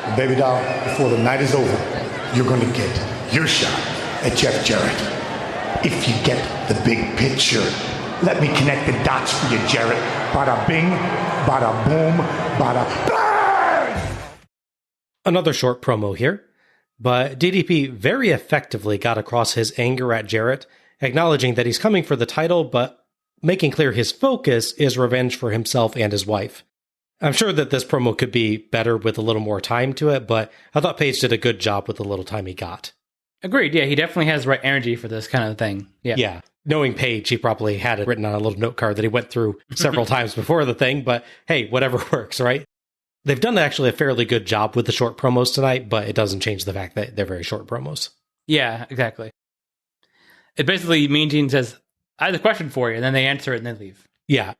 And baby doll, before the night is over, you're going to get your shot at Jeff Jarrett. If you get the big picture, let me connect the dots for you, Jarrett. Bada bing, bada boom, bada bang! Another short promo here, but DDP very effectively got across his anger at Jarrett, acknowledging that he's coming for the title, but making clear his focus is revenge for himself and his wife. I'm sure that this promo could be better with a little more time to it, but I thought Page did a good job with the little time he got. Agreed, yeah, he definitely has the right energy for this kind of thing. Yeah. Knowing Page, he probably had it written on a little note card that he went through several times before the thing, but hey, whatever works, right? They've done actually a fairly good job with the short promos tonight, but it doesn't change the fact that they're very short promos. Yeah, exactly. It basically, Mean Gene says, I have a question for you, and then they answer it and then leave. Yeah.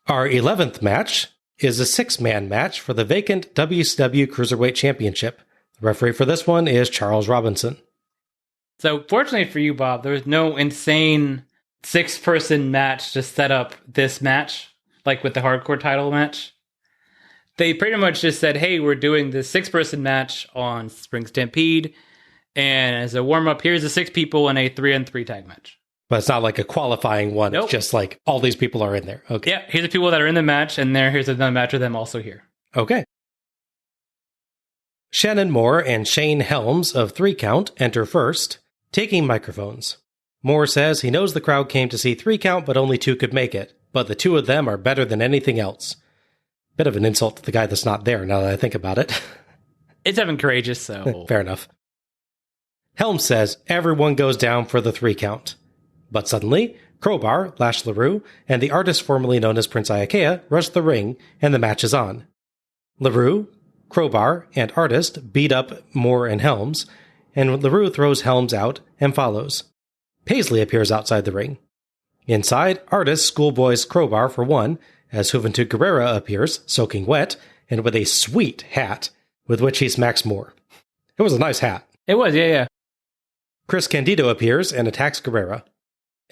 Our 11th match is a 6-man match for the vacant WCW Cruiserweight Championship. The referee for this one is Charles Robinson. So, fortunately for you, Bob, there was no insane 6-person match to set up this match, like with the hardcore title match. They pretty much just said, hey, we're doing this 6-person match on Spring Stampede, and as a warm-up, here's the 6 people in a 3-on-3 tag match. But it's not like a qualifying one. Nope. It's just like all these people are in there. Okay. Yeah, here's the people that are in the match, and here's another match of them also here. Okay. Shannon Moore and Shane Helms of 3 Count enter first, taking microphones. Moore says he knows the crowd came to see 3 Count, but only 2 could make it. But the 2 of them are better than anything else. Bit of an insult to the guy that's not there, now that I think about it. It's Evan Courageous, so... Fair enough. Helms says everyone goes down for the 3 count. But suddenly, Crowbar, Lash LaRue, and the artist formerly known as Prince Iaukea rush the ring, and the match is on. LaRue, Crowbar, and artist beat up Moore and Helms, and LaRue throws Helms out and follows. Paisley appears outside the ring. Inside, artist schoolboys Crowbar for one, as Juventud Guerrera appears, soaking wet, and with a sweet hat, with which he smacks Moore. It was a nice hat. It was, yeah. Chris Candido appears and attacks Guerrera.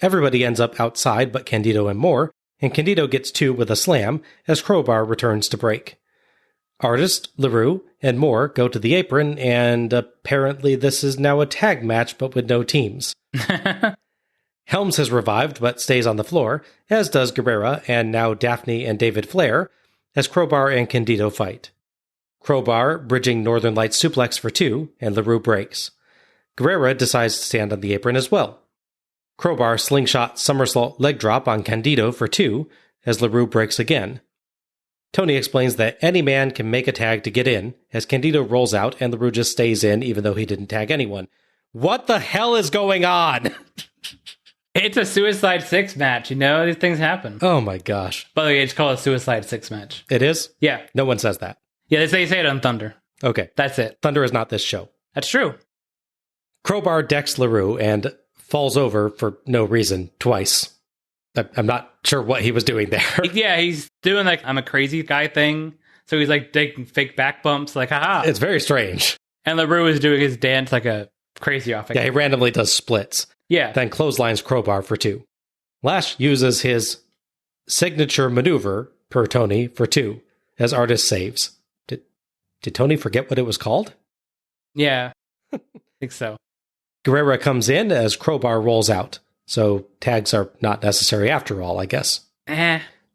Everybody ends up outside but Candido and Moore, and Candido gets 2 with a slam as Crowbar returns to break. Artist, LaRue, and Moore go to the apron, and apparently this is now a tag match but with no teams. Helms has revived but stays on the floor, as does Guerrera and now Daphne and David Flair, as Crowbar and Candido fight. Crowbar bridging Northern Lights suplex for 2, and LaRue breaks. Guerrera decides to stand on the apron as well. Crowbar slingshot somersault leg drop on Candido for 2, as LaRue breaks again. Tony explains that any man can make a tag to get in, as Candido rolls out and LaRue just stays in even though he didn't tag anyone. What the hell is going on? It's a Suicide 6 match, you know? These things happen. Oh my gosh. By the way, it's called a Suicide 6 match. It is? Yeah. No one says that. Yeah, they say it on Thunder. Okay. That's it. Thunder is not this show. That's true. Crowbar decks LaRue and falls over for no reason twice. I'm not sure what he was doing there. Yeah, he's doing like, I'm a crazy guy thing. So he's like taking fake back bumps, like, haha. It's very strange. And LaRue is doing his dance like a crazy off. Yeah, he randomly does splits. Yeah. Then clotheslines Crowbar for 2. Lash uses his signature maneuver, per Tony, for 2, as artist saves. Did Tony forget what it was called? Yeah, I think so. Guerrera comes in as Crowbar rolls out. So tags are not necessary after all, I guess.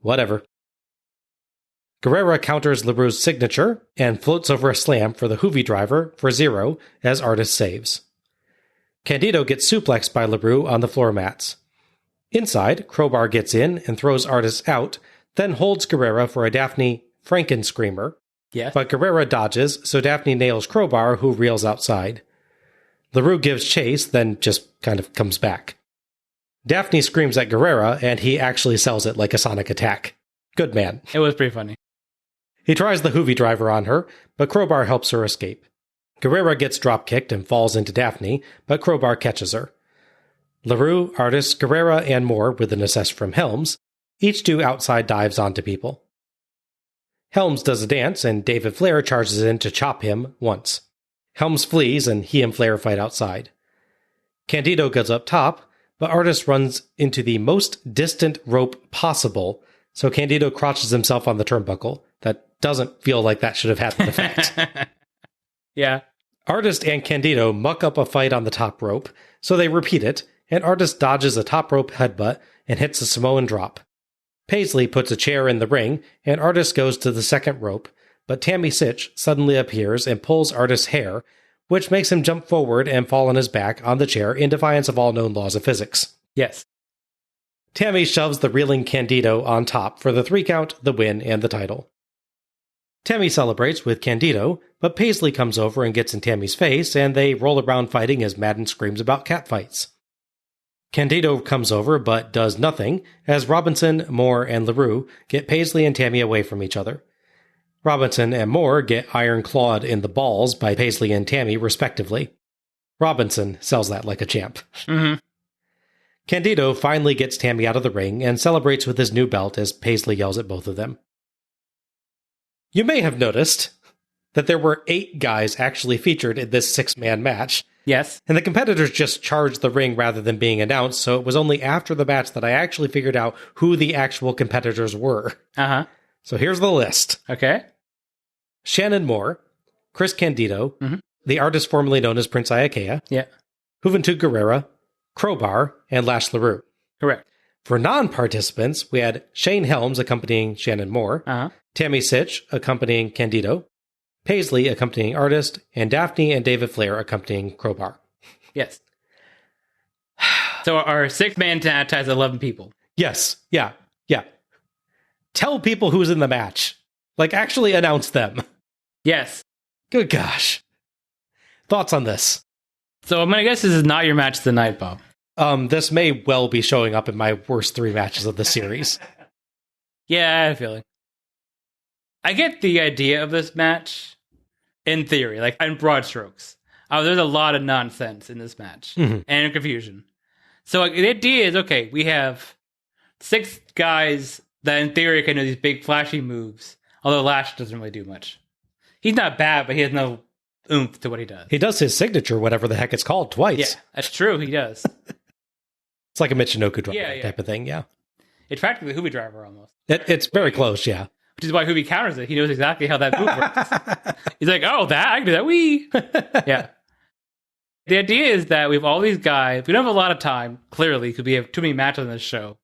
Whatever. Guerrera counters LaRue's signature and floats over a slam for the Hoovy driver for 0 as Artist saves. Candido gets suplexed by LaRue on the floor mats. Inside, Crowbar gets in and throws Artist out, then holds Guerrera for a Daphne Frankenscreamer. Yes. But Guerrera dodges, so Daphne nails Crowbar, who reels outside. LaRue gives chase, then just kind of comes back. Daphne screams at Guerrera, and he actually sells it like a sonic attack. Good man. It was pretty funny. He tries the Hoovy driver on her, but Crowbar helps her escape. Guerrera gets drop-kicked and falls into Daphne, but Crowbar catches her. LaRue, Artist, Guerrera, and more, with an assist from Helms, each do outside dives onto people. Helms does a dance, and David Flair charges in to chop him once. Helms flees, and he and Flair fight outside. Candido goes up top, but Artist runs into the most distant rope possible, so Candido crotches himself on the turnbuckle. That doesn't feel like that should have had an effect. Yeah. Artist and Candido muck up a fight on the top rope, so they repeat it, and Artist dodges a top rope headbutt and hits a Samoan drop. Paisley puts a chair in the ring, and Artist goes to the second rope, but Tammy Sitch suddenly appears and pulls Artist's hair, which makes him jump forward and fall on his back on the chair in defiance of all known laws of physics. Yes. Tammy shoves the reeling Candido on top for the 3 count, the win, and the title. Tammy celebrates with Candido, but Paisley comes over and gets in Tammy's face, and they roll around fighting as Madden screams about catfights. Candido comes over, but does nothing, as Robinson, Moore, and LaRue get Paisley and Tammy away from each other. Robinson and Moore get iron-clawed in the balls by Paisley and Tammy, respectively. Robinson sells that like a champ. Mm-hmm. Candido finally gets Tammy out of the ring and celebrates with his new belt as Paisley yells at both of them. You may have noticed that there were 8 guys actually featured in this 6-man match. Yes. And the competitors just charged the ring rather than being announced, so it was only after the match that I actually figured out who the actual competitors were. Uh-huh. So here's the list. Okay. Shannon Moore, Chris Candido, the artist formerly known as Prince Iaukea, Yeah. Juventud Guerrera, Crowbar, and Lash LaRue. Correct. For non-participants, we had Shane Helms accompanying Shannon Moore, Tammy Sitch accompanying Candido, Paisley accompanying Artist, and Daphne and David Flair accompanying Crowbar. Yes. So our 6-man match has 11 people. Yes. Yeah. Tell people who's in the match. Like, actually announce them. Yes. Good gosh. Thoughts on this? So I'm going to guess this is not your match of the night, Bob. This may well be showing up in my worst 3 matches of the series. Yeah, I have a feeling. I get the idea of this match in theory, like in broad strokes. There's a lot of nonsense in this match and confusion. So like, the idea is, okay, we have 6 guys that in theory can do these big flashy moves, although Lash doesn't really do much. He's not bad, but he has no oomph to what he does. He does his signature, whatever the heck it's called, twice. Yeah, that's true, he does. It's like a Michinoku driver type of thing, yeah. It's practically a Hoovy driver almost. It's very close, yeah. Which is why Hoovy counters it. He knows exactly how that move works. He's like, oh, that? I can do that. Wee! Yeah. The idea is that we have all these guys. We don't have a lot of time, clearly, because we have too many matches on this show.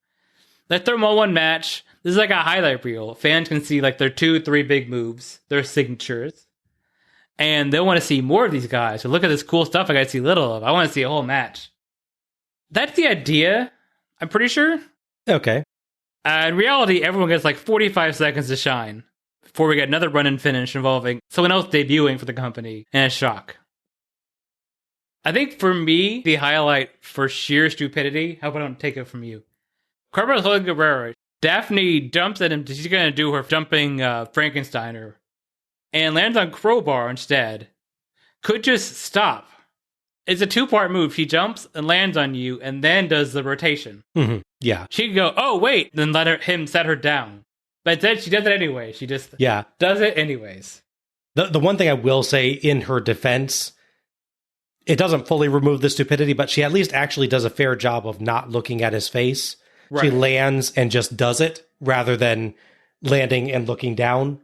Let's throw them all one match. This is like a highlight reel. Fans can see like their 2-3 big moves, their signatures. And they'll want to see more of these guys. So look at this cool stuff I got to see little of. I want to see a whole match. That's the idea, I'm pretty sure. Okay. In reality, everyone gets like 45 seconds to shine before we get another run-in finish involving someone else debuting for the company and a shock. I think for me, the highlight for sheer stupidity, how about I don't take it from you? Carmen's holding Guerrero. Daphne jumps at him. She's going to do her jumping Frankensteiner and lands on Crowbar instead. Could just stop. It's a 2-part move. She jumps and lands on you and then does the rotation. Yeah. She could go, oh, wait, then let him set her down. But then she does it anyway. She just does it anyways. The one thing I will say in her defense, it doesn't fully remove the stupidity, but she at least actually does a fair job of not looking at his face. Right. She lands and just does it rather than landing and looking down.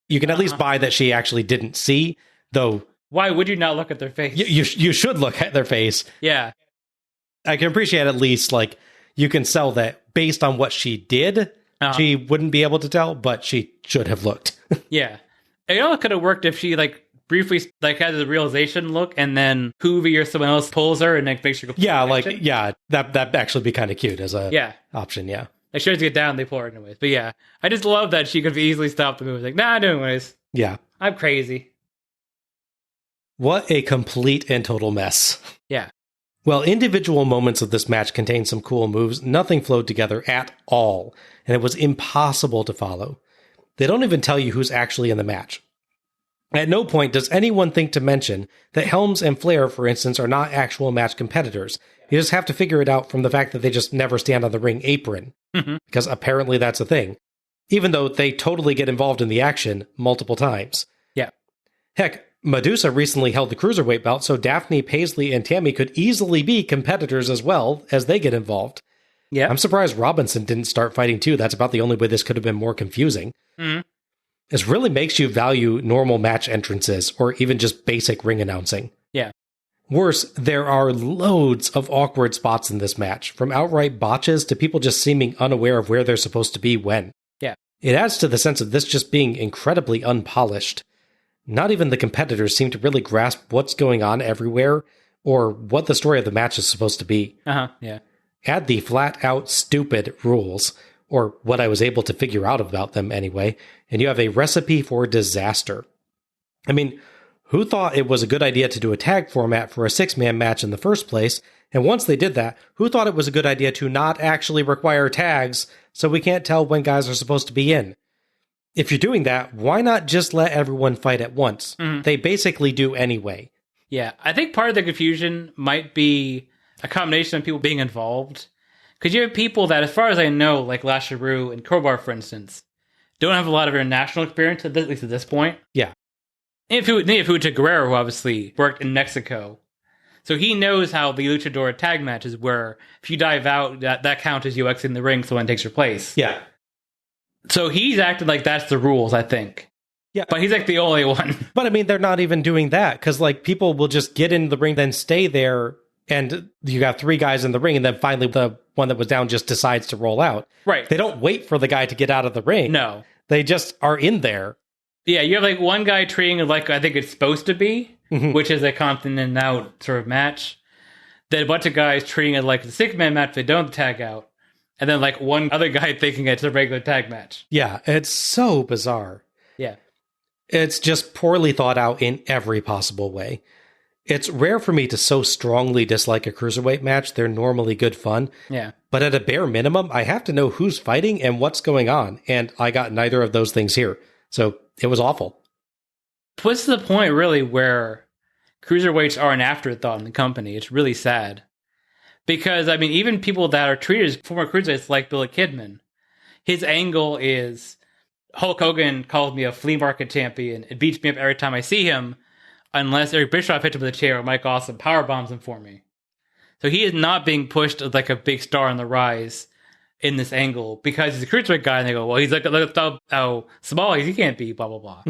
You can at least buy that she actually didn't see, though. Why would you not look at their face? You should look at their face. Yeah. I can appreciate at least, like, you can sell that based on what she did, she wouldn't be able to tell, but she should have looked. Yeah. It all could have worked if she, like, briefly, like, has a realization look, and then Hoovy or someone else pulls her and, like, makes her go. Yeah, like, that'd actually be kind of cute as a option, yeah. Like, she has to get down, they pull her anyways. But yeah, I just love that she could easily stop the move. Like, nah, anyways. Yeah. I'm crazy. What a complete and total mess. Yeah. Well, individual moments of this match contained some cool moves. Nothing flowed together at all, and it was impossible to follow. They don't even tell you who's actually in the match. At no point does anyone think to mention that Helms and Flair, for instance, are not actual match competitors. You just have to figure it out from the fact that they just never stand on the ring apron, because apparently that's a thing, even though they totally get involved in the action multiple times. Yeah. Heck, Medusa recently held the cruiserweight belt, so Daphne, Paisley, and Tammy could easily be competitors as well as they get involved. Yeah. I'm surprised Robinson didn't start fighting too. That's about the only way this could have been more confusing. This really makes you value normal match entrances or even just basic ring announcing. Yeah. Worse, there are loads of awkward spots in this match, from outright botches to people just seeming unaware of where they're supposed to be when. Yeah. It adds to the sense of this just being incredibly unpolished. Not even the competitors seem to really grasp what's going on everywhere or what the story of the match is supposed to be. Yeah. Add the flat-out stupid rules, or what I was able to figure out about them anyway, and you have a recipe for disaster. I mean, who thought it was a good idea to do a tag format for a 6-man match in the first place? And once they did that, who thought it was a good idea to not actually require tags so we can't tell when guys are supposed to be in? If you're doing that, why not just let everyone fight at once? They basically do anyway. Yeah, I think part of the confusion might be a combination of people being involved. Because you have people that, as far as I know, like Lasharoo and Crowbar, for instance, don't have a lot of international experience, at least at this point. Yeah. And Fucha Guerrero, who obviously worked in Mexico. So he knows how the luchador tag matches, where if you dive out, that counts as you exiting the ring, someone takes your place. Yeah. So he's acting like that's the rules, I think. Yeah. But he's like the only one. But I mean, they're not even doing that, because like people will just get in the ring, then stay there, and you got 3 guys in the ring, and then finally the one that was down just decides to roll out. Right. They don't wait for the guy to get out of the ring. No. They just are in there. Yeah, you have like one guy treating it like I think it's supposed to be, which is a constant in and out sort of match. Then a bunch of guys treating it like the 6-man match, they don't tag out. And then like one other guy thinking it's a regular tag match. Yeah, it's so bizarre. Yeah. It's just poorly thought out in every possible way. It's rare for me to so strongly dislike a cruiserweight match. They're normally good fun. Yeah. But at a bare minimum, I have to know who's fighting and what's going on. And I got neither of those things here. So it was awful. What's the point, really, where cruiserweights are an afterthought in the company? It's really sad. Because, I mean, even people that are treated as former cruiserweights, like Billy Kidman, his angle is Hulk Hogan called me a flea market champion. It beats me up every time I see him, unless Eric Bischoff hits him with a chair or Mike Awesome powerbombs him for me. So he is not being pushed as like a big star on the rise in this angle because he's a cruiserweight guy, and they go, well, he's like, look how small he is, he can't be, blah, blah, blah.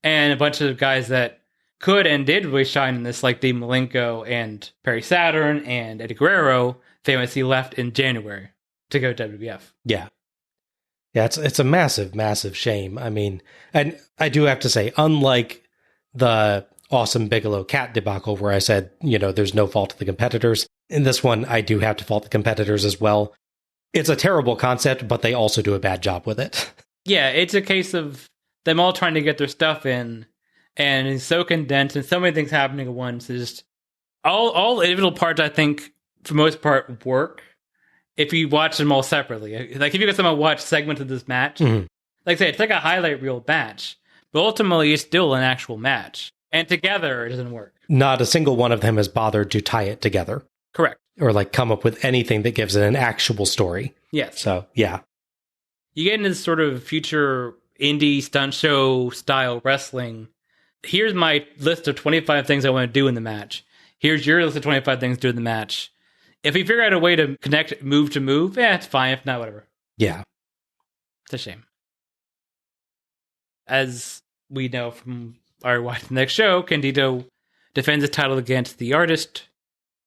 And a bunch of guys that could and did really shine in this, like Dean Malenko and Perry Saturn and Eddie Guerrero, famously left in January to go to WWF. Yeah. Yeah, it's a massive, massive shame. I mean, and I do have to say, unlike the Awesome Bigelow Cat debacle where I said, you know, there's no fault to the competitors, in this one, I do have to fault the competitors as well. It's a terrible concept, but they also do a bad job with it. Yeah, it's a case of them all trying to get their stuff in, and it's so condensed, and so many things happening at once. It's just all individual parts, I think, for most part, work if you watch them all separately. Like, if you get someone watch segments of this match, like I say, it's like a highlight reel match, but ultimately it's still an actual match. And together, it doesn't work. Not a single one of them has bothered to tie it together. Correct. Or, like, come up with anything that gives it an actual story. Yes. So, yeah. You get into this sort of future indie stunt show style wrestling. Here's my list of 25 things I want to do in the match. Here's your list of 25 things to do in the match. If we figure out a way to connect move to move, it's fine. If not, whatever. Yeah. It's a shame. As we know from our Watch the Next Show, Candido defends his title against the artist,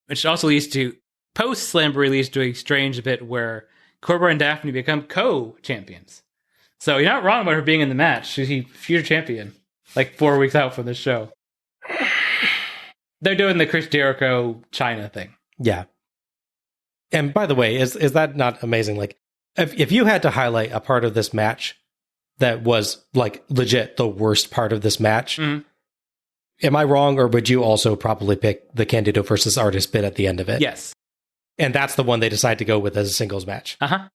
which also leads to, post-Slamboree, leads to a strange bit where Cobra and Daphne become co-champions. So you're not wrong about her being in the match. She's a future champion, like 4 weeks out from the show. They're doing the Chris Jericho China thing. Yeah. And by the way, is that not amazing? Like, if you had to highlight a part of this match that was, like, legit the worst part of this match, am I wrong, or would you also probably pick the Candido versus Artist bit at the end of it? Yes. And that's the one they decide to go with as a singles match. Uh-huh.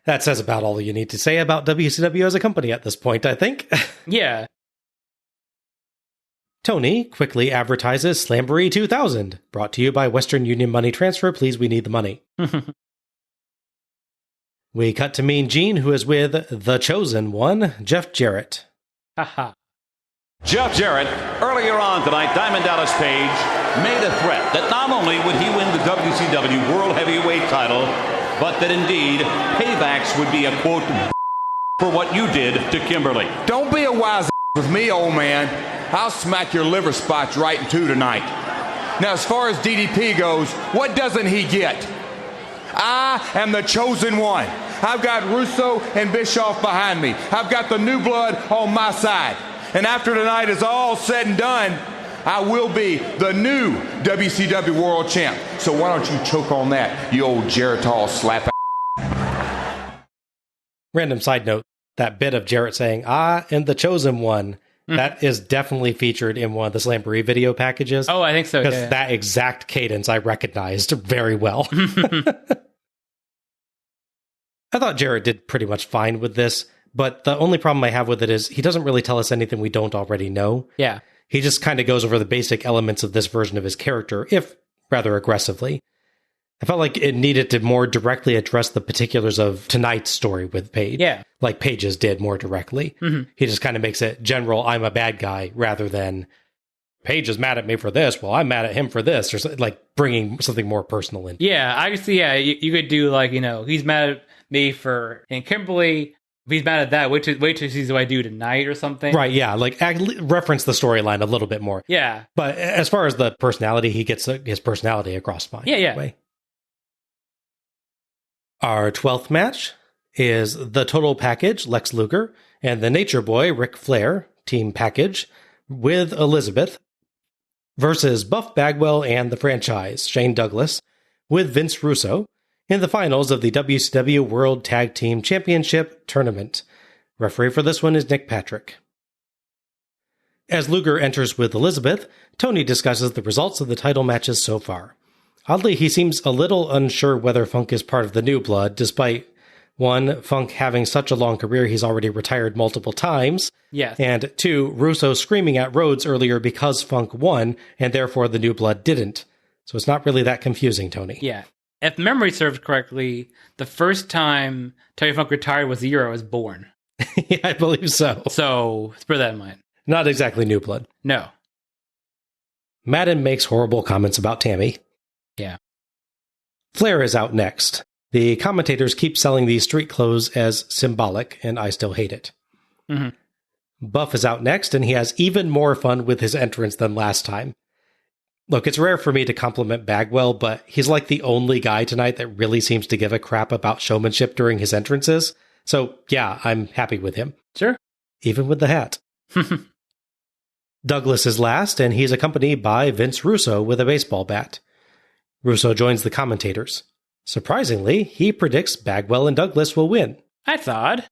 That says about all you need to say about WCW as a company at this point, I think. Yeah. Tony quickly advertises Slamboree 2000, brought to you by Western Union Money Transfer. Please, we need the money. We cut to Mean Gene, who is with the chosen one, Jeff Jarrett. Haha. Jeff Jarrett, earlier on tonight, Diamond Dallas Page made a threat that not only would he win the WCW World Heavyweight title, but that indeed paybacks would be a quote for what you did to Kimberly. Don't be a wise with me, old man. I'll smack your liver spots right in two tonight. Now, as far as DDP goes, what doesn't he get? I am the chosen one. I've got Russo and Bischoff behind me. I've got the new blood on my side. And after tonight is all said and done, I will be the new WCW World Champ. So why don't you choke on that, you old Geritol slap. Random side note, that bit of Jarrett saying, I am the chosen one, that is definitely featured in one of the Slamboree video packages. Oh, I think so. Because that exact cadence I recognized very well. I thought Jarrett did pretty much fine with this, but the only problem I have with it is he doesn't really tell us anything we don't already know. Yeah. He just kind of goes over the basic elements of this version of his character, if rather aggressively. I felt like it needed to more directly address the particulars of tonight's story with Paige. Yeah. Like Paige's did more directly. He just kind of makes it general, I'm a bad guy, rather than Paige is mad at me for this, well, I'm mad at him for this, or like bringing something more personal in. Yeah, I can see, you could do like, he's mad at me for, and Kimberly, if he's mad at that, wait till he sees what I do tonight or something. Right, yeah, like reference the storyline a little bit more. Yeah. But as far as the personality, he gets his personality across fine. Yeah. Anyway. Our 12th match is the Total Package, Lex Luger, and the Nature Boy, Ric Flair, team package, with Elizabeth, versus Buff Bagwell and the franchise, Shane Douglas, with Vince Russo, in the finals of the WCW World Tag Team Championship Tournament. Referee for this one is Nick Patrick. As Luger enters with Elizabeth, Tony discusses the results of the title matches so far. Oddly, he seems a little unsure whether Funk is part of the New Blood, despite, one, Funk having such a long career he's already retired multiple times, yes, and two, Russo screaming at Rhodes earlier because Funk won, and therefore the New Blood didn't. So it's not really that confusing, Tony. Yeah. If memory serves correctly, the first time Terry Funk retired was the year I was born. Yeah, I believe so. So, bear that in mind. Not exactly New Blood. No. Madden makes horrible comments about Tammy. Yeah. Flair is out next. The commentators keep selling these street clothes as symbolic, and I still hate it. Buff is out next, and he has even more fun with his entrance than last time. Look, it's rare for me to compliment Bagwell, but he's like the only guy tonight that really seems to give a crap about showmanship during his entrances. So, yeah, I'm happy with him. Sure. Even with the hat. Douglas is last, and he's accompanied by Vince Russo with a baseball bat. Russo joins the commentators. Surprisingly, he predicts Bagwell and Douglas will win. That's odd.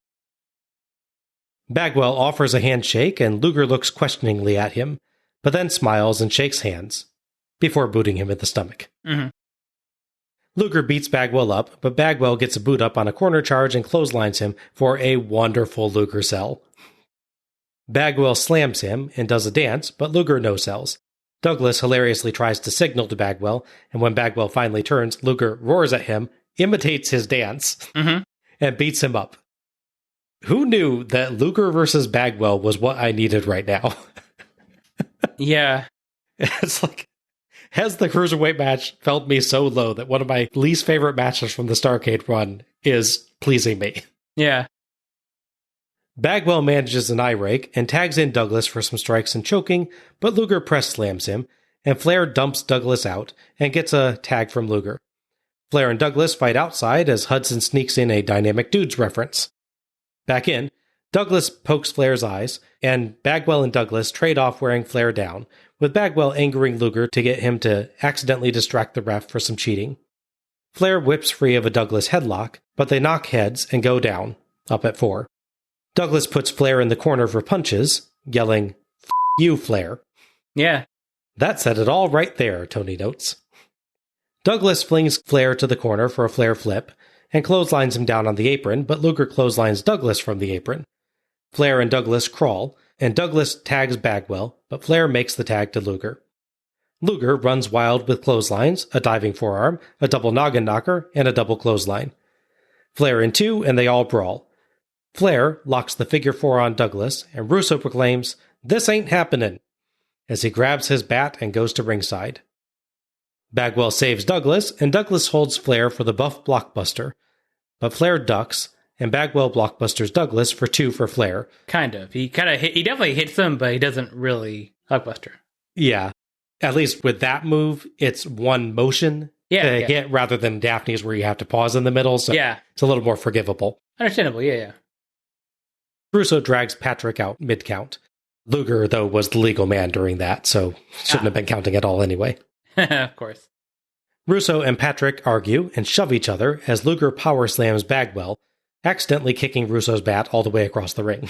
Bagwell offers a handshake, and Luger looks questioningly at him, but then smiles and shakes hands, before booting him in the stomach. Luger beats Bagwell up, but Bagwell gets a boot up on a corner charge and clotheslines him for a wonderful Luger sell. Bagwell slams him and does a dance, but Luger no-sells. Douglas hilariously tries to signal to Bagwell, and when Bagwell finally turns, Luger roars at him, imitates his dance, and beats him up. Who knew that Luger versus Bagwell was what I needed right now? Yeah. It's like, has the Cruiserweight match felt me so low that one of my least favorite matches from the Starrcade run is pleasing me? Yeah. Bagwell manages an eye rake and tags in Douglas for some strikes and choking, but Luger press slams him, and Flair dumps Douglas out and gets a tag from Luger. Flair and Douglas fight outside as Hudson sneaks in a Dynamic Dudes reference. Back in, Douglas pokes Flair's eyes, and Bagwell and Douglas trade off wearing Flair down, with Bagwell angering Luger to get him to accidentally distract the ref for some cheating. Flair whips free of a Douglas headlock, but they knock heads and go down, up at 4. Douglas puts Flair in the corner for punches, yelling, "F you, Flair." Yeah. That said it all right there, Tony notes. Douglas flings Flair to the corner for a Flair flip, and clotheslines him down on the apron, but Luger clotheslines Douglas from the apron. Flair and Douglas crawl, and Douglas tags Bagwell, but Flair makes the tag to Luger. Luger runs wild with clotheslines, a diving forearm, a double noggin knocker, and a double clothesline. Flair in 2, and they all brawl. Flair locks the figure 4 on Douglas, and Russo proclaims, "This ain't happening," as he grabs his bat and goes to ringside. Bagwell saves Douglas, and Douglas holds Flair for the buff blockbuster, but Flair ducks, and Bagwell blockbusters Douglas for 2 for Flair. Kind of. He definitely hits him, but he doesn't really blockbuster. Yeah. At least with that move, it's one motion to hit rather than Daphne's where you have to pause in the middle, so it's a little more forgivable. Understandable, yeah. Russo drags Patrick out mid-count. Luger, though, was the legal man during that, so shouldn't have been counting at all anyway. Of course. Russo and Patrick argue and shove each other as Luger power slams Bagwell, accidentally kicking Russo's bat all the way across the ring.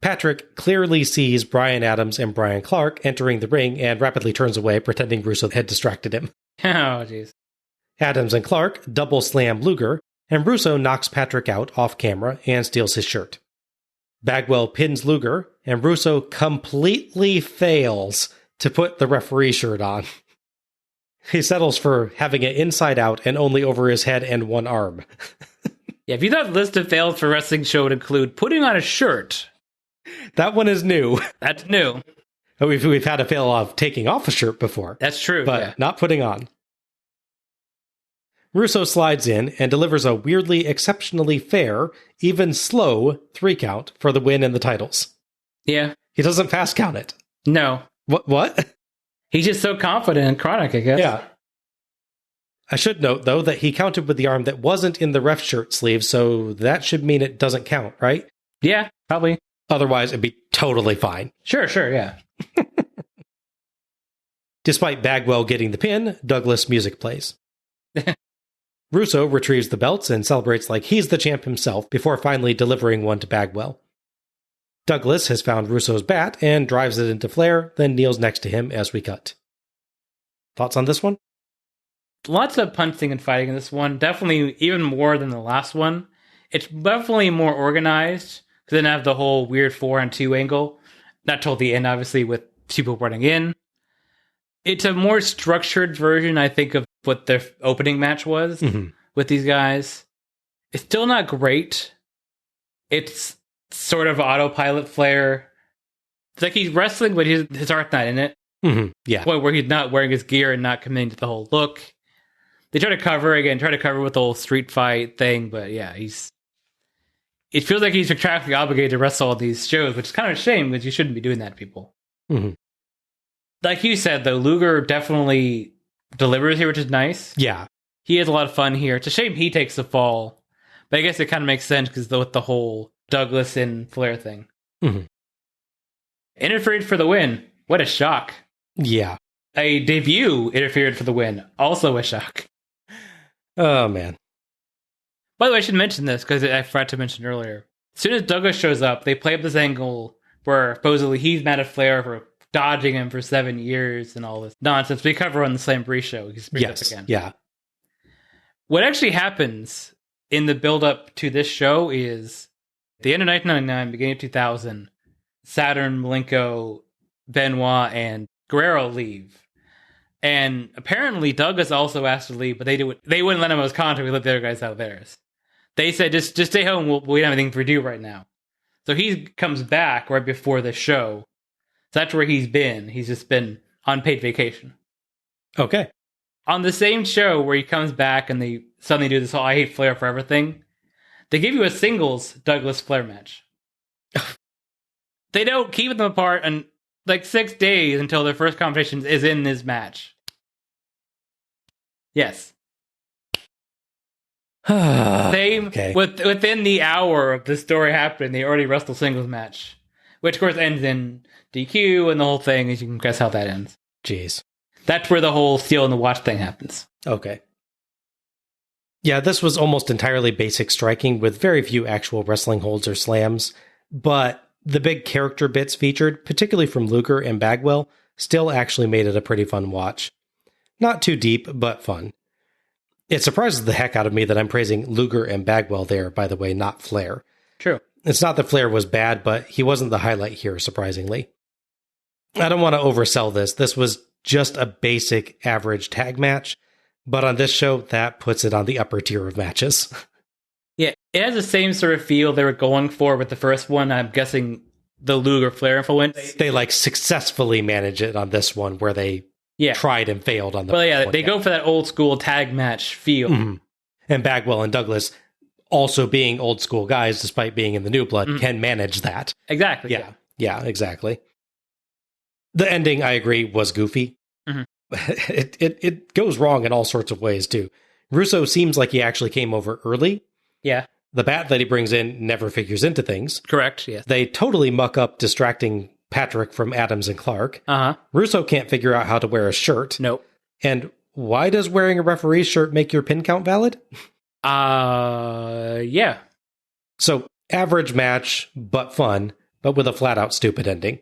Patrick clearly sees Brian Adams and Brian Clark entering the ring and rapidly turns away, pretending Russo had distracted him. Oh, jeez. Adams and Clark double slam Luger, and Russo knocks Patrick out off camera and steals his shirt. Bagwell pins Luger, and Russo completely fails to put the referee shirt on. He settles for having it inside out and only over his head and one arm. Yeah, if you thought the list of fails for wrestling show would include putting on a shirt. That one is new. That's new. We've had a fail of taking off a shirt before. That's true, but not putting on. Russo slides in and delivers a weirdly exceptionally fair, even slow 3 count for the win and the titles. Yeah. He doesn't fast count it. No. What? He's just so confident in Chronic, I guess. Yeah. I should note, though, that he counted with the arm that wasn't in the ref shirt sleeve, so that should mean it doesn't count, right? Yeah, probably. Otherwise, it'd be totally fine. Sure, yeah. Despite Bagwell getting the pin, Douglas music plays. Russo retrieves the belts and celebrates like he's the champ himself before finally delivering one to Bagwell. Douglas has found Russo's bat and drives it into Flair, then kneels next to him as we cut. Thoughts on this one? Lots of punching and fighting in this one. Definitely even more than the last one. It's definitely more organized, because then I have the whole weird 4-on-2 angle. Not till the end, obviously, with people running in. It's a more structured version, I think, of what their opening match was with these guys. It's still not great. It's sort of autopilot Flair. It's like he's wrestling, but his heart's not in it. Yeah. Where he's not wearing his gear and not committing to the whole look. They try to cover with the whole street fight thing, but yeah, it feels like he's contractually obligated to wrestle all these shows, which is kind of a shame because you shouldn't be doing that to people. Like you said, though, Luger definitely delivers here, which is nice. Yeah. He has a lot of fun here. It's a shame he takes the fall, but I guess it kind of makes sense because with the whole Douglas and Flair thing. Interfered for the win. What a shock. Yeah. A debut interfered for the win. Also a shock. Oh, man. By the way, I should mention this because I forgot to mention earlier. As soon as Douglas shows up, they play up this angle where supposedly he's mad at Flair for dodging him for 7 years and all this nonsense. We cover on the Slamboree show. He brings up again. Yeah. What actually happens in the build-up to this show is at the end of 1999, beginning of 2000, Saturn, Malenko, Benoit, and Guerrero leave. And apparently Douglas also asked to leave, but they wouldn't let him out of his contract. We let the other guys out of theirs. They said, just stay home. We don't have anything for you right now. So he comes back right before the show. So that's where he's been. He's just been on paid vacation. Okay. On the same show where he comes back and they suddenly do this whole I hate Flair forever thing, They give you a singles Douglas Flair match. They don't keep them apart in like 6 days until their first competition is in this match. Yes. Same within the hour of the story happening, they already wrestled singles match, which of course ends in DQ and the whole thing. As you can guess how that ends. Jeez, that's where the whole steal and the watch thing happens. Okay. Yeah, this was almost entirely basic striking with very few actual wrestling holds or slams, but the big character bits featured, particularly from Luger and Bagwell, still actually made it a pretty fun watch. Not too deep, but fun. It surprises the heck out of me that I'm praising Luger and Bagwell there, by the way, not Flair. True. It's not that Flair was bad, but he wasn't the highlight here, surprisingly. I don't want to oversell this. This was just a basic average tag match, but on this show, that puts it on the upper tier of matches. Yeah, it has the same sort of feel they were going for with the first one. I'm guessing the Luger Flair influence. They like successfully manage it on this one where they tried and failed on the Well, yeah, they go for that old school tag match feel. Mm-hmm. And Bagwell and Douglas, also being old school guys, despite being in the New Blood, can manage that. Exactly. Yeah, exactly. The ending, I agree, was goofy. Mm-hmm. It goes wrong in all sorts of ways, too. Russo seems like he actually came over early. Yeah. The bat that he brings in never figures into things. Correct, yes. They totally muck up distracting Patrick from Adams and Clark. Uh-huh. Russo can't figure out how to wear a shirt. Nope. And why does wearing a referee's shirt make your pin count valid? Yeah. So, average match, but fun, but with a flat-out stupid ending.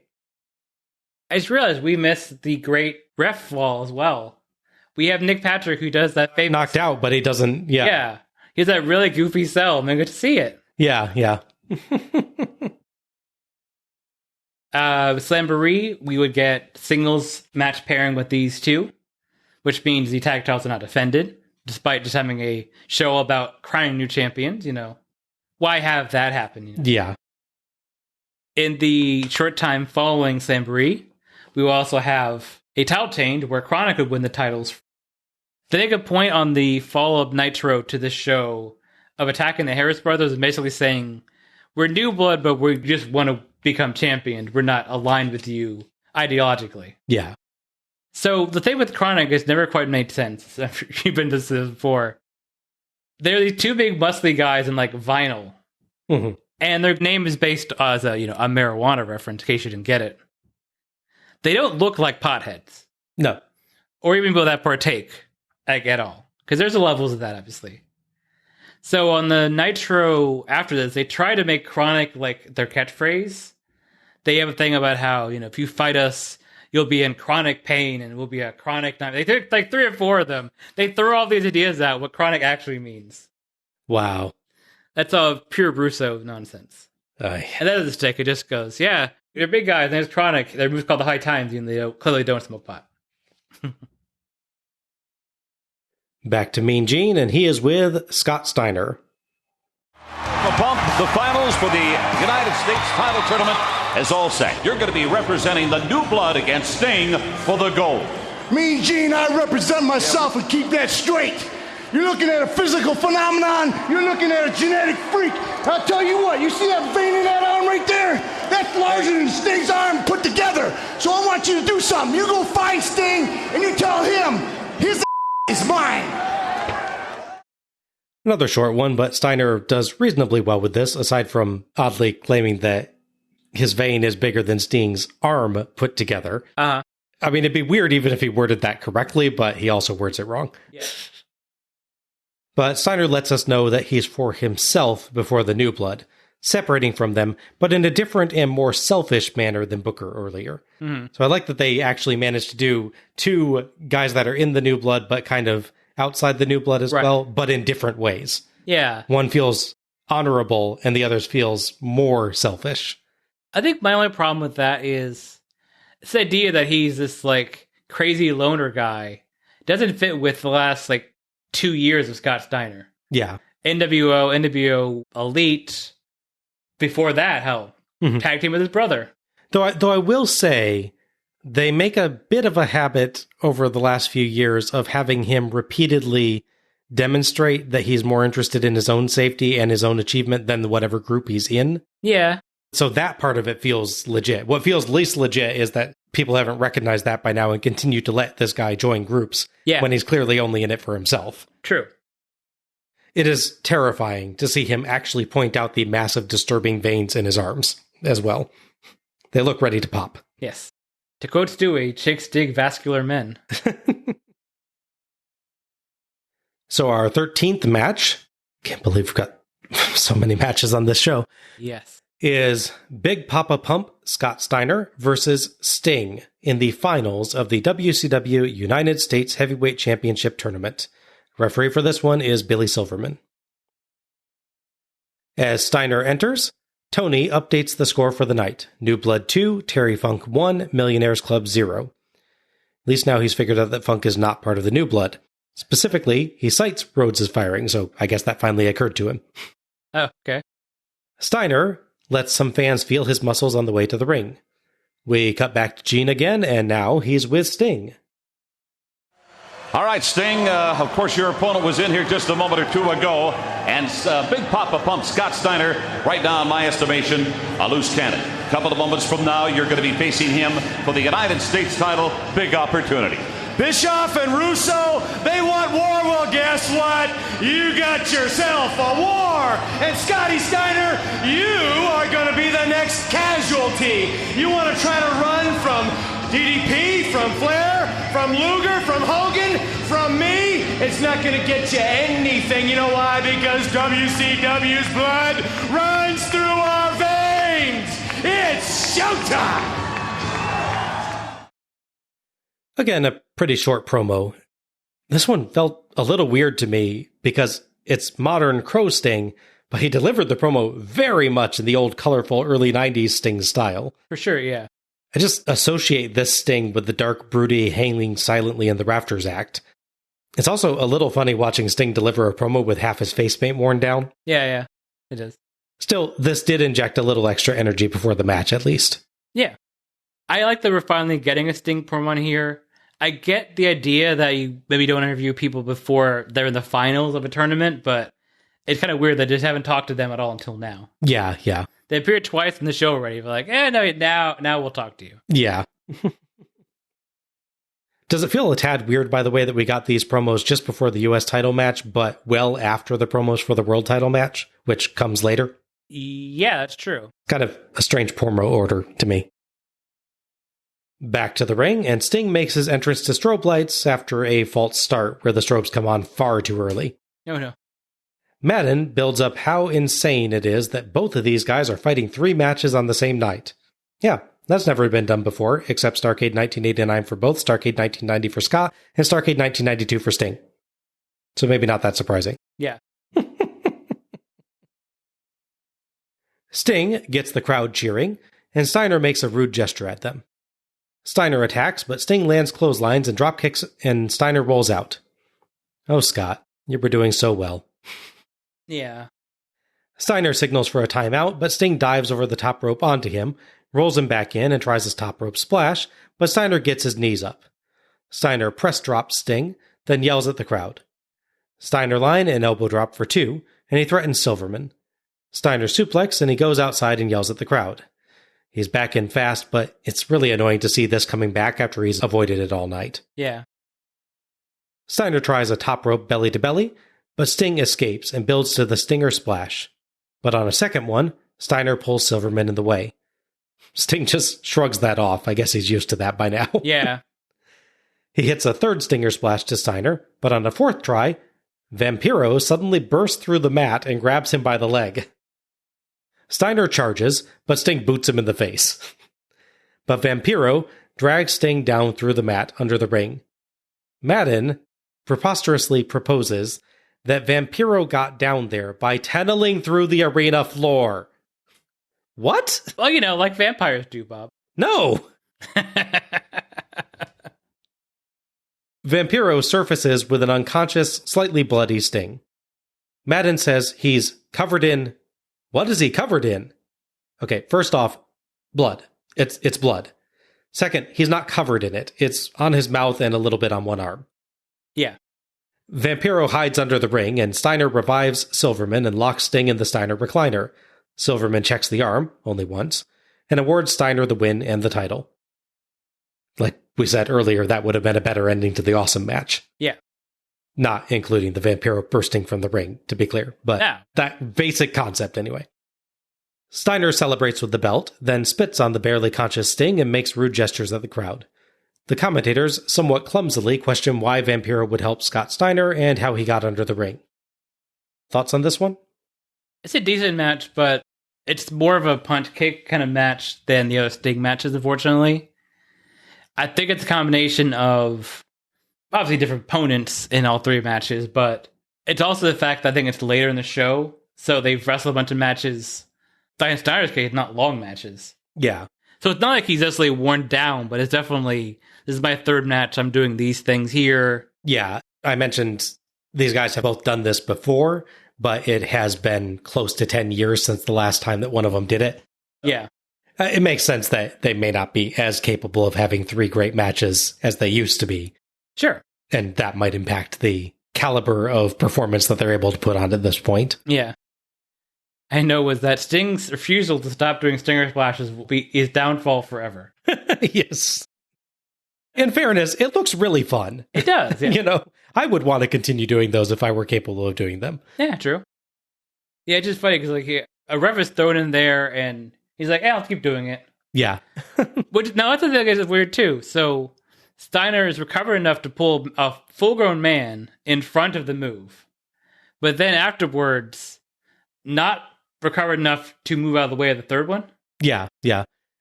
I just realized we missed the great ref fall as well. We have Nick Patrick who does that famous... Knocked out, but he doesn't... Yeah. He has that really goofy sell. I'm good to see it. Yeah. Slamboree, we would get singles match pairing with these two, which means the tag titles are not defended, despite just having a show about crowning new champions, Why have that happen? Yeah. In the short time following Slamboree, we will also have a title change where Chronic would win the titles. They make a point on the follow-up Nitro to this show of attacking the Harris brothers and basically saying, we're New Blood, but we just want to become champions. We're not aligned with you ideologically. Yeah. So the thing with Chronic has never quite made sense. You've been to this before. They're these two big muscly guys in like vinyl. Mm-hmm. And their name is based as a marijuana reference, in case you didn't get it. They don't look like potheads. No. Or even people that partake, at all. Because there's the levels of that, obviously. So on the Nitro after this, they try to make Chronic like their catchphrase. They have a thing about how, if you fight us, you'll be in chronic pain and we'll be a chronic night. They took like 3 or 4 of them. They throw all these ideas out, what chronic actually means. Wow. That's all pure Russo nonsense. And that is the stick. It just goes, yeah, you're big guys, and there's Chronic. Their move's called the High Times, and they clearly don't smoke pot. Back to Mean Gene, and he is with Scott Steiner. The bump, the finals for the United States title tournament is all set. You're going to be representing the New Blood against Sting for the gold. Mean Gene, I represent myself and keep that straight. You're looking at a physical phenomenon. You're looking at a genetic freak. I'll tell you what, you see that vein in that arm right there? That's larger than Sting's arm put together. So I want you to do something. You go find Sting and you tell him his is mine. Another short one, but Steiner does reasonably well with this, aside from oddly claiming that his vein is bigger than Sting's arm put together. Uh-huh. I mean, it'd be weird even if he worded that correctly, but he also words it wrong. Yeah. But Steiner lets us know that he's for himself before the New Blood, separating from them, but in a different and more selfish manner than Booker earlier. Mm-hmm. So I like that they actually managed to do 2 guys that are in the New Blood, but kind of outside the New Blood as well, but in different ways. Yeah. One feels honorable, and the other feels more selfish. I think my only problem with that is this idea that he's this, like, crazy loner guy doesn't fit with the last, like, 2 years of Scott Steiner. Yeah. NWO Elite. Before that, hell, tag team with his brother. Though I will say, they make a bit of a habit over the last few years of having him repeatedly demonstrate that he's more interested in his own safety and his own achievement than whatever group he's in. Yeah. So that part of it feels legit. What feels least legit is that people haven't recognized that by now and continue to let this guy join groups when he's clearly only in it for himself. True. It is terrifying to see him actually point out the massive disturbing veins in his arms as well. They look ready to pop. Yes. To quote Stewie, chicks dig vascular men. So our 13th match, can't believe we've got so many matches on this show. Yes. Is Big Papa Pump Scott Steiner versus Sting in the finals of the WCW United States Heavyweight Championship Tournament. Referee for this one is Billy Silverman. As Steiner enters, Tony updates the score for the night. New Blood 2, Terry Funk 1, Millionaires Club 0. At least now he's figured out that Funk is not part of the New Blood. Specifically, he cites Rhodes' firing, so I guess that finally occurred to him. Oh, okay. Steiner lets some fans feel his muscles on the way to the ring. We cut back to Gene again, and now he's with Sting. All right, Sting, of course your opponent was in here just a moment or two ago, and Big Papa Pump Scott Steiner, right now in my estimation, a loose cannon. A couple of moments from now, you're going to be facing him for the United States title. Big opportunity. Bischoff and Russo, they want war. Well, guess what? You got yourself a war. And Scotty Steiner, you are going to be the next casualty. You want to try to run from DDP, from Flair, from Luger, from Hogan, from me? It's not going to get you anything. You know why? Because WCW's blood runs through our veins. It's showtime. Again, a pretty short promo. This one felt a little weird to me because it's modern Crow Sting, but he delivered the promo very much in the old colorful early 90s Sting style. For sure, yeah. I just associate this Sting with the dark, broody, hanging silently in the rafters act. It's also a little funny watching Sting deliver a promo with half his face paint worn down. Yeah, it is. Still, this did inject a little extra energy before the match, at least. Yeah. I like that we're finally getting a Sting promo on here. I get the idea that you maybe don't interview people before they're in the finals of a tournament, but it's kind of weird that they just haven't talked to them at all until now. Yeah. They appeared twice in the show already. But like, no, now we'll talk to you. Yeah. Does it feel a tad weird, by the way, that we got these promos just before the U.S. title match, but well after the promos for the world title match, which comes later? Yeah, that's true. Kind of a strange promo order to me. Back to the ring, and Sting makes his entrance to strobe lights after a false start where the strobes come on far too early. No. Madden builds up how insane it is that both of these guys are fighting 3 matches on the same night. Yeah, that's never been done before, except Starrcade 1989 for both, Starrcade 1990 for Scott, and Starrcade 1992 for Sting. So maybe not that surprising. Yeah. Sting gets the crowd cheering, and Steiner makes a rude gesture at them. Steiner attacks, but Sting lands clotheslines and drop kicks, and Steiner rolls out. Oh, Scott, you were doing so well. Yeah. Steiner signals for a timeout, but Sting dives over the top rope onto him, rolls him back in, and tries his top rope splash, but Steiner gets his knees up. Steiner press drops Sting, then yells at the crowd. Steiner line and elbow drop for 2, and he threatens Silverman. Steiner suplex, and he goes outside and yells at the crowd. He's back in fast, but it's really annoying to see this coming back after he's avoided it all night. Yeah. Steiner tries a top rope belly to belly, but Sting escapes and builds to the Stinger splash. But on a second one, Steiner pulls Silverman in the way. Sting just shrugs that off. I guess he's used to that by now. Yeah. He hits a third Stinger splash to Steiner, but on a fourth try, Vampiro suddenly bursts through the mat and grabs him by the leg. Steiner charges, but Sting boots him in the face. But Vampiro drags Sting down through the mat under the ring. Madden preposterously proposes that Vampiro got down there by tunneling through the arena floor. What? Well, like vampires do, Bob. No! Vampiro surfaces with an unconscious, slightly bloody Sting. Madden says he's covered in... What is he covered in? Okay, first off, blood. It's blood. Second, he's not covered in it. It's on his mouth and a little bit on one arm. Yeah. Vampiro hides under the ring, and Steiner revives Silverman and locks Sting in the Steiner recliner. Silverman checks the arm, only once, and awards Steiner the win and the title. Like we said earlier, that would have been a better ending to the Awesome match. Yeah. Not including the Vampiro bursting from the ring, to be clear. But No. that basic concept anyway. Steiner celebrates with the belt, then spits on the barely conscious Sting and makes rude gestures at the crowd. The commentators somewhat clumsily question why Vampiro would help Scott Steiner and how he got under the ring. Thoughts on this one? It's a decent match, but it's more of a punch kick kind of match than the other Sting matches, unfortunately. I think it's a combination of obviously different opponents in all three matches, but it's also the fact that I think it's later in the show, so they've wrestled a bunch of matches. In Steiner's case, not long matches. Yeah. So it's not like he's necessarily worn down, but it's definitely, this is my third match, I'm doing these things here. Yeah, I mentioned these guys have both done this before, but it has been close to 10 years since the last time that one of them did it. Yeah. It makes sense that they may not be as capable of having three great matches as they used to be. Sure. And that might impact the caliber of performance that they're able to put on at this point. Yeah. I know was that Sting's refusal to stop doing Stinger splashes will be his downfall forever. Yes. In fairness, it looks really fun. It does, yeah. You know, I would want to continue doing those if I were capable of doing them. Yeah, true. Yeah, it's just funny because like a ref is thrown in there and he's like, "Hey, I'll keep doing it." Yeah. Which now that's the thing is weird too. So Steiner is recovered enough to pull a full-grown man in front of the move, but then afterwards, not recovered enough to move out of the way of the third one. Yeah.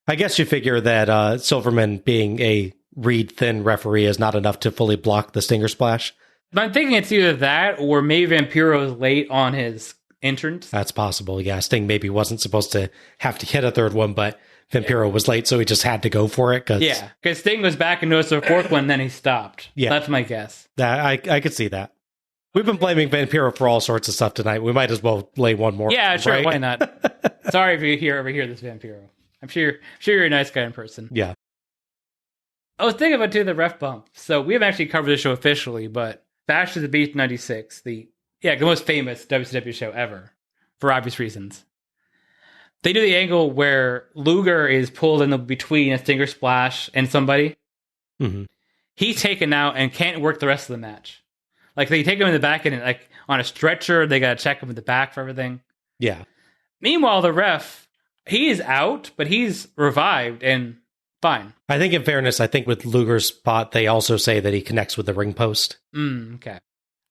I guess you figure that Silverman being a reed-thin referee is not enough to fully block the Stinger splash. But I'm thinking it's either that or maybe Vampiro is late on his entrance. That's possible, yeah. Sting maybe wasn't supposed to have to hit a third one, but Vampiro was late, so he just had to go for it. Yeah, because Sting was back and noticed the fourth one, and then he stopped. Yeah. That's my guess. I could see that. We've been blaming Vampiro for all sorts of stuff tonight. We might as well lay one more. Yeah, sure, right? Why not? Sorry if you ever hear this, Vampiro. I'm sure you're a nice guy in person. Yeah. I was thinking about, too, the ref bump. So we haven't actually covered this show officially, but Bash to the Beach 96, the most famous WCW show ever, for obvious reasons. They do the angle where Luger is pulled in between a Stinger splash and somebody. Mm-hmm. He's taken out and can't work the rest of the match. Like, they take him in the back and, like, on a stretcher, they got to check him in the back for everything. Yeah. Meanwhile, the ref, he is out, but he's revived and fine. I think in fairness, with Luger's spot, they also say that he connects with the ring post. Okay.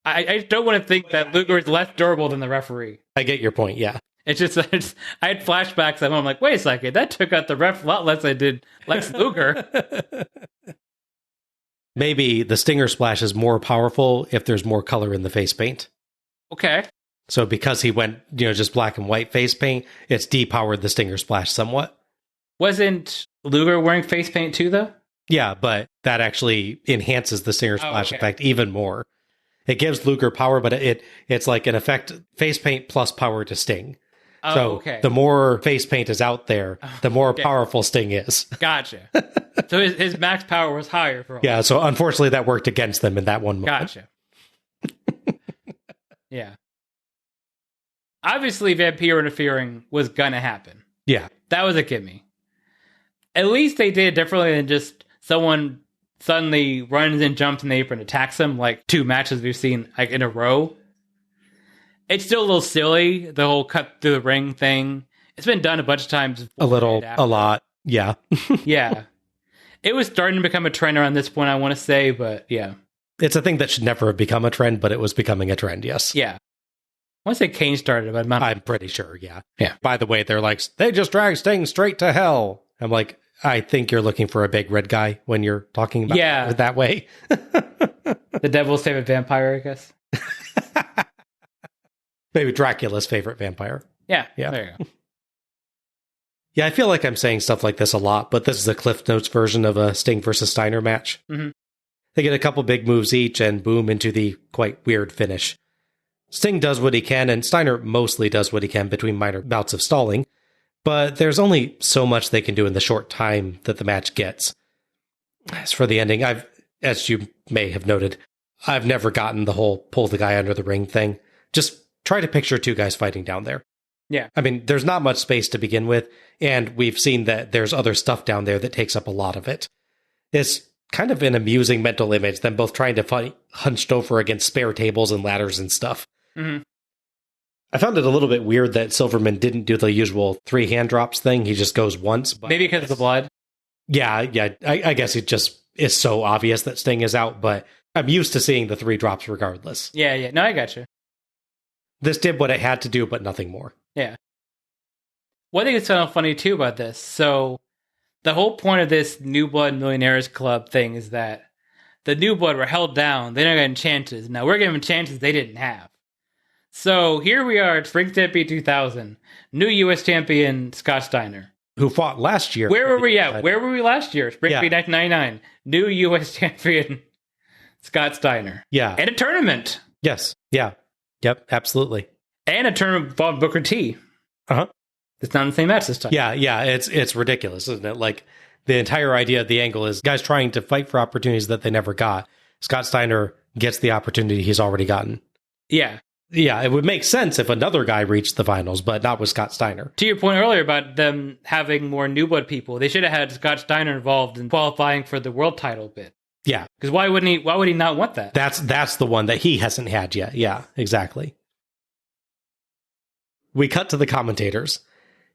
I don't want to think that Luger is less durable than the referee. I get your point, yeah. It's just, I had flashbacks and I'm like, wait a second, that took out the ref a lot less than I did Lex Luger. Maybe the Stinger splash is more powerful if there's more color in the face paint. Okay. So because he went, just black and white face paint, it's depowered the Stinger splash somewhat. Wasn't Luger wearing face paint too, though? Yeah, but that actually enhances the Stinger splash effect even more. It gives Luger power, but it's like an effect, face paint plus power to Sting. So the more face paint is out there, the more powerful Sting is. Gotcha. So his max power was higher for all. Yeah, so unfortunately that worked against them in that one moment. Gotcha. Yeah. Obviously, Vampiro interfering was gonna happen. Yeah. That was a gimme. At least they did it differently than just someone suddenly runs and jumps in the apron and attacks him, like 2 matches we've seen like in a row. It's still a little silly, the whole cut through the ring thing. It's been done a bunch of times. A lot, yeah. Yeah. It was starting to become a trend around this point, I want to say, but yeah. It's a thing that should never have become a trend, but it was becoming a trend, yes. Yeah. I want to say Kane started it, but I'm pretty sure, yeah. Yeah. By the way, they're like, they just dragged Sting straight to hell. I'm like, I think you're looking for a big red guy when you're talking about it that way. The devil's favorite vampire, I guess. Maybe Dracula's favorite vampire. Yeah. There you go. Yeah, I feel like I'm saying stuff like this a lot, but this is a Cliff Notes version of a Sting versus Steiner match. Mm-hmm. They get a couple big moves each and boom into the quite weird finish. Sting does what he can, and Steiner mostly does what he can between minor bouts of stalling, but there's only so much they can do in the short time that the match gets. As for the ending, as you may have noted, I've never gotten the whole pull the guy under the ring thing. Just try to picture two guys fighting down there. Yeah. I mean, there's not much space to begin with, and we've seen that there's other stuff down there that takes up a lot of it. It's kind of an amusing mental image, them both trying to fight hunched over against spare tables and ladders and stuff. Mm-hmm. I found it a little bit weird that Silverman didn't do the usual 3 hand drops thing. He just goes once. But maybe because of the blood. Yeah. I guess it just is so obvious that Sting is out, but I'm used to seeing the 3 drops regardless. Yeah. No, I got you. This did what it had to do, but nothing more. Yeah. One thing that's kind of funny too about this, so the whole point of this New Blood Millionaires Club thing is that the New Blood were held down. They're not getting chances. Now we're giving chances they didn't have. So here we are at Spring Stampede 2000. New U.S. champion Scott Steiner. Who fought last year. Where were we at? Where were we last year? Spring Stampede 1999. New U.S. champion Scott Steiner. Yeah. And a tournament. Yes. Yeah. Yep. Absolutely. And a tournament involved Booker T. Uh-huh. It's not in the same match this time. Yeah. It's ridiculous, isn't it? Like, the entire idea of the angle is guys trying to fight for opportunities that they never got. Scott Steiner gets the opportunity he's already gotten. Yeah. Yeah, it would make sense if another guy reached the finals, but not with Scott Steiner. To your point earlier about them having more New Blood people, they should have had Scott Steiner involved in qualifying for the world title bit. Yeah. Because why would he not want that? That's the one that he hasn't had yet. Yeah, exactly. We cut to the commentators,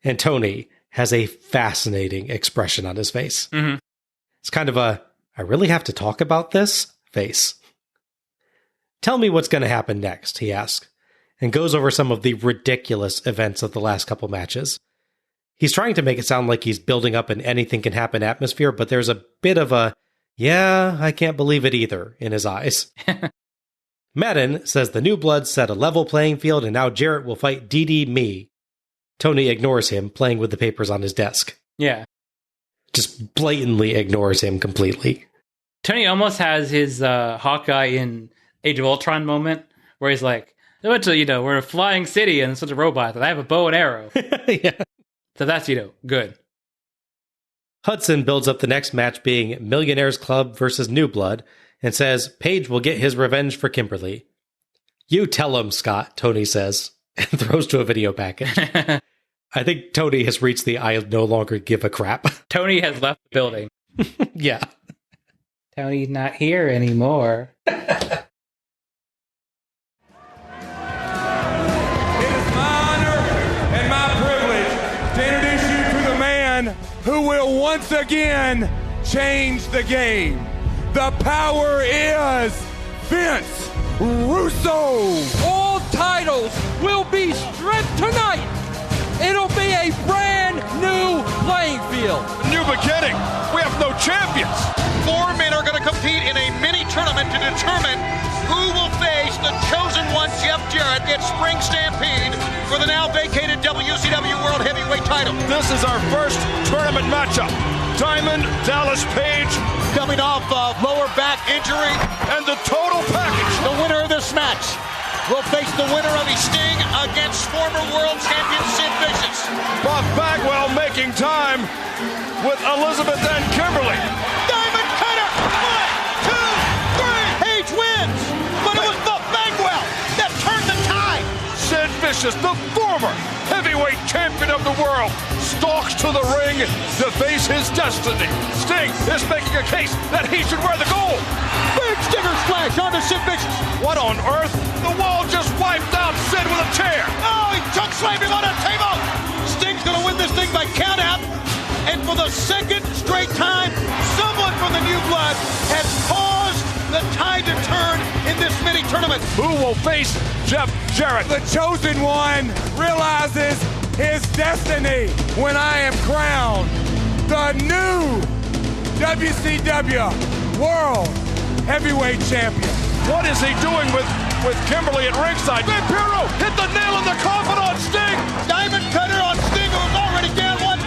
and Tony has a fascinating expression on his face. Mm-hmm. It's kind of a, I really have to talk about this face. Tell me what's going to happen next, he asks, and goes over some of the ridiculous events of the last couple matches. He's trying to make it sound like he's building up an anything can happen atmosphere, but there's a bit of a, yeah, I can't believe it either in his eyes. Madden says the New Bloods set a level playing field and now Jarrett will fight DD Me. Tony ignores him, playing with the papers on his desk. Yeah. Just blatantly ignores him completely. Tony almost has his Hawkeye in Age of Ultron moment, where he's like, we're in a flying city and it's such a robot that I have a bow and arrow. Yeah. So that's, good. Hudson builds up the next match being Millionaires Club versus New Blood and says Page will get his revenge for Kimberly. You tell him, Scott, Tony says, and throws to a video package. I think Tony has reached the I no longer give a crap. Tony has left the building. Yeah. Tony's not here anymore. Who will once again change the game. The power is Vince Russo. All titles will be stripped tonight. It'll be a brand new playing field. New beginning. We have no champions. 4 men are going to compete in a mini tournament to determine who will face the chosen one, Jeff Jarrett, at Spring Stampede for the now vacated WCW World Heavyweight title. This is our first tournament matchup. Diamond Dallas Page, coming off of lower back injury, and the total package. The winner of this match will face the winner of a Sting against former world champion Sid Vicious. Buff Bagwell making time with Elizabeth and Kimberly. Diamond Cutter! 1, 2, 3! Page wins! But it was Buff Bagwell that turned the tide! Sid Vicious, the former heavyweight champion of the world, stalks to the ring to face his destiny. Sting is making a case that he should wear the gold. Big sticker splash onto Sid Vicious. What on earth? The wall just wiped out Sid with a chair. Oh, he choke slammed him on a table. Sting's going to win this thing by countout. And for the second straight time, someone from the New Blood has caused the tide to turn in this mini tournament. Who will face Jeff Jarrett? The chosen one realizes his destiny when I am crowned the new WCW World Heavyweight Champion. What is he doing with Kimberly at ringside? Vampiro hit the nail in the coffin on Sting. Diamond Cutter on Sting, who's already down. 1, 2,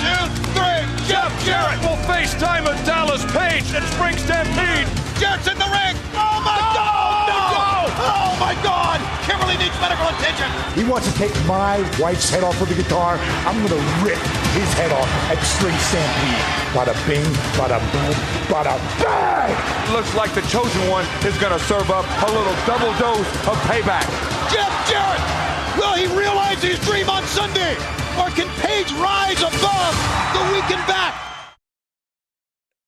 3. Jeff Jarrett will face Diamond Dallas Page at Spring Stampede. Jarrett's in the ring. Oh my God! No! Oh my God! Kimberly needs needs medical attention. He wants to take my wife's head off with the guitar. I'm going to rip his head off at the Spring Stampede. Bada bing, bada boom, bada bang! Looks like the chosen one is going to serve up a little double dose of payback. Jeff Jarrett, will he realize his dream on Sunday? Or can Page rise above the weakened back?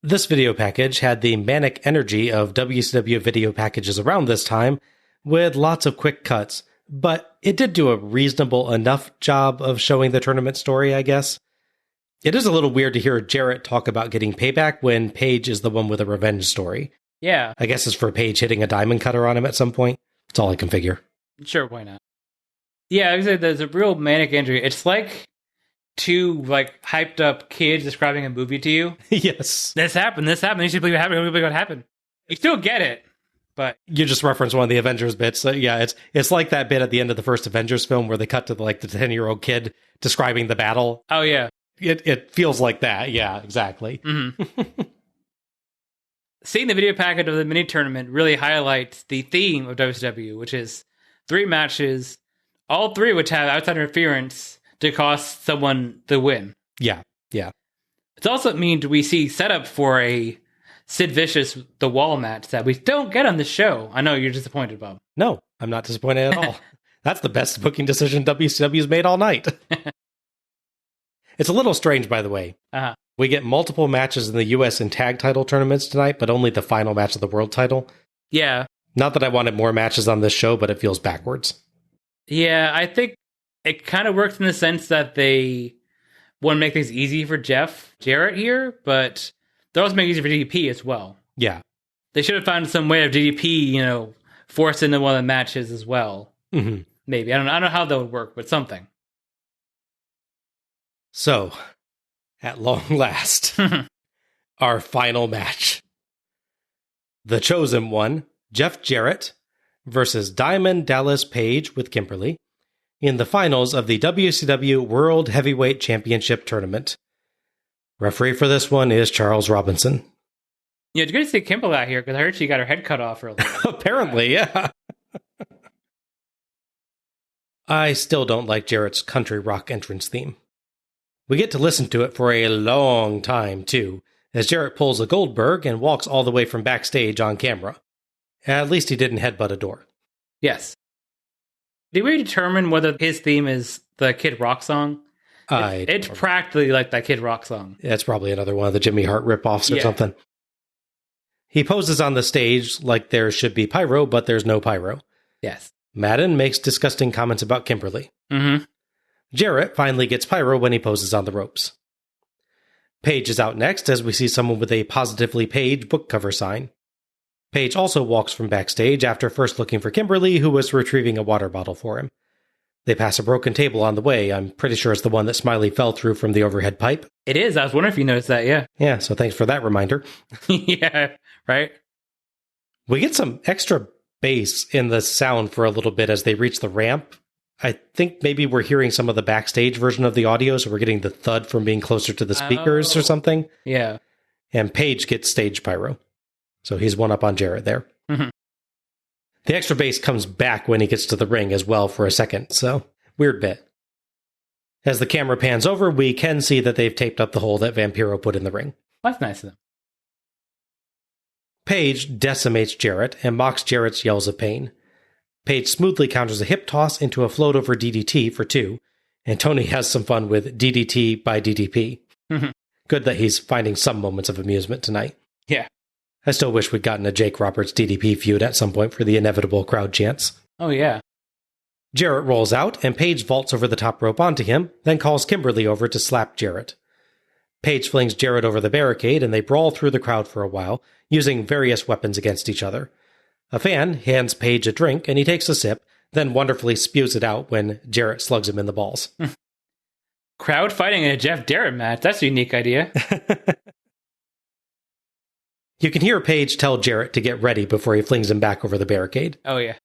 This video package had the manic energy of WCW video packages around this time, with lots of quick cuts, but it did do a reasonable enough job of showing the tournament story, I guess. It is a little weird to hear Jarrett talk about getting payback when Page is the one with a revenge story. Yeah. I guess it's for Page hitting a diamond cutter on him at some point. That's all I can figure. Sure, why not? Yeah, I would say there's a real manic energy. It's like two hyped up kids describing a movie to you. Yes. This happened. You should believe it happened. You believe what happened. You still get it, but you just referenced one of the Avengers bits. Yeah, it's like that bit at the end of the first Avengers film where they cut to the 10-year-old kid describing the battle. Oh yeah. It feels like that. Yeah, exactly. Mm-hmm. Seeing the video package of the mini tournament really highlights the theme of WCW, which is 3 matches, all 3 which have outside interference to cost someone the win. Yeah. It also means we see setup for a Sid Vicious The Wall match that we don't get on the show. I know you're disappointed, Bob. No, I'm not disappointed at all. That's the best booking decision WCW's made all night. It's a little strange, by the way. Uh-huh. We get multiple matches in the US and tag title tournaments tonight, but only the final match of the world title. Yeah. Not that I wanted more matches on this show, but it feels backwards. Yeah, I think it kind of works in the sense that they want to make things easy for Jarrett here, but they're also making it easy for DDP as well. Yeah. They should have found some way of DDP, forced into one of the matches as well. Mm-hmm. Maybe. I don't know how that would work, but something. So, at long last, our final match. The chosen one, Jeff Jarrett versus Diamond Dallas Page with Kimberly in the finals of the WCW World Heavyweight Championship Tournament. Referee for this one is Charles Robinson. Yeah, it's good to see Kimberly out here because I heard she got her head cut off earlier. Apparently, yeah. I still don't like Jarrett's country rock entrance theme. We get to listen to it for a long time, too, as Jarrett pulls a Goldberg and walks all the way from backstage on camera. At least he didn't headbutt a door. Yes. Did we determine whether his theme is the Kid Rock song? It's practically like that Kid Rock song. Yeah, it's probably another one of the Jimmy Hart ripoffs or something. He poses on the stage like there should be pyro, but there's no pyro. Yes. Madden makes disgusting comments about Kimberly. Mm-hmm. Jarrett finally gets pyro when he poses on the ropes. Page is out next as we see someone with a Positively Page book cover sign. Page also walks from backstage after first looking for Kimberly, who was retrieving a water bottle for him. They pass a broken table on the way. I'm pretty sure it's the one that Smiley fell through from the overhead pipe. It is. I was wondering if you noticed that, yeah. Yeah, so thanks for that reminder. Yeah, right? We get some extra bass in the sound for a little bit as they reach the ramp. I think maybe we're hearing some of the backstage version of the audio, so we're getting the thud from being closer to the speakers or something. Yeah. And Page gets stage pyro. So he's one up on Jarrett there. Mm-hmm. The extra bass comes back when he gets to the ring as well for a second, so weird bit. As the camera pans over, we can see that they've taped up the hole that Vampiro put in the ring. That's nice of them. Page decimates Jarrett and mocks Jarrett's yells of pain. Page smoothly counters a hip toss into a float over DDT for 2, and Tony has some fun with DDT by DDP. Mm-hmm. Good that he's finding some moments of amusement tonight. Yeah. I still wish we'd gotten a Jake Roberts DDP feud at some point for the inevitable crowd chants. Oh, yeah. Jarrett rolls out, and Page vaults over the top rope onto him, then calls Kimberly over to slap Jarrett. Page flings Jarrett over the barricade, and they brawl through the crowd for a while, using various weapons against each other. A fan hands Page a drink, and he takes a sip, then wonderfully spews it out when Jarrett slugs him in the balls. Crowd fighting in a Jeff Jarrett match. That's a unique idea. You can hear Page tell Jarrett to get ready before he flings him back over the barricade. Oh, yeah.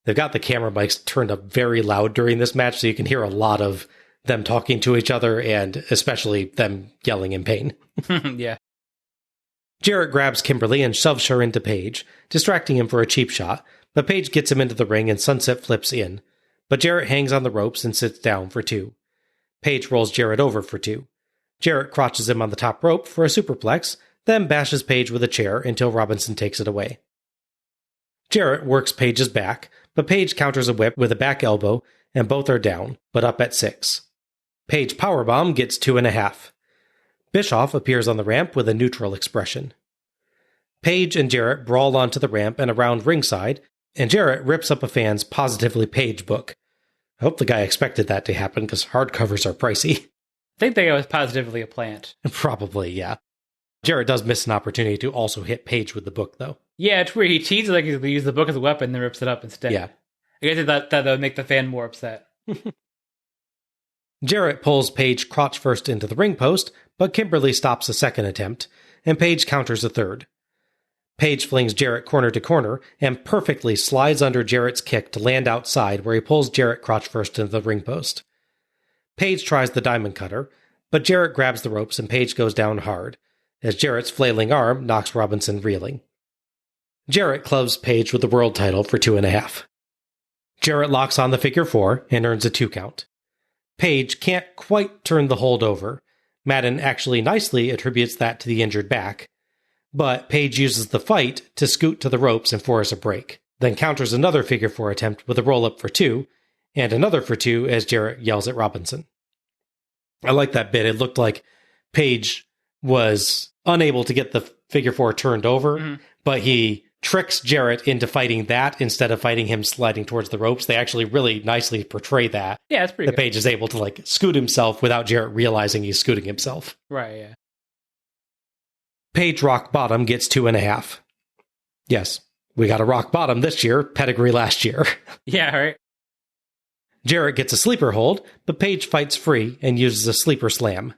They've got the camera mics turned up very loud during this match, so you can hear a lot of them talking to each other, and especially them yelling in pain. Yeah. Jarrett grabs Kimberly and shoves her into Page, distracting him for a cheap shot, but Page gets him into the ring and sunset flips in. but Jarrett hangs on the ropes and sits down for 2. Page rolls Jarrett over for 2. Jarrett crotches him on the top rope for a superplex, then bashes Page with a chair until Robinson takes it away. Jarrett works Page's back, but Page counters a whip with a back elbow, and both are down, but up at 6. Page powerbomb gets 2.5. Bischoff appears on the ramp with a neutral expression. Page and Jarrett brawl onto the ramp and around ringside, and Jarrett rips up a fan's Positively Page book. I hope the guy expected that to happen, because hardcovers are pricey. I think they was Positively a plant. Probably, yeah. Jarrett does miss an opportunity to also hit Page with the book, though. Yeah, it's weird. He cheats like he's going to use the book as a weapon, then rips it up instead. Yeah. I guess that would make the fan more upset. Jarrett pulls Page crotch first into the ring post, but Kimberly stops a second attempt, and Page counters a third. Page flings Jarrett corner to corner and perfectly slides under Jarrett's kick to land outside, where he pulls Jarrett crotch first into the ring post. Page tries the diamond cutter, but Jarrett grabs the ropes and Page goes down hard, as Jarrett's flailing arm knocks Robinson reeling. Jarrett clubs Page with the world title for 2.5. Jarrett locks on the figure 4 and earns a 2 count. Page can't quite turn the hold over. Madden actually nicely attributes that to the injured back, but Page uses the fight to scoot to the ropes and force a break, then counters another figure 4 attempt with a roll-up for 2, and another for 2 as Jarrett yells at Robinson. I like that bit. It looked like Page was unable to get the figure 4 turned over, but he tricks Jarrett into fighting that instead of fighting him sliding towards the ropes. They actually really nicely portray that. Yeah, it's pretty good. Page is able to scoot himself without Jarrett realizing he's scooting himself. Right, yeah. Page rock bottom gets 2.5. Yes, we got a rock bottom this year, pedigree last year. Yeah, right. Jarrett gets a sleeper hold, but Page fights free and uses a sleeper slam.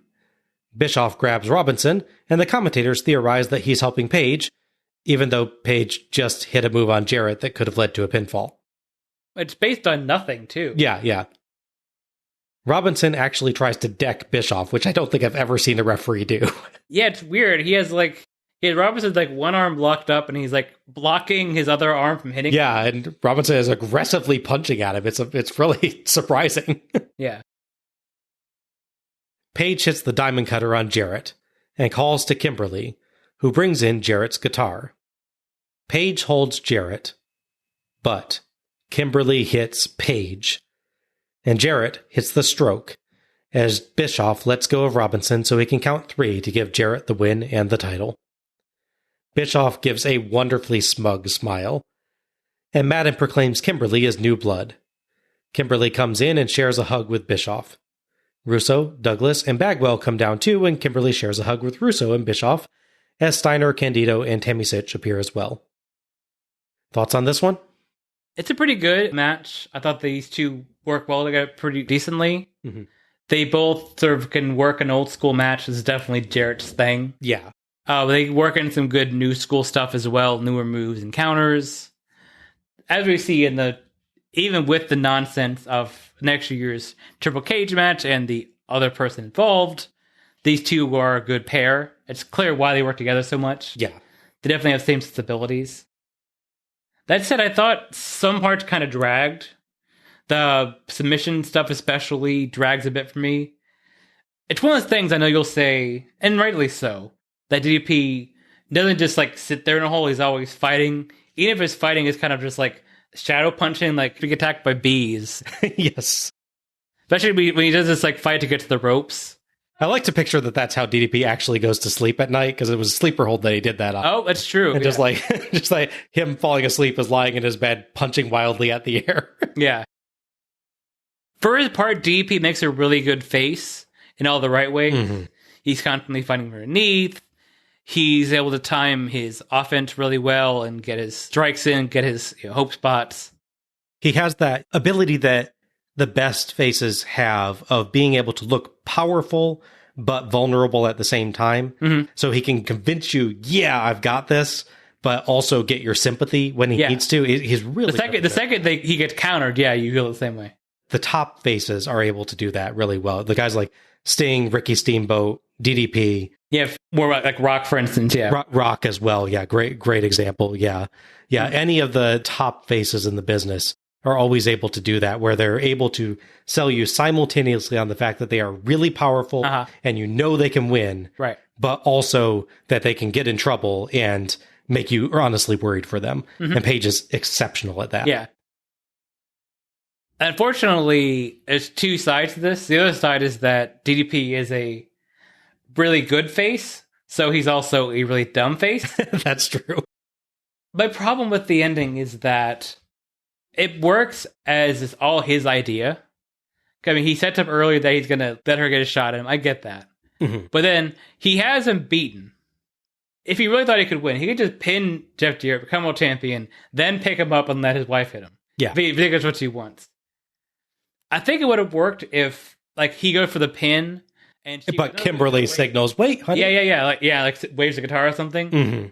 Bischoff grabs Robinson, and the commentators theorize that he's helping Page, even though Page just hit a move on Jarrett that could have led to a pinfall. It's based on nothing, too. Yeah. Robinson actually tries to deck Bischoff, which I don't think I've ever seen a referee do. Yeah, it's weird. He has Robinson's one arm locked up, and he's blocking his other arm from hitting. Yeah, and Robinson is aggressively punching at him. It's really surprising. Yeah. Page hits the diamond cutter on Jarrett and calls to Kimberly, who brings in Jarrett's guitar. Page holds Jarrett, but Kimberly hits Page, and Jarrett hits the stroke as Bischoff lets go of Robinson so he can count 3 to give Jarrett the win and the title. Bischoff gives a wonderfully smug smile, and Madden proclaims Kimberly as new blood. Kimberly comes in and shares a hug with Bischoff. Russo, Douglas, and Bagwell come down too, and Kimberly shares a hug with Russo and Bischoff, as Steiner, Candido, and Tamisic appear as well. Thoughts on this one? It's a pretty good match. I thought these two work well together pretty decently. Mm-hmm. They both sort of can work an old school match. This is definitely Jarrett's thing. Yeah. They work in some good new school stuff as well, newer moves and counters. As we see even with the nonsense of next year's Triple Cage match and the other person involved, these two are a good pair. It's clear why they work together so much. Yeah. They definitely have the same sensibilities. That said, I thought some parts kind of dragged. The submission stuff especially drags a bit for me. It's one of those things I know you'll say, and rightly so, that DDP doesn't just sit there in a hole. He's always fighting. Even if his fighting is kind of just shadow punching, being attacked by bees. Yes. Especially when he does this fight to get to the ropes. I like to picture that that's how DDP actually goes to sleep at night, because it was sleeper hold that he did that on. Oh, that's true. And yeah. just him falling asleep is lying in his bed, punching wildly at the air. Yeah. For his part, DDP makes a really good face in all the right ways. Mm-hmm. He's constantly fighting underneath. He's able to time his offense really well and get his strikes in, get his hope spots. He has that ability that the best faces have of being able to look powerful but vulnerable at the same time. Mm-hmm. So he can convince you, yeah, I've got this, but also get your sympathy when he needs to. He's really the second he gets countered, you feel the same way. The top faces are able to do that really well. The guys like Sting, Ricky Steamboat, DDP. Yeah, more like Rock, for instance. Yeah, Rock as well. Yeah, great example. Yeah. Any of the top faces in the business are always able to do that, where they're able to sell you simultaneously on the fact that they are really powerful and you know they can win, right? But also that they can get in trouble and make you honestly worried for them. And Paige is exceptional at that. Yeah. Unfortunately, there's two sides to this. The other side is that DDP is a really good face, so he's also a really dumb face. That's true. My problem with the ending is that it works as it's all his idea. I mean, he sets up earlier that he's going to let her get a shot at him. I get that. But then he has him beaten. If he really thought he could win, he could just pin Jeff Jarrett, become world champion, then pick him up and let his wife hit him. Yeah. If he think that's what she wants. I think it would have worked if, like, he goes for the pin, and she but Kimberly signals, "Wait, honey." Like waves the guitar or something.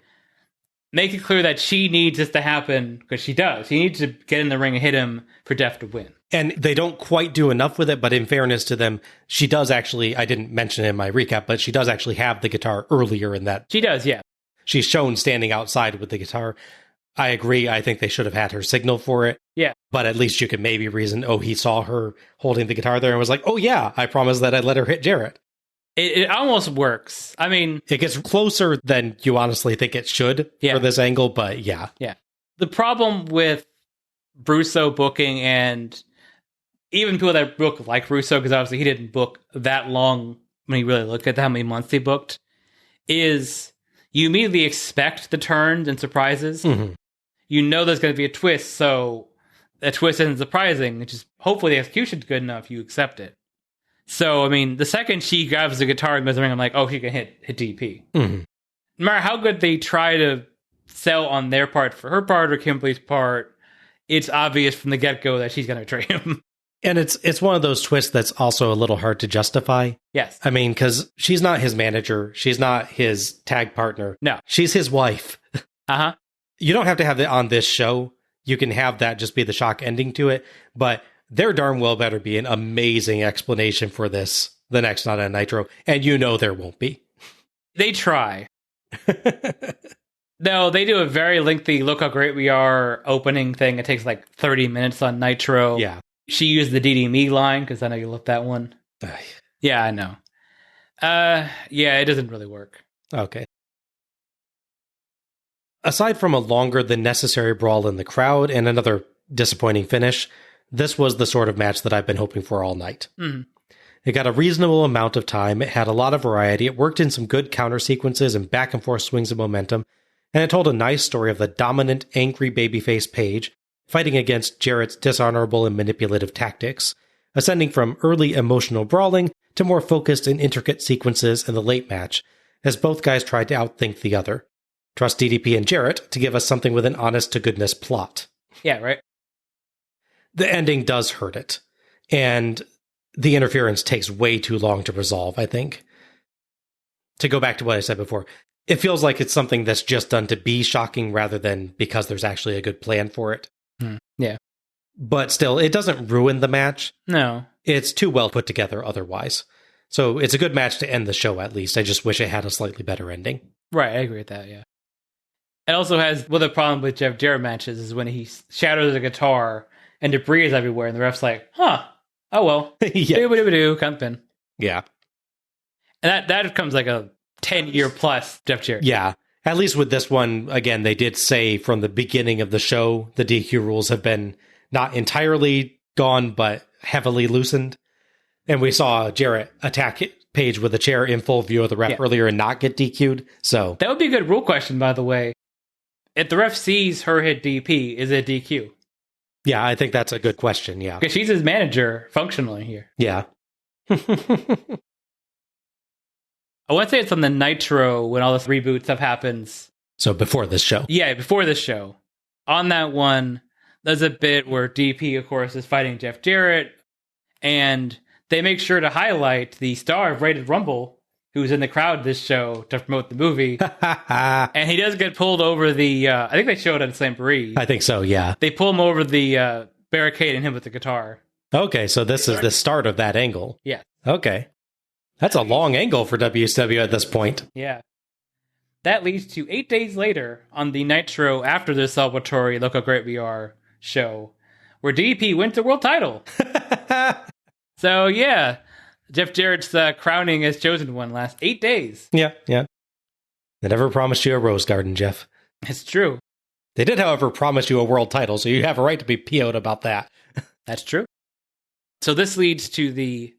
Make it clear that she needs this to happen, because she does. She needs to get in the ring and hit him for Jeff to win. And they don't quite do enough with it, but in fairness to them, she does actually, I didn't mention it in my recap, but she does actually have the guitar earlier in that. She does, yeah. She's shown standing outside with the guitar. I agree. I think they should have had her signal for it. Yeah. But at least you could maybe reason, he saw her holding the guitar there and was like, oh yeah, I promised that I'd let her hit Jarrett. It almost works. I mean, it gets closer than you honestly think it should for this angle, but yeah. Yeah. The problem with Russo booking, and even people that book like Russo, because obviously he didn't book that long when you really look at how many months he booked, is you immediately expect the turns and surprises. You know there's going to be a twist, so a twist isn't surprising. It's just hopefully the execution's good enough, you accept it. So, I mean, the second she grabs the guitar and goes in the ring, I'm like, she can hit DP. No matter how good they try to sell on their part for her part or Kimberly's part, it's obvious from the get-go that she's going to betray him. And it's one of those twists that's also a little hard to justify. Yes. I mean, because she's not his manager. She's not his tag partner. No. She's his wife. You don't have to have it on this show. You can have that just be the shock ending to it. But there darn well better be an amazing explanation for this the next night on Nitro. And you know there won't be. They try. No, they do a very lengthy look how great we are opening thing. It takes like 30 minutes on Nitro. Yeah. She used the DD Me line, because I know you love that one. Yeah, I know. Yeah, it doesn't really work. Okay. Aside from a longer than necessary brawl in the crowd and another disappointing finish, this was the sort of match that I've been hoping for all night. It got a reasonable amount of time, it had a lot of variety, it worked in some good counter sequences and back and forth swings of momentum, and it told a nice story of the dominant, angry babyface Paige fighting against Jarrett's dishonorable and manipulative tactics, ascending from early emotional brawling to more focused and intricate sequences in the late match, as both guys tried to outthink the other. Trust DDP and Jarrett to give us something with an honest-to-goodness plot. Yeah, right. The ending does hurt it, and the interference takes way too long to resolve, I think. To go back to what I said before, it feels like it's something that's just done to be shocking rather than because there's actually a good plan for it. Yeah. But still, it doesn't ruin the match. No. It's too well put together otherwise. So it's a good match to end the show, at least. I just wish it had a slightly better ending. Right, I agree with that, yeah. It also has, the problem with Jeff Jarrett matches is when he shatters the guitar and debris is everywhere, and the ref's like, oh well. Yeah. Do come in. Yeah. And that becomes like a 10-year plus Jeff Jarrett. Yeah. At least with this one, again, they did say from the beginning of the show, the DQ rules have been not entirely gone, but heavily loosened. And we saw Jarrett attack Paige with a chair in full view of the ref earlier and not get DQ'd. So that would be a good rule question, by the way. If the ref sees her hit DP, is it DQ? Yeah, I think that's a good question, yeah. Because she's his manager, functionally, here. Yeah. I want to say it's on the Nitro when all this reboot stuff happens. So before this show. Yeah, before this show. On that one, there's a bit where DP, of course, is fighting Jeff Jarrett, and they make sure to highlight the star of Rated Rumble, who's in the crowd this show to promote the movie. And he does get pulled over the, I think they showed it at Slamboree. I think so, yeah. They pull him over the barricade and him with the guitar. Okay, so this is the start of that angle. Yeah. Okay. That's a long angle for WCW at this point. Yeah. That leads to 8 days later on the Nitro after the celebratory Look How Great We Are show, where DDP wins the world title. So, yeah, Jeff Jarrett's crowning as chosen one last 8 days. Yeah. They never promised you a rose garden, Jeff. It's true. They did, however, promise you a world title, so you have a right to be PO'd about that. That's true. So this leads to the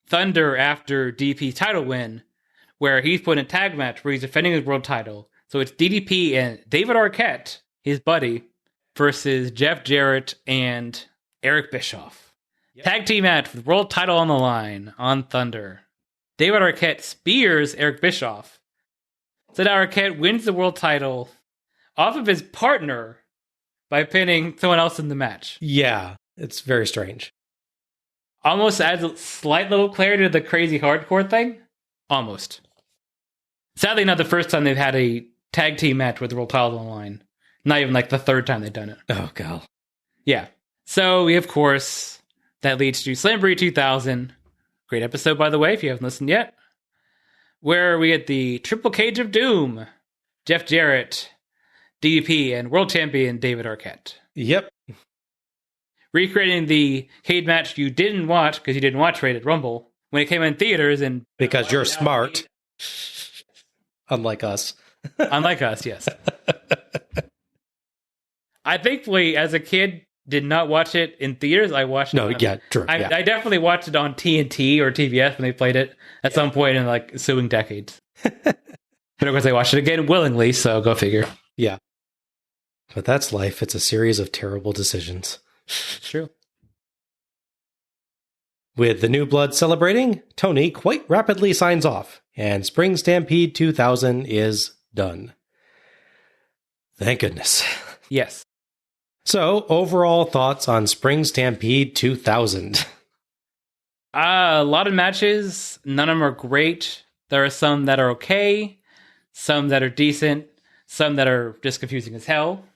Thunder after DDP title win, where he's put in a tag match where he's defending his world title. So it's DDP and David Arquette, his buddy, versus Jeff Jarrett and Eric Bischoff. Yep. Tag team match with world title on the line on Thunder. David Arquette spears Eric Bischoff. So now Arquette wins the world title off of his partner by pinning someone else in the match. Yeah, it's very strange. Almost adds a slight little clarity to the crazy hardcore thing. Almost. Sadly, not the first time they've had a tag team match with the world title on the line. Not even like the third time they've done it. Oh, God. Yeah. So we, of course, that leads to Slamboree 2000. Great episode, by the way, if you haven't listened yet. Where we get the Triple Cage of Doom. Jeff Jarrett, DDP, and world champion David Arquette. Yep. Recreating the cage match you didn't watch because you didn't watch Rated Rumble when it came in theaters. And because you're smart. Unlike us. Unlike us, yes. I thankfully, as a kid, did not watch it in theaters. I watched no, it. Yeah, true. I definitely watched it on TNT or TBS when they played it at some point in like ensuing decades. But of course, I watched it again willingly, so go figure. Yeah. But that's life. It's a series of terrible decisions. It's true. With the new blood celebrating, Tony quite rapidly signs off, and Spring Stampede 2000 is done. Thank goodness. Yes. So, overall thoughts on Spring Stampede 2000? A lot of matches. None of them are great. There are some that are okay, some that are decent, some that are just confusing as hell,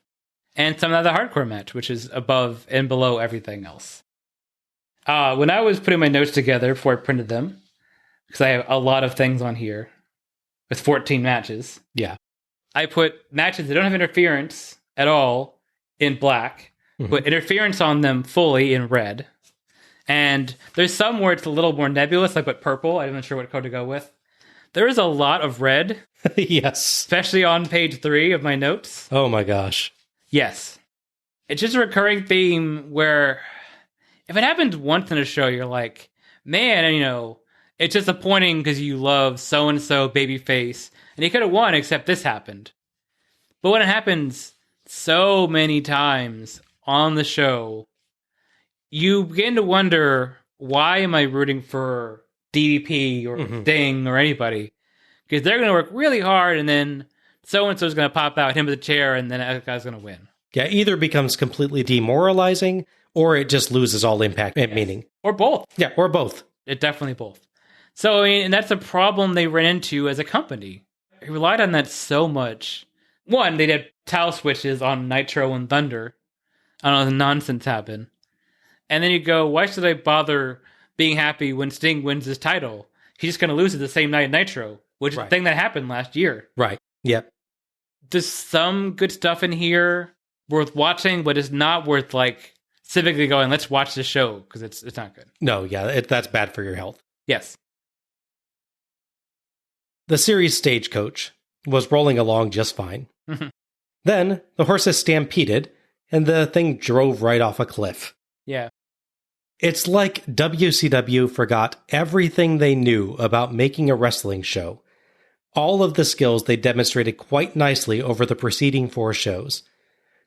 and some that are the hardcore match, which is above and below everything else. When I was putting my notes together before I printed them, because I have a lot of things on here with 14 matches. Yeah. I put matches that don't have interference at all in black, put interference on them fully in red. And there's some where it's a little more nebulous. I put purple. I'm not sure what color to go with. There is a lot of red. Yes. Especially on page 3 of my notes. Oh my gosh. Yes. It's just a recurring theme where if it happens once in a show, you're like, man, you know, it's disappointing because you love so-and-so babyface, and he could have won except this happened. But when it happens so many times on the show, you begin to wonder, why am I rooting for DDP or Ding or anybody? Because they're going to work really hard, and then so-and-so is going to pop out, him with a chair, and then that guy's going to win. Yeah, either becomes completely demoralizing, or it just loses all impact and meaning. Or both. Yeah, or both. It definitely both. So, I mean, and that's a problem they ran into as a company. They relied on that so much. One, they did towel switches on Nitro and Thunder. I don't know, the nonsense happened. And then you go, why should I bother being happy when Sting wins his title? He's just going to lose it the same night at Nitro, which is the thing that happened last year. Right. Yep. There's some good stuff in here worth watching, but it's not worth, like, civically going, let's watch this show, because it's not good. No, yeah, that's bad for your health. Yes. The series Stagecoach was rolling along just fine. Then the horses stampeded, and the thing drove right off a cliff. Yeah. It's like WCW forgot everything they knew about making a wrestling show. All of the skills they demonstrated quite nicely over the preceding 4 shows.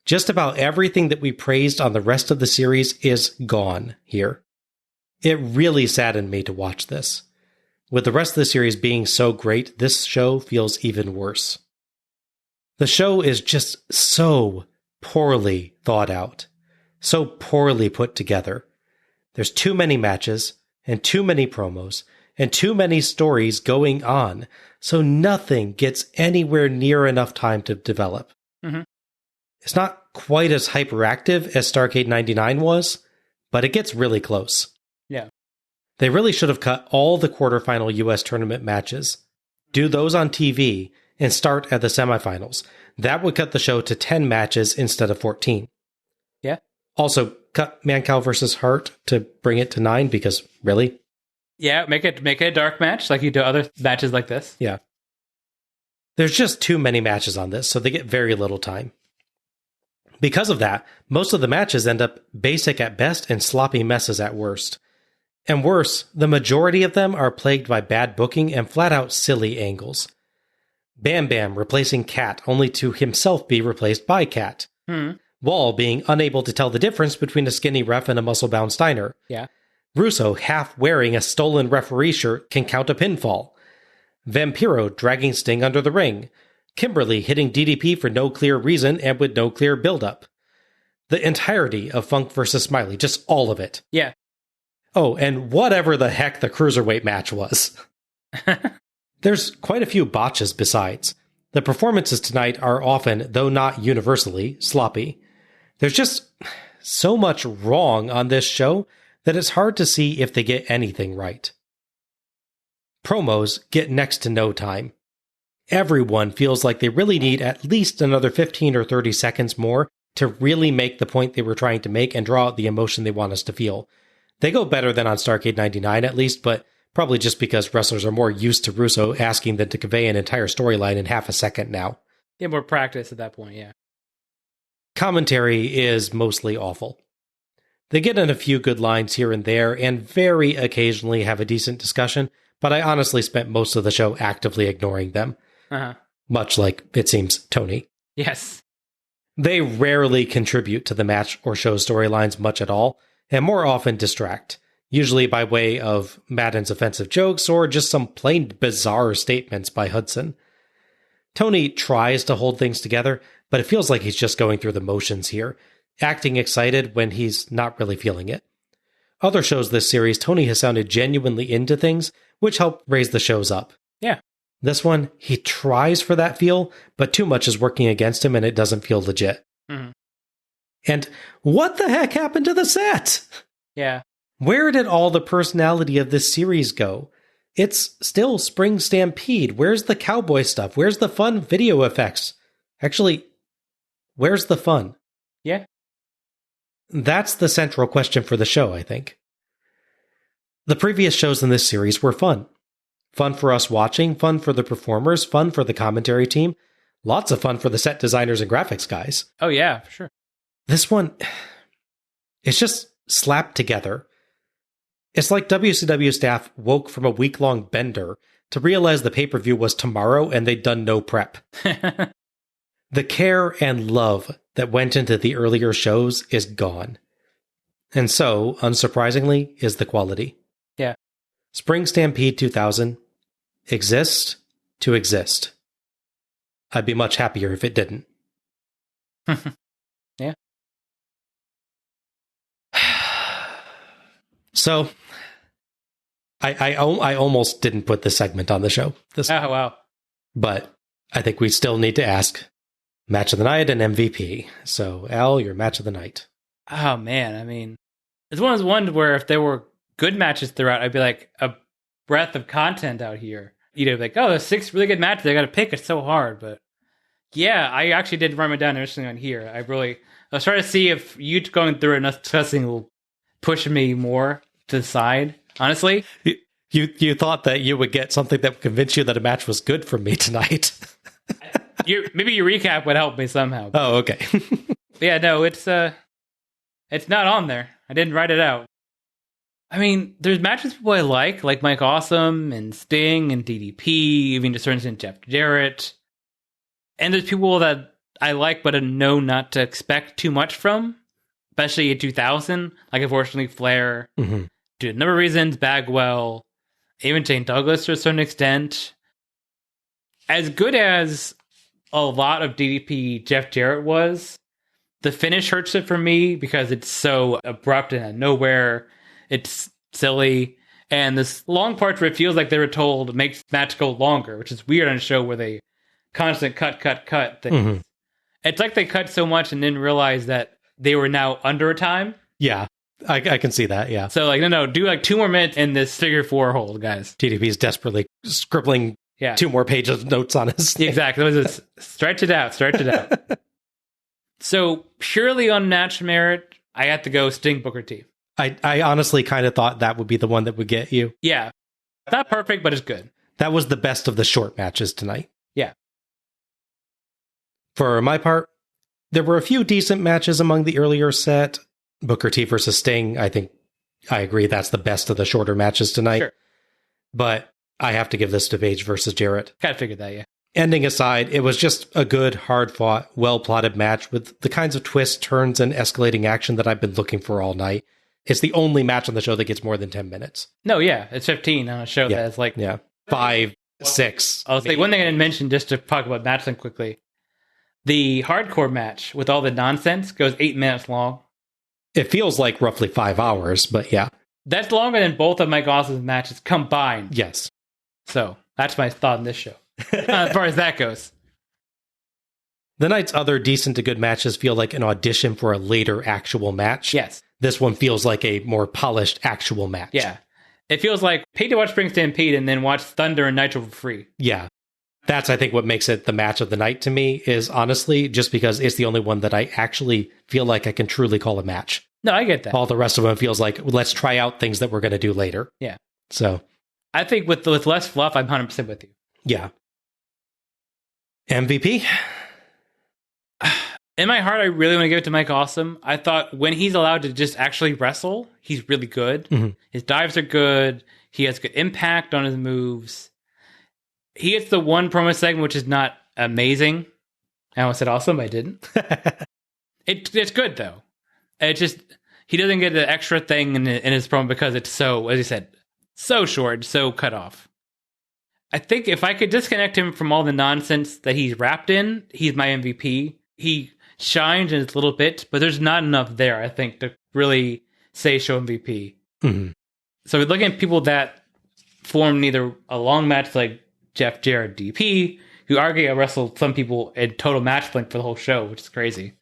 Just about everything that we praised on the rest of the series is gone here. It really saddened me to watch this. With the rest of the series being so great, this show feels even worse. The show is just so poorly thought out, so poorly put together. There's too many matches, and too many promos, and too many stories going on, so nothing gets anywhere near enough time to develop. It's not quite as hyperactive as Starrcade 99 was, but it gets really close. Yeah. They really should have cut all the quarterfinal US tournament matches, do those on TV, and start at the semifinals. That would cut the show to 10 matches instead of 14. Yeah. Also, cut Mancow versus Hart to bring it to 9 because really? Yeah, make it a dark match like you do other matches like this. Yeah. There's just too many matches on this, so they get very little time. Because of that, most of the matches end up basic at best and sloppy messes at worst. And worse, the majority of them are plagued by bad booking and flat-out silly angles. Bam Bam replacing Cat only to himself be replaced by Cat. Wall being unable to tell the difference between a skinny ref and a muscle-bound Steiner. Yeah. Russo half wearing a stolen referee shirt can count a pinfall. Vampiro dragging Sting under the ring. Kimberly hitting DDP for no clear reason and with no clear build-up. The entirety of Funk versus Smiley, just all of it. Yeah. Oh, and whatever the heck the cruiserweight match was. There's quite a few botches besides. The performances tonight are often, though not universally, sloppy. There's just so much wrong on this show that it's hard to see if they get anything right. Promos get next to no time. Everyone feels like they really need at least another 15 or 30 seconds more to really make the point they were trying to make and draw out the emotion they want us to feel. They go better than on Starrcade 99 at least, but probably just because wrestlers are more used to Russo asking them to convey an entire storyline in half a second now. Get more practice at that point, yeah. Commentary is mostly awful. They get in a few good lines here and there, and very occasionally have a decent discussion, but I honestly spent most of the show actively ignoring them. Much like, it seems, Tony. Yes. They rarely contribute to the match or show storylines much at all, and more often distract, usually by way of Madden's offensive jokes or just some plain bizarre statements by Hudson. Tony tries to hold things together, but it feels like he's just going through the motions here, acting excited when he's not really feeling it. Other shows this series, Tony has sounded genuinely into things, which help raise the shows up. Yeah. This one, he tries for that feel, but too much is working against him and it doesn't feel legit. And what the heck happened to the set? Yeah. Where did all the personality of this series go? It's still Spring Stampede. Where's the cowboy stuff? Where's the fun video effects? Actually, where's the fun? Yeah. That's the central question for the show, I think. The previous shows in this series were fun. Fun for us watching, fun for the performers, fun for the commentary team, lots of fun for the set designers and graphics guys. Oh yeah, for sure. This one, it's just slapped together. It's like WCW staff woke from a week-long bender to realize the pay-per-view was tomorrow and they'd done no prep. The care and love that went into the earlier shows is gone. And so, unsurprisingly, is the quality. Yeah. Spring Stampede 2000 exists to exist. I'd be much happier if it didn't. Yeah. So, I almost didn't put this segment on the show. Oh, wow. But I think we still need to ask Match of the Night and MVP. So, Al, your Match of the Night. Oh, man. I mean, it's one of those ones where if there were good matches throughout, I'd be like a breadth of content out here. You'd be like, oh, there's 6 really good matches. I got to pick. It's so hard. But yeah, I actually did run it down interestingly on here. I was trying to see if you going through and us discussing will push me more to the side, honestly. You thought that you would get something that would convince you that a match was good from me tonight. Maybe your recap would help me somehow. Oh, okay. Yeah, no, it's not on there. I didn't write it out. I mean, there's matches people I like Mike Awesome and Sting and DDP, even to certain extent Jeff Jarrett. And there's people that I like but I know not to expect too much from, especially in 2000, like unfortunately Flair, due to a number of reasons, Bagwell, even Shane Douglas to a certain extent. As good as a lot of DDP Jeff Jarrett was, the finish hurts it for me because it's so abrupt and out of nowhere. It's silly. And this long part where it feels like they were told makes match go longer, which is weird on a show where they constant cut things. It's like they cut so much and didn't realize that they were now under a time. Yeah, I can see that, yeah. So, no, do 2 more minutes in this figure 4 hold, guys. TDP's desperately scribbling 2 more pages of notes on his thing. Exactly. It was stretch it out. So, purely on match merit, I have to go Sting Booker T. I honestly kind of thought that would be the one that would get you. Yeah. Not perfect, but it's good. That was the best of the short matches tonight. Yeah. For my part, there were a few decent matches among the earlier set. Booker T versus Sting, I think I agree that's the best of the shorter matches tonight. Sure. But I have to give this to Page versus Jarrett. Kind of figured that, yeah. Ending aside, it was just a good, hard-fought, well-plotted match with the kinds of twists, turns, and escalating action that I've been looking for all night. It's the only match on the show that gets more than 10 minutes. No, yeah. It's 15 on a show that's like... Yeah. 5, 6. I'll say one thing I didn't mention, just to talk about matching quickly. The hardcore match with all the nonsense goes 8 minutes long. It feels like roughly 5 hours, but yeah. That's longer than both of Mike Awesom's matches combined. Yes. So, that's my thought on this show. As far as that goes. The night's other decent to good matches feel like an audition for a later actual match. Yes. This one feels like a more polished actual match. Yeah. It feels like pay to watch Spring Stampede and then watch Thunder and Nitro for free. Yeah. That's, I think, what makes it the match of the night to me is honestly just because it's the only one that I actually feel like I can truly call a match. No, I get that. All the rest of them feels like, let's try out things that we're going to do later. Yeah. So. I think with less fluff, I'm 100% with you. Yeah. MVP? In my heart, I really want to give it to Mike Awesome. I thought when he's allowed to just actually wrestle, he's really good. Mm-hmm. His dives are good. He has good impact on his moves. He gets the one promo segment, which is not amazing. I almost said awesome, but I didn't. It's good, though. It just, he doesn't get the extra thing in his promo because it's so, as you said, so short, so cut off. I think if I could disconnect him from all the nonsense that he's wrapped in, he's my MVP. He shines in his little bit, but there's not enough there, I think, to really say show MVP. Mm-hmm. So we're looking at people that formed either a long match like Jeff Jarrett DP, who arguably wrestled some people in total match length for the whole show, which is crazy.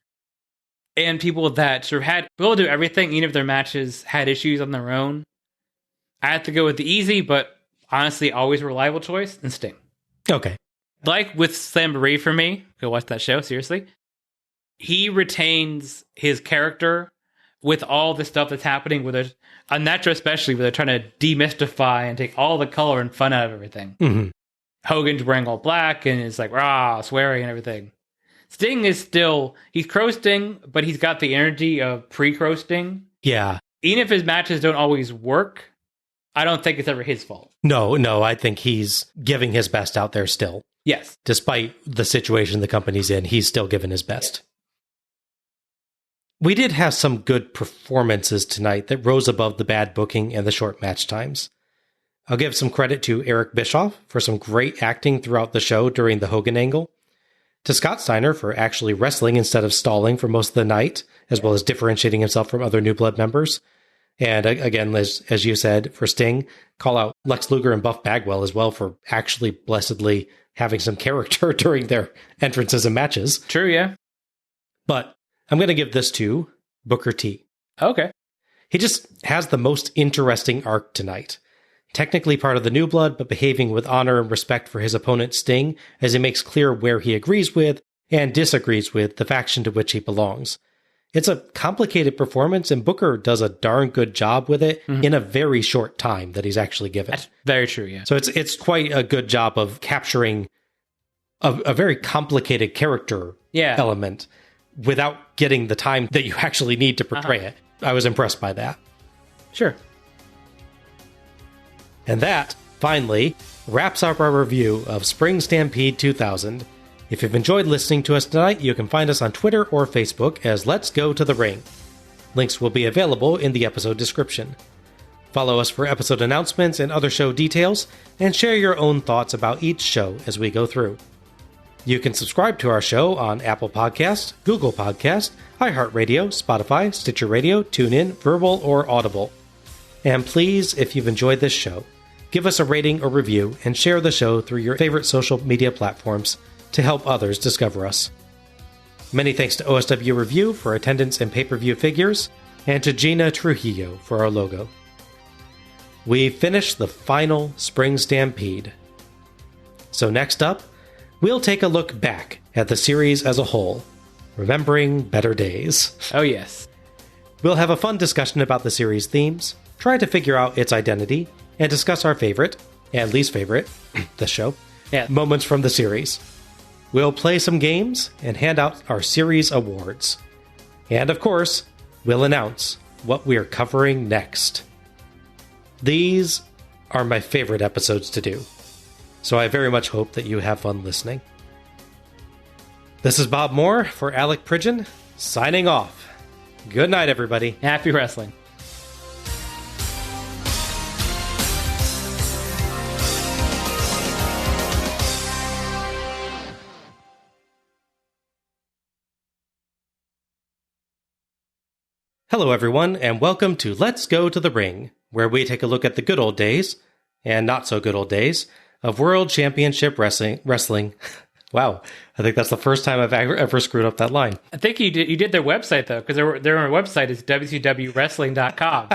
And people that sort of had be able to do everything, even if their matches had issues on their own. I had to go with the easy, but honestly, always a reliable choice, and Sting. Okay. Like with Slamboree for me, go watch that show, seriously. He retains his character with all the stuff that's happening, on Nitro especially, where they're trying to demystify and take all the color and fun out of everything. Mm-hmm. Hogan's wearing all black and is like, rah, swearing and everything. Sting is still, he's Crow Sting, but he's got the energy of pre-Crow Sting. Yeah. Even if his matches don't always work, I don't think it's ever his fault. No, I think he's giving his best out there still. Yes. Despite the situation the company's in, he's still giving his best. We did have some good performances tonight that rose above the bad booking and the short match times. I'll give some credit to Eric Bischoff for some great acting throughout the show during the Hogan angle, to Scott Steiner for actually wrestling instead of stalling for most of the night, as well as differentiating himself from other New Blood members. And again, as you said, for Sting, call out Lex Luger and Buff Bagwell as well for actually blessedly having some character during their entrances and matches. True, yeah. But I'm going to give this to Booker T. Okay. He just has the most interesting arc tonight. Technically part of the New Blood, but behaving with honor and respect for his opponent Sting, as he makes clear where he agrees with and disagrees with the faction to which he belongs. It's a complicated performance, and Booker does a darn good job with it in a very short time that he's actually given. That's very true, yeah. So it's quite a good job of capturing a very complicated character element without getting the time that you actually need to portray it. I was impressed by that. Sure. And that, finally, wraps up our review of Spring Stampede 2000. If you've enjoyed listening to us tonight, you can find us on Twitter or Facebook as Let's Go to the Ring. Links will be available in the episode description. Follow us for episode announcements and other show details, and share your own thoughts about each show as we go through. You can subscribe to our show on Apple Podcasts, Google Podcasts, iHeartRadio, Spotify, Stitcher Radio, TuneIn, Verbal, or Audible. And please, if you've enjoyed this show, give us a rating or review and share the show through your favorite social media platforms to help others discover us. Many thanks to OSW Review for attendance and pay-per-view figures, and to Gina Trujillo for our logo. We've finished the final Spring Stampede. So next up, we'll take a look back at the series as a whole, remembering better days. Oh yes. We'll have a fun discussion about the series themes, try to figure out its identity, and discuss our favorite, and least favorite, this show, moments from the series. We'll play some games and hand out our series awards. And of course, we'll announce what we're covering next. These are my favorite episodes to do, so I very much hope that you have fun listening. This is Bob Moore for Alec Pridgeon, signing off. Good night, everybody. Happy wrestling. Hello, everyone, and welcome to Let's Go to the Ring, where we take a look at the good old days, and not so good old days, of World Championship Wrestling. Wow, I think that's the first time I've ever screwed up that line. I think you did their website, though, because their website is wcwwrestling.com.